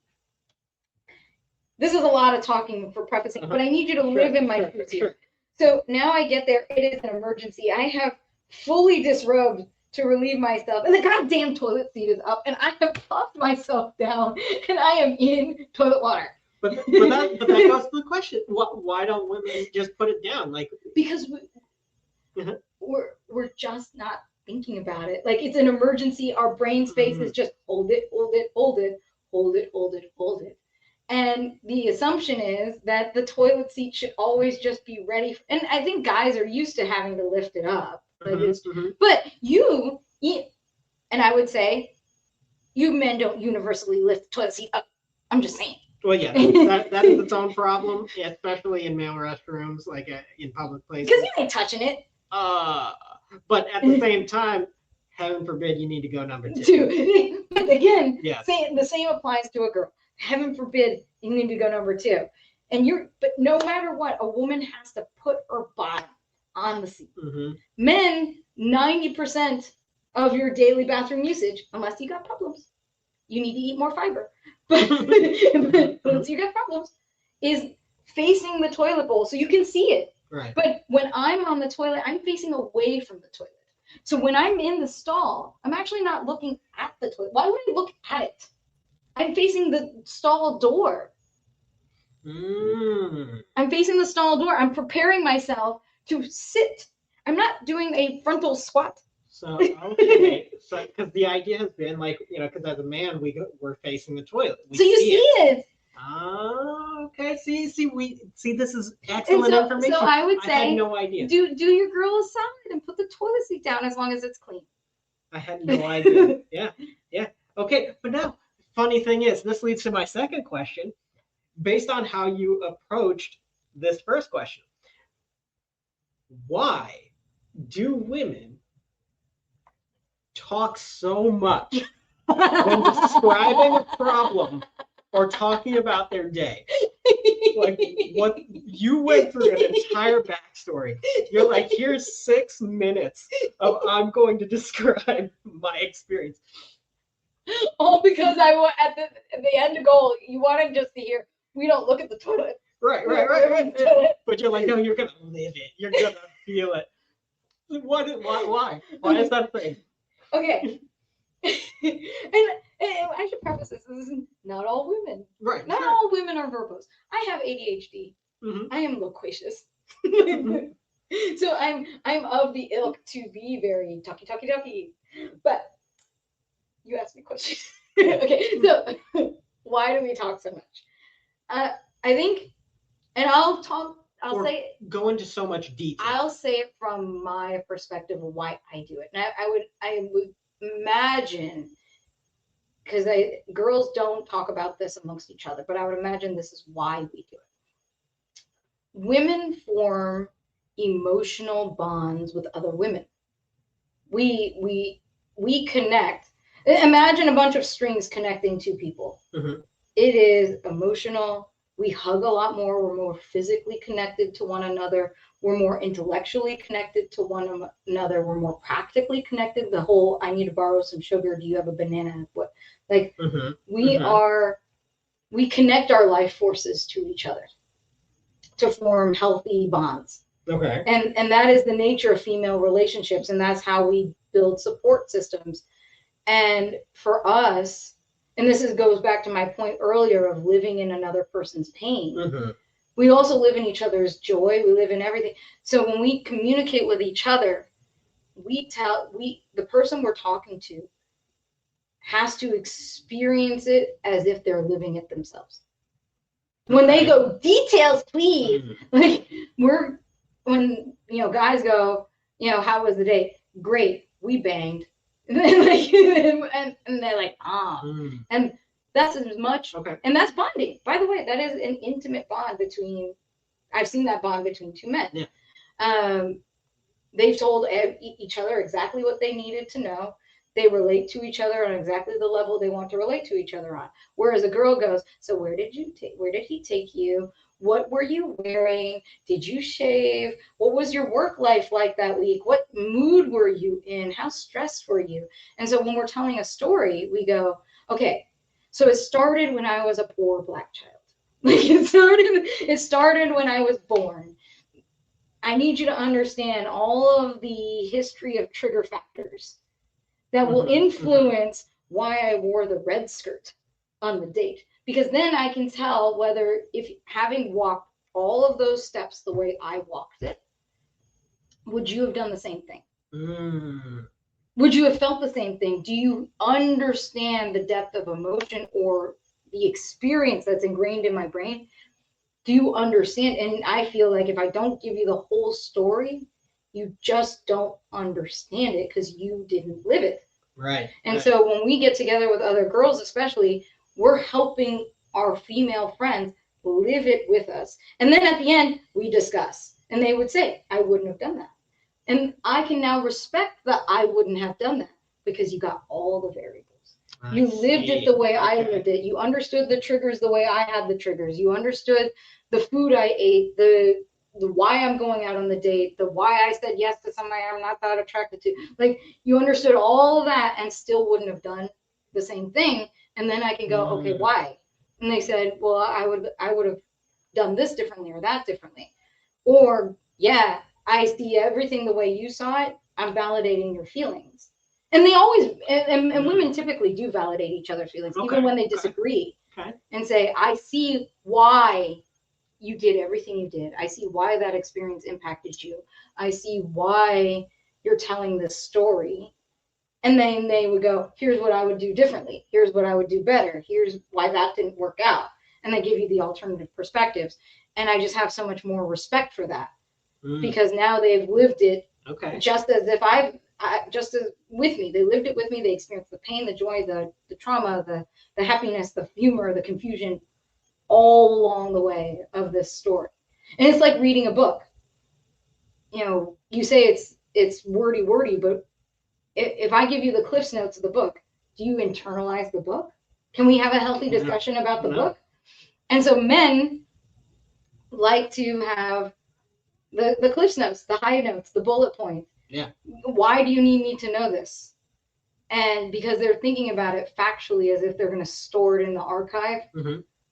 This is a lot of talking for prefacing, but I need you to live in my shoes here. So now I get there. It is an emergency. I have fully disrobed to relieve myself, and the goddamn toilet seat is up, and I have popped myself down, and I am in toilet water. But that goes to the question: why don't women just put it down? Like because we're just not thinking about it. Like it's an emergency. Our brain space is just hold it, hold it, hold it, hold it, hold it, hold it. And the assumption is that the toilet seat should always just be ready. And I think guys are used to having to lift it up. But you, and I would say, you men don't universally lift the toilet seat up. I'm just saying. Well, yeah, that is its own problem, especially in male restrooms, like in public places. Because you ain't touching it. But at the same time, heaven forbid you need to go number 2. But again, yes. The same applies to a girl. Heaven forbid you need to go number 2. But no matter what, a woman has to put her bottom on the seat. Men, 90% of your daily bathroom usage, unless you got problems, you need to eat more fiber. But once you got problems, is facing the toilet bowl so you can see it. Right. But when I'm on the toilet, I'm facing away from the toilet. So when I'm in the stall, I'm actually not looking at the toilet. Why would I look at it? I'm facing the stall door. I'm facing the stall door. I'm preparing myself to sit. I'm not doing a frontal squat. So, okay. So, because the idea has been because as a man, we're facing the toilet. So you see it. Oh, okay. See, this is excellent information. So I would say, I had no idea. Do your girl a solid and put the toilet seat down as long as it's clean. I had no idea. Yeah. Okay, but now, funny thing is, this leads to my second question. Based on how you approached this first question, why do women talk so much when describing a problem or talking about their day. Like, what you went through an entire backstory. You're like, here's 6 minutes of I'm going to describe my experience. All because I want at the end goal, you wanted just to hear, we don't look at the toilet. Right. But you're like, no, you're gonna live it. You're gonna feel it. Why? Why is that a thing? Okay. and I should preface this is not all women. Right. Not all women are verbose. I have ADHD. Mm-hmm. I am loquacious. Mm-hmm. So I'm of the ilk to be very talky. But you asked me questions. Okay, so why do we talk so much? I think, and I'll say go into so much detail. I'll say it from my perspective of why I do it. And I would imagine, because girls don't talk about this amongst each other, but I would imagine this is why we do it. Women form emotional bonds with other women. We connect. Imagine a bunch of strings connecting two people. Mm-hmm. It is emotional. We hug a lot more. We're more physically connected to one another. We're more intellectually connected to one another. We're more practically connected. The whole, I need to borrow some sugar. Do you have a banana? What? Like, we connect our life forces to each other to form healthy bonds. Okay. And that is the nature of female relationships. And that's how we build support systems. And for us, and this goes back to my point earlier of living in another person's pain. Mm-hmm. We also live in each other's joy. We live in everything. So when we communicate with each other, the person we're talking to has to experience it as if they're living it themselves. When they go, details, please. Mm-hmm. Like when guys go, how was the day? Great, we banged. And they're like, and that's as much. Okay. And that's bonding. By the way, that is an intimate bond I've seen that bond between two men. Yeah. They've told each other exactly what they needed to know. They relate to each other on exactly the level they want to relate to each other on. Whereas a girl goes, so where did he take you? What were you wearing? Did you shave? What was your work life like that week? What mood were you in? How stressed were you? And so when we're telling a story, we go, okay, so it started when I was a poor Black child. Like it started when I was born. I need you to understand all of the history of trigger factors that will influence why I wore the red skirt on the date. Because then I can tell whether, if having walked all of those steps the way I walked it, would you have done the same thing? Would you have felt the same thing? Do you understand the depth of emotion or the experience that's ingrained in my brain? Do you understand? And I feel like if I don't give you the whole story, you just don't understand it because you didn't live it. Right. And so when we get together with other girls, especially, we're helping our female friends live it with us. And then at the end, we discuss. And they would say, I wouldn't have done that. And I can now respect that I wouldn't have done that because you got all the variables. You lived it the way I lived it. You understood the triggers the way I had the triggers. You understood the food I ate, the why I'm going out on the date, the why I said yes to somebody I'm not that attracted to. Like, you understood all of that and still wouldn't have done the same thing. And then I can go, okay, why? And they said, well, I would have done this differently or that differently. Or, yeah, I see everything the way you saw it. I'm validating your feelings. And they always, and women typically do validate each other's feelings, even when they disagree. Okay. And say, I see why you did everything you did. I see why that experience impacted you. I see why you're telling this story. And then they would go, here's what I would do differently. Here's what I would do better. Here's why that didn't work out. And they give you the alternative perspectives. And I just have so much more respect for that because now they've lived it just as if just as with me. They lived it with me. They experienced the pain, the joy, the trauma, the happiness, the humor, the confusion, all along the way of this story. And it's like reading a book. You say it's wordy, but if I give you the Cliff's Notes of the book, do you internalize the book? Can we have a healthy discussion about the book? And so men like to have the Cliff's Notes, the high notes, the bullet points. Yeah. Why do you need me to know this? And because they're thinking about it factually as if they're going to store it in the archive,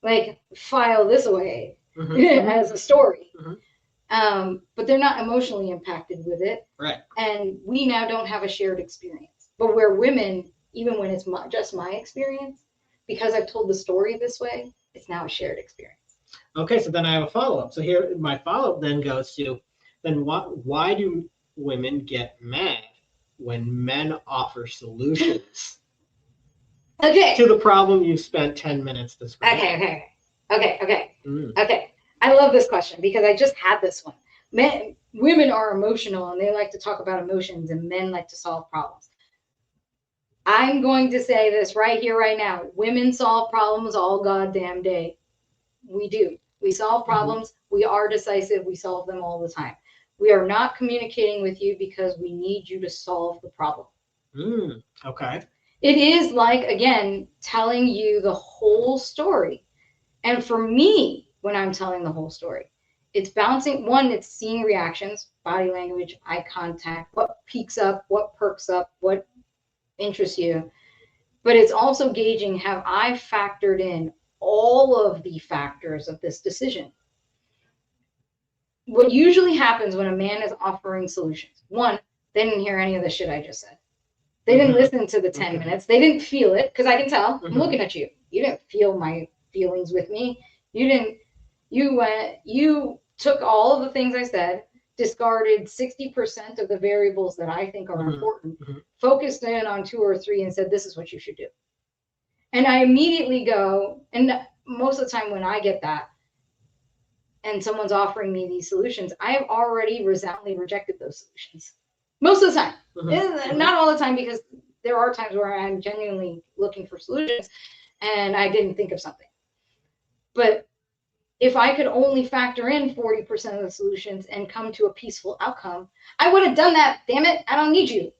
like file this away as a story. But they're not emotionally impacted with it. Right. And we now don't have a shared experience. But where women, even when it's just my experience, because I've told the story this way, it's now a shared experience. Okay, so then I have a follow-up. So here, my follow-up then goes to, then why do women get mad when men offer solutions to the problem you spent 10 minutes describing? Okay. I love this question because I just had this one. Women are emotional and they like to talk about emotions, and men like to solve problems. I'm going to say this right here, right now. Women solve problems all goddamn day. We do. We solve problems. We are decisive. We solve them all the time. We are not communicating with you because we need you to solve the problem. Okay. It is like, again, telling you the whole story. And for me, when I'm telling the whole story, it's bouncing. One, it's seeing reactions, body language, eye contact, what peaks up, what perks up, what interests you. But it's also gauging, have I factored in all of the factors of this decision? What usually happens when a man is offering solutions, one, they didn't hear any of the shit I just said. They didn't listen to the 10 minutes. They didn't feel it, because I can tell. I'm looking at you. You didn't feel my feelings with me. You took all of the things I said, discarded 60% of the variables that I think are important, focused in on 2 or 3 and said, this is what you should do. And I immediately go, and most of the time when I get that, and someone's offering me these solutions, I have already resoundingly rejected those solutions. Most of the time. Not all the time, because there are times where I'm genuinely looking for solutions and I didn't think of something. But if I could only factor in 40% of the solutions and come to a peaceful outcome, I would have done that. Damn it. I don't need you.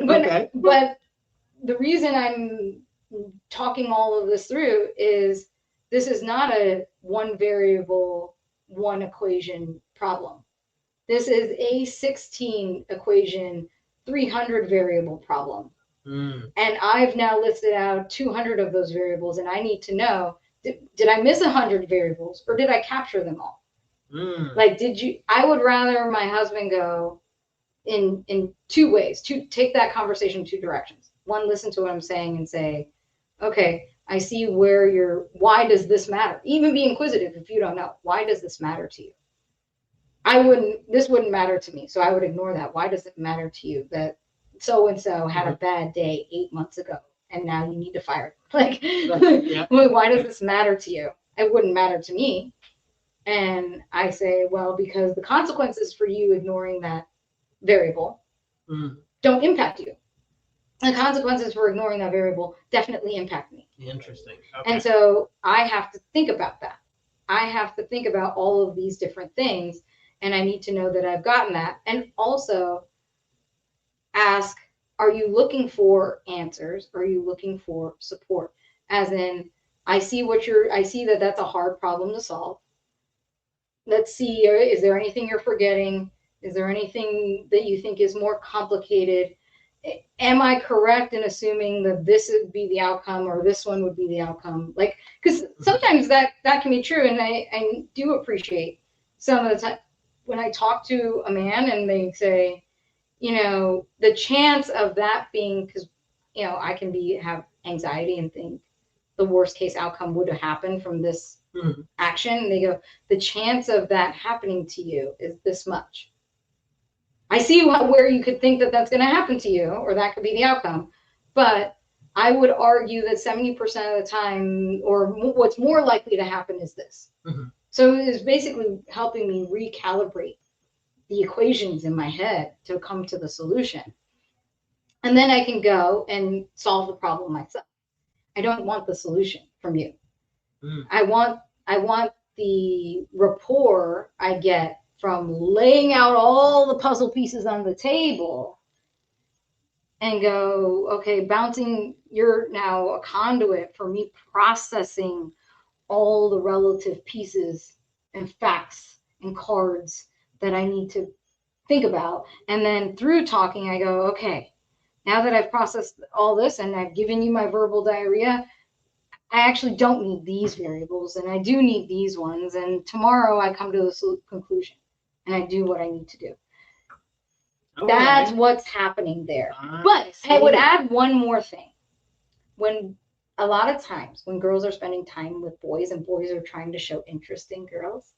But the reason I'm talking all of this through is this is not a one variable, one equation problem. This is a 16 equation, 300 variable problem. And I've now listed out 200 of those variables, and I need to know, did I miss 100 variables or did I capture them all? Like, I would rather my husband go in 2 ways, to take that conversation in 2 directions. One, listen to what I'm saying and say, okay, I see why does this matter? Even be inquisitive if you don't know. Why does this matter to you? This wouldn't matter to me, so I would ignore that. Why does it matter to you that so-and-so had a bad day 8 months ago and now you need to fire them? Like, why does this matter to you? It wouldn't matter to me. And I say, well, because the consequences for you ignoring that variable don't impact you. The consequences for ignoring that variable definitely impact me. Interesting. Okay. And so I have to think about that. I have to think about all of these different things, and I need to know that I've gotten that. And also ask, are you looking for answers? Or are you looking for support? As in, I see that that's a hard problem to solve. Let's see, is there anything you're forgetting? Is there anything that you think is more complicated? Am I correct in assuming that this would be the outcome or this one would be the outcome? Like, because sometimes that can be true. And I do appreciate some of the time when I talk to a man and they say, the chance of that being, because, I can have anxiety and think the worst case outcome would have happened from this action. And they go, the chance of that happening to you is this much. I see where you could think that that's going to happen to you, or that could be the outcome. But I would argue that 70% of the time, or what's more likely to happen, is this. So it's basically helping me recalibrate the equations in my head to come to the solution. And then I can go and solve the problem myself. I don't want the solution from you. I want the rapport I get from laying out all the puzzle pieces on the table and go, okay, bouncing, you're now a conduit for me processing all the relative pieces and facts and cards that I need to think about. And then through talking, I go, okay, now that I've processed all this and I've given you my verbal diarrhea, I actually don't need these variables and I do need these ones. And tomorrow I come to this conclusion and I do what I need to do. Okay. That's what's happening there. But see. I would add one more thing. When a lot of times when girls are spending time with boys and boys are trying to show interest in girls,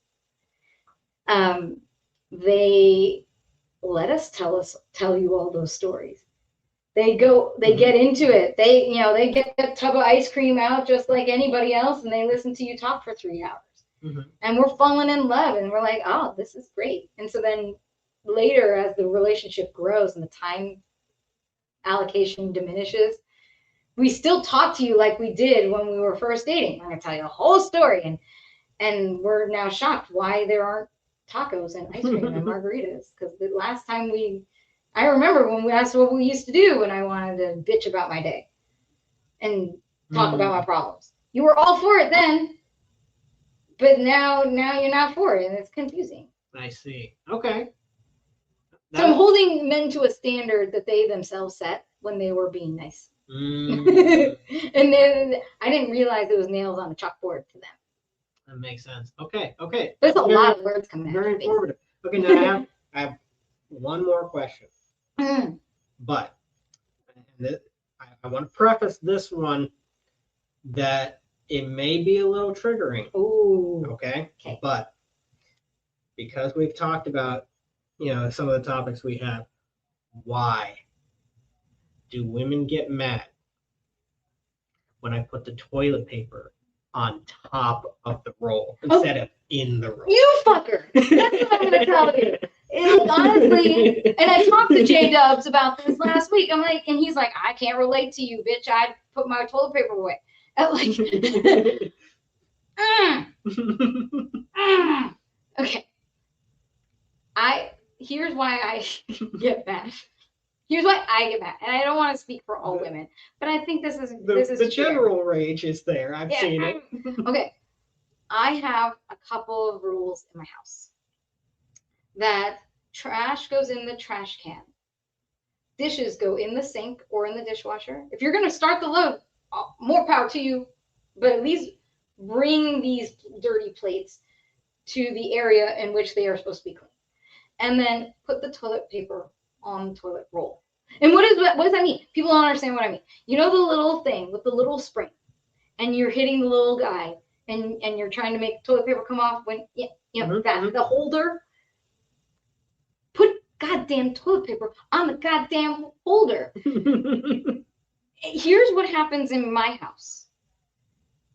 they let us tell you all those stories. They get into it. They get that tub of ice cream out just like anybody else, and they listen to you talk for 3 hours. Mm-hmm. And we're falling in love, and we're like, oh, this is great. And so then later, as the relationship grows and the time allocation diminishes, we still talk to you like we did when we were first dating. I'm gonna tell you the whole story, and we're now shocked why there aren't tacos and ice cream and margaritas. Because the last time I remember when that's what we used to do when I wanted to bitch about my day and talk about my problems. You were all for it then, but now you're not for it, and it's confusing. I see. Okay. So I'm holding men to a standard that they themselves set when they were being nice. Mm. And then I didn't realize it was nails on a chalkboard to them. That makes sense. Okay. There's a lot of words coming out. Very informative. Okay, now I have one more question. But I want to preface this one that it may be a little triggering. Ooh. Okay. But because we've talked about, some of the topics we have, why do women get mad when I put the toilet paper on top of the roll instead of in the roll? You fucker! That's what I'm gonna tell you. Honestly, and I talked to J Dubs about this last week. I'm like, and he's like, I can't relate to you, bitch. I put my toilet paper away. I'm like, okay. Here's why I get mad. Here's why I get mad, and I don't want to speak for all women, but I think this is the general rage is there. I've seen it. Okay, I have a couple of rules in my house. That trash goes in the trash can, dishes go in the sink or in the dishwasher. If you're gonna start the load, more power to you, but at least bring these dirty plates to the area in which they are supposed to be clean, and then put the toilet paper on the toilet roll. And what does that mean? People don't understand what I mean. You know the little thing with the little spring, and you're hitting the little guy, and you're trying to make toilet paper come off when the holder. Put goddamn toilet paper on the goddamn holder. Here's what happens in my house.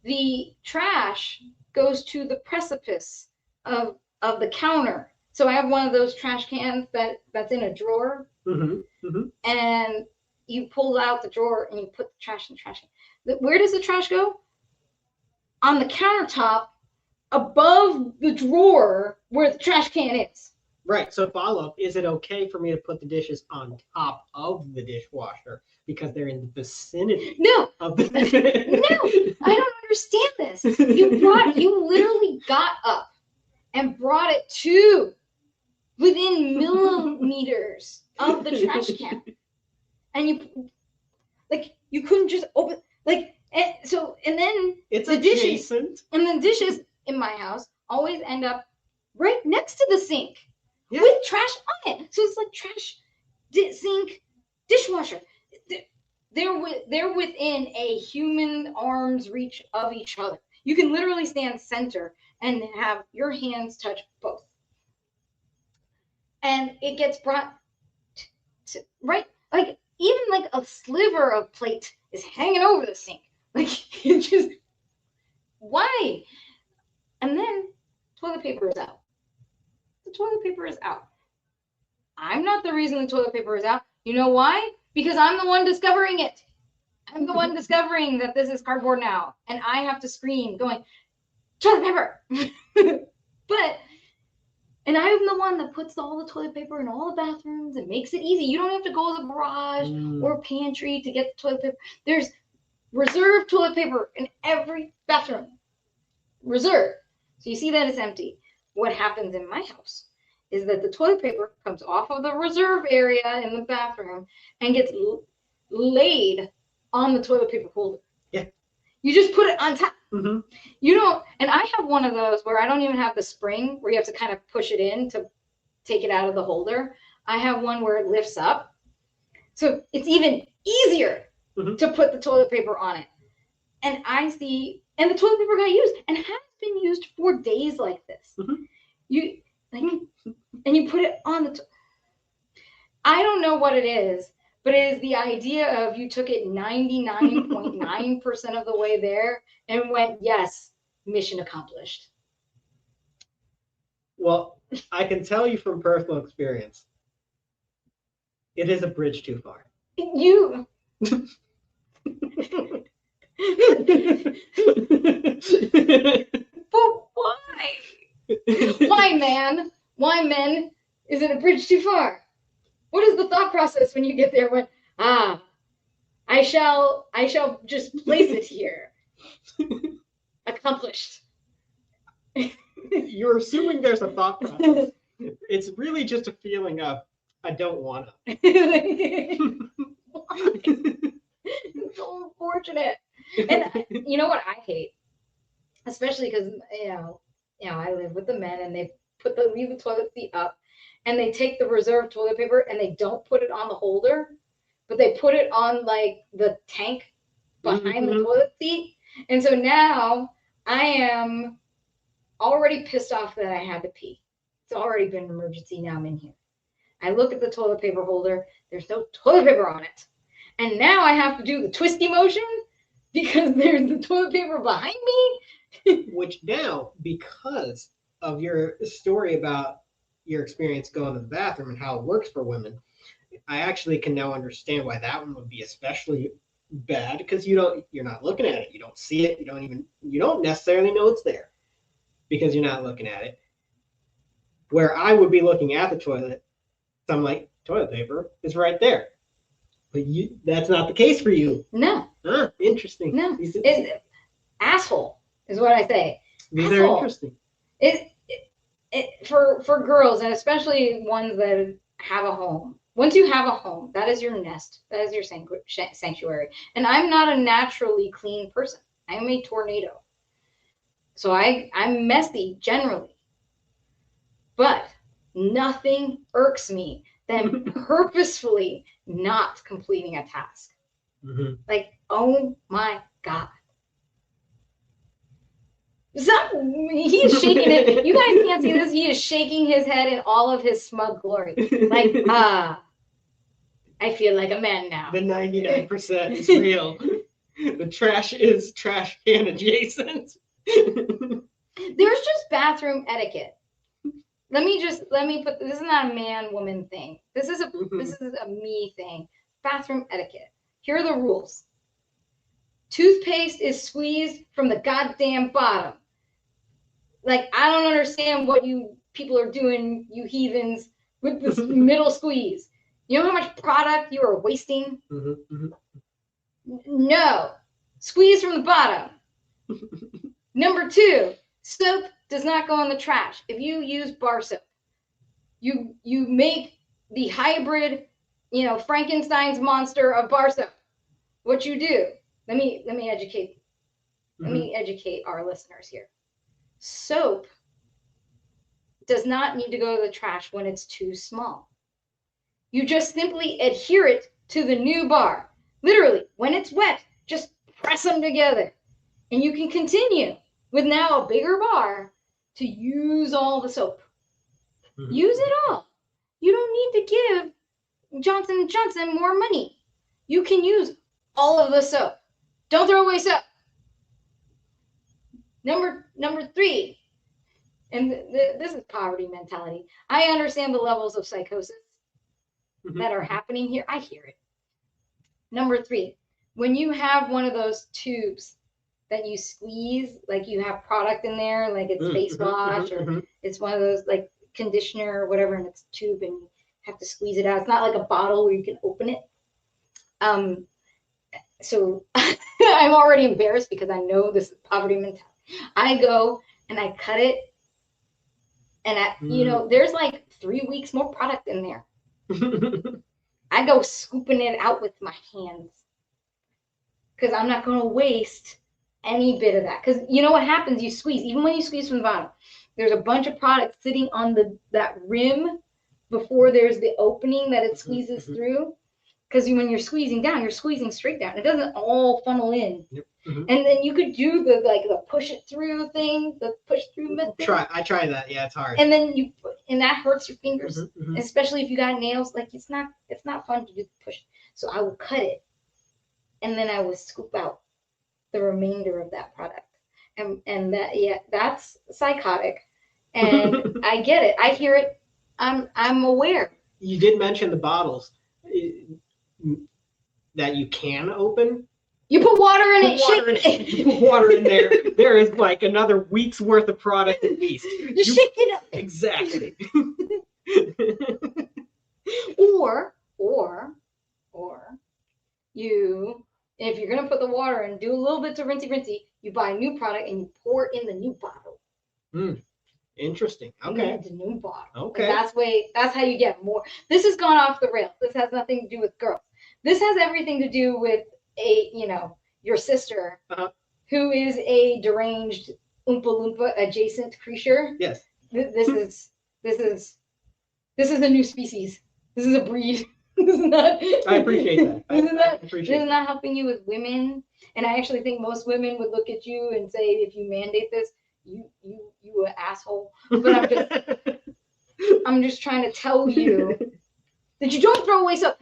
The trash goes to the precipice of the counter. So I have one of those trash cans that's in a drawer. And you pull out the drawer and you put the trash in the trash can. Where does the trash go? On the countertop above the drawer where the trash can is. Right. So follow-up, is it okay for me to put the dishes on top of the dishwasher because they're in the vicinity of the No, I don't understand this. You literally got up and brought it to within millimeters of the trash can. And you couldn't just open and then it's the adjacent. Dishes and the dishes in my house always end up right next to the sink. Yeah. With trash on it. So it's like trash, sink, dishwasher. They're within a human arm's reach of each other. You can literally stand center and have your hands touch both. And it gets brought to right, like even like a sliver of plate is hanging over the sink. Like it just, why? And then toilet paper is out. The toilet paper is out. I'm not the reason the toilet paper is out. You know why? Because I'm the one discovering it. I'm the one discovering that this is cardboard now. And I have to scream going, toilet paper. And I'm the one that puts all the toilet paper in all the bathrooms and makes it easy. You don't have to go to the garage or pantry to get the toilet paper. There's reserved toilet paper in every bathroom. Reserved. So you see that it's empty. What happens in my house is that the toilet paper comes off of the reserve area in the bathroom and gets laid on the toilet paper holder. Yeah. You just put it on top. Mm-hmm. You don't, and I have one of those where I don't even have the spring where you have to kind of push it in to take it out of the holder. I have one where it lifts up. So it's even easier to put the toilet paper on it. And I see, and the toilet paper got used and has been used for days like this. You like, and you put it on the, I don't know what it is, but it is the idea of you took it 99.9% of the way there and went, yes, mission accomplished. Well, I can tell you from personal experience, it is a bridge too far. You. But why? Why, man? Why, men? Is it a bridge too far? What is the thought process when you get there? When I shall just place it here. Accomplished. You're assuming there's a thought process. It's really just a feeling of I don't wanna. It's so unfortunate. And you know what I hate, especially because you know I live with the men and they leave the toilet seat up and they take the reserved toilet paper and they don't put it on the holder, but they put it on like the tank behind the toilet seat. And so now I am already pissed off that I had to pee. It's already been an emergency. Now I'm in here. I look at the toilet paper holder. There's no toilet paper on it. And now I have to do the twisty motion because there's the toilet paper behind me. Which now, because of your story about your experience going to the bathroom and how it works for women, I actually can now understand why that one would be especially bad, because you're not looking at it. You don't see it. You don't necessarily know it's there because you're not looking at it. Where I would be looking at the toilet, so I'm like, toilet paper is right there. But that's not the case for you. No. Interesting. No. Asshole is what I say. These are interesting. For girls, and especially ones that have a home. Once you have a home, that is your nest. That is your sanctuary. And I'm not a naturally clean person. I'm a tornado. So I'm messy generally. But nothing irks me than purposefully not completing a task. Like, oh my God. He's shaking it. You guys can't see this. He is shaking his head in all of his smug glory. Like, I feel like a man now. The 99% is real. The trash is trash can adjacent. There's just bathroom etiquette. Let me put, this is not a man-woman thing. This is a me thing. Bathroom etiquette. Here are the rules. Toothpaste is squeezed from the goddamn bottom. Like, I don't understand what you people are doing, you heathens, with this middle squeeze. You know how much product you are wasting? No. Squeeze from the bottom. Number 2, soap does not go in the trash. If you use bar soap, you make the hybrid, Frankenstein's monster of bar soap. What you do? Let me educate. Let me educate our listeners here. Soap does not need to go to the trash when it's too small. You just simply adhere it to the new bar. Literally, when it's wet, just press them together. And you can continue with now a bigger bar to use all the soap. Use it all. You don't need to give Johnson & Johnson more money. You can use all of the soap. Don't throw away soap. Number 3, and this is poverty mentality. I understand the levels of psychosis that are happening here. I hear it. Number 3, when you have one of those tubes that you squeeze, like you have product in there, like it's face wash or it's one of those, like conditioner or whatever, and it's a tube, and you have to squeeze it out. It's not like a bottle where you can open it. So I'm already embarrassed because I know this is poverty mentality. I go and I cut it, and there's like 3 weeks more product in there. I go scooping it out with my hands because I'm not going to waste any bit of that. Because you know what happens? You squeeze, even when you squeeze from the bottom, there's a bunch of product sitting on that rim before there's the opening that it squeezes through. Because when you're squeezing down, you're squeezing straight down. It doesn't all funnel in. Yep. And then you could do the push it through thing, the push through method. I try that. Yeah, it's hard. And then that hurts your fingers, especially if you got nails. Like it's not fun to do the push. So I would cut it, and then I would scoop out the remainder of that product. And that's psychotic. And I get it. I hear it. I'm aware. You did mention the bottles that you can open. You put water in it. You put water in there. There is like another week's worth of product at least. You shake it up. Exactly. or you, if you're gonna put the water in, do a little bit of rinsey. You buy a new product and you pour it in the new bottle. Interesting. Okay. The new bottle. Okay. And that's how you get more. This has gone off the rails. This has nothing to do with girls. This has everything to do with your sister, who is a deranged Oompa Loompa adjacent creature. Yes. This is a new species. This is a breed. This is not. I appreciate that. This is not helping you with women. And I actually think most women would look at you and say, if you mandate this, you an asshole. But I'm just trying to tell you that you don't throw away stuff.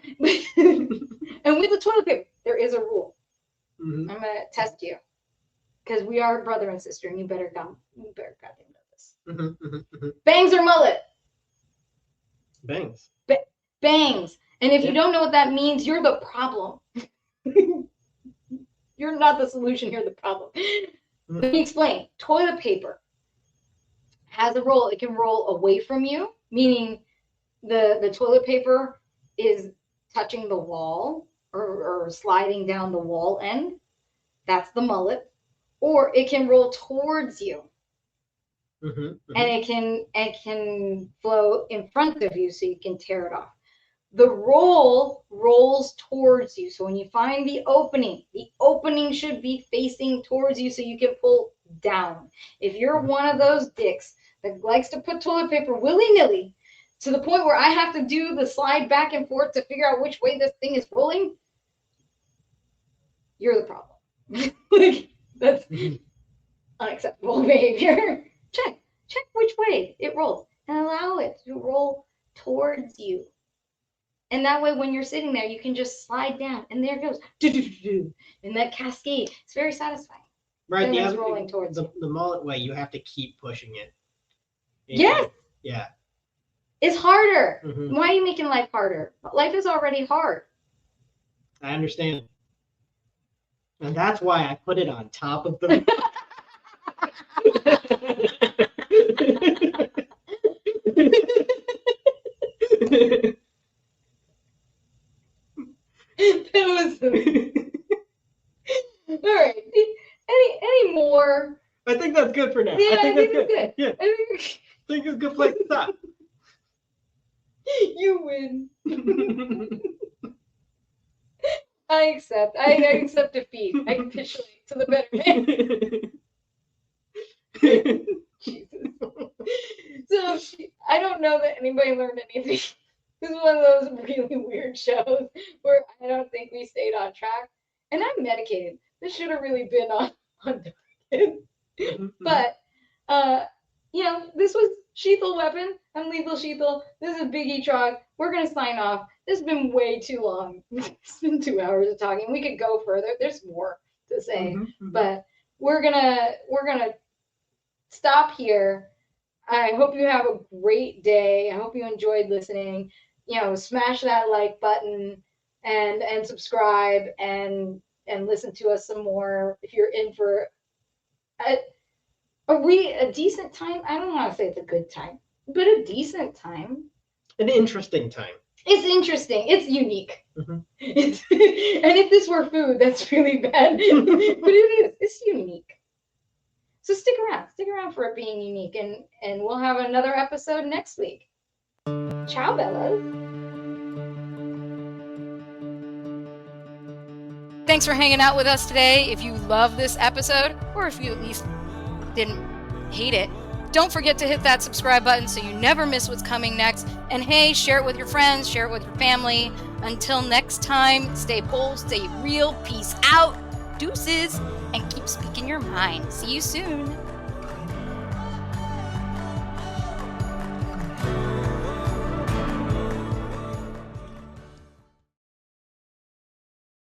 And with the toilet paper, there is a rule. I'm gonna test you because we are brother and sister, and you better goddamn know this. Bangs or mullet? Bangs. Bangs. And if you don't know what that means, you're the problem. You're not the solution. You're the problem. Let me explain. Toilet paper has a roll. It can roll away from you, meaning the toilet paper is touching the wall or sliding down the wall end. That's the mullet. Or it can roll towards you. And it can flow in front of you so you can tear it off. The roll rolls towards you. So when you find the opening should be facing towards you so you can pull down. If you're one of those dicks that likes to put toilet paper willy-nilly to the point where I have to do the slide back and forth to figure out which way this thing is rolling, you're the problem. That's unacceptable behavior. Check which way it rolls and allow it to roll towards you. And that way, when you're sitting there, you can just slide down, and there it goes, and that cascade. It's very satisfying. Right, it's rolling towards the mullet way. You have to keep pushing it. Yes. Yeah. It's harder. Why are you making life harder? Life is already hard. I understand, and that's why I put it on top of the. That was all right. Any more? I think that's good for now. Yeah, I think that's good. Yeah. I think it's a good place to stop. You win. I accept. I accept defeat. I capitulate to the better man. Jesus. So I don't know that anybody learned anything. This is one of those really weird shows where I don't think we stayed on track. And I'm medicated. This should have really been on target. But this was Shital Weapon. I'm Lethal Shital. This is Biggie Trog. We're gonna sign off. This has been way too long. It's been 2 hours of talking. We could go further. There's more to say, but we're gonna stop here. I hope you have a great day. I hope you enjoyed listening. Smash that like button and subscribe and listen to us some more if you're in for a decent time. I don't want to say it's a good time. but a decent time. An interesting time. It's interesting. It's unique. Mhm. And if this were food, that's really bad. But it is. It's unique. So stick around. Stick around for it being unique. And we'll have another episode next week. Ciao, Bellas. Thanks for hanging out with us today. If you love this episode, or if you at least didn't hate it, don't forget to hit that subscribe button so you never miss what's coming next. And hey, share it with your friends, share it with your family. Until next time, stay bold, stay real, peace out, deuces, and keep speaking your mind. See you soon.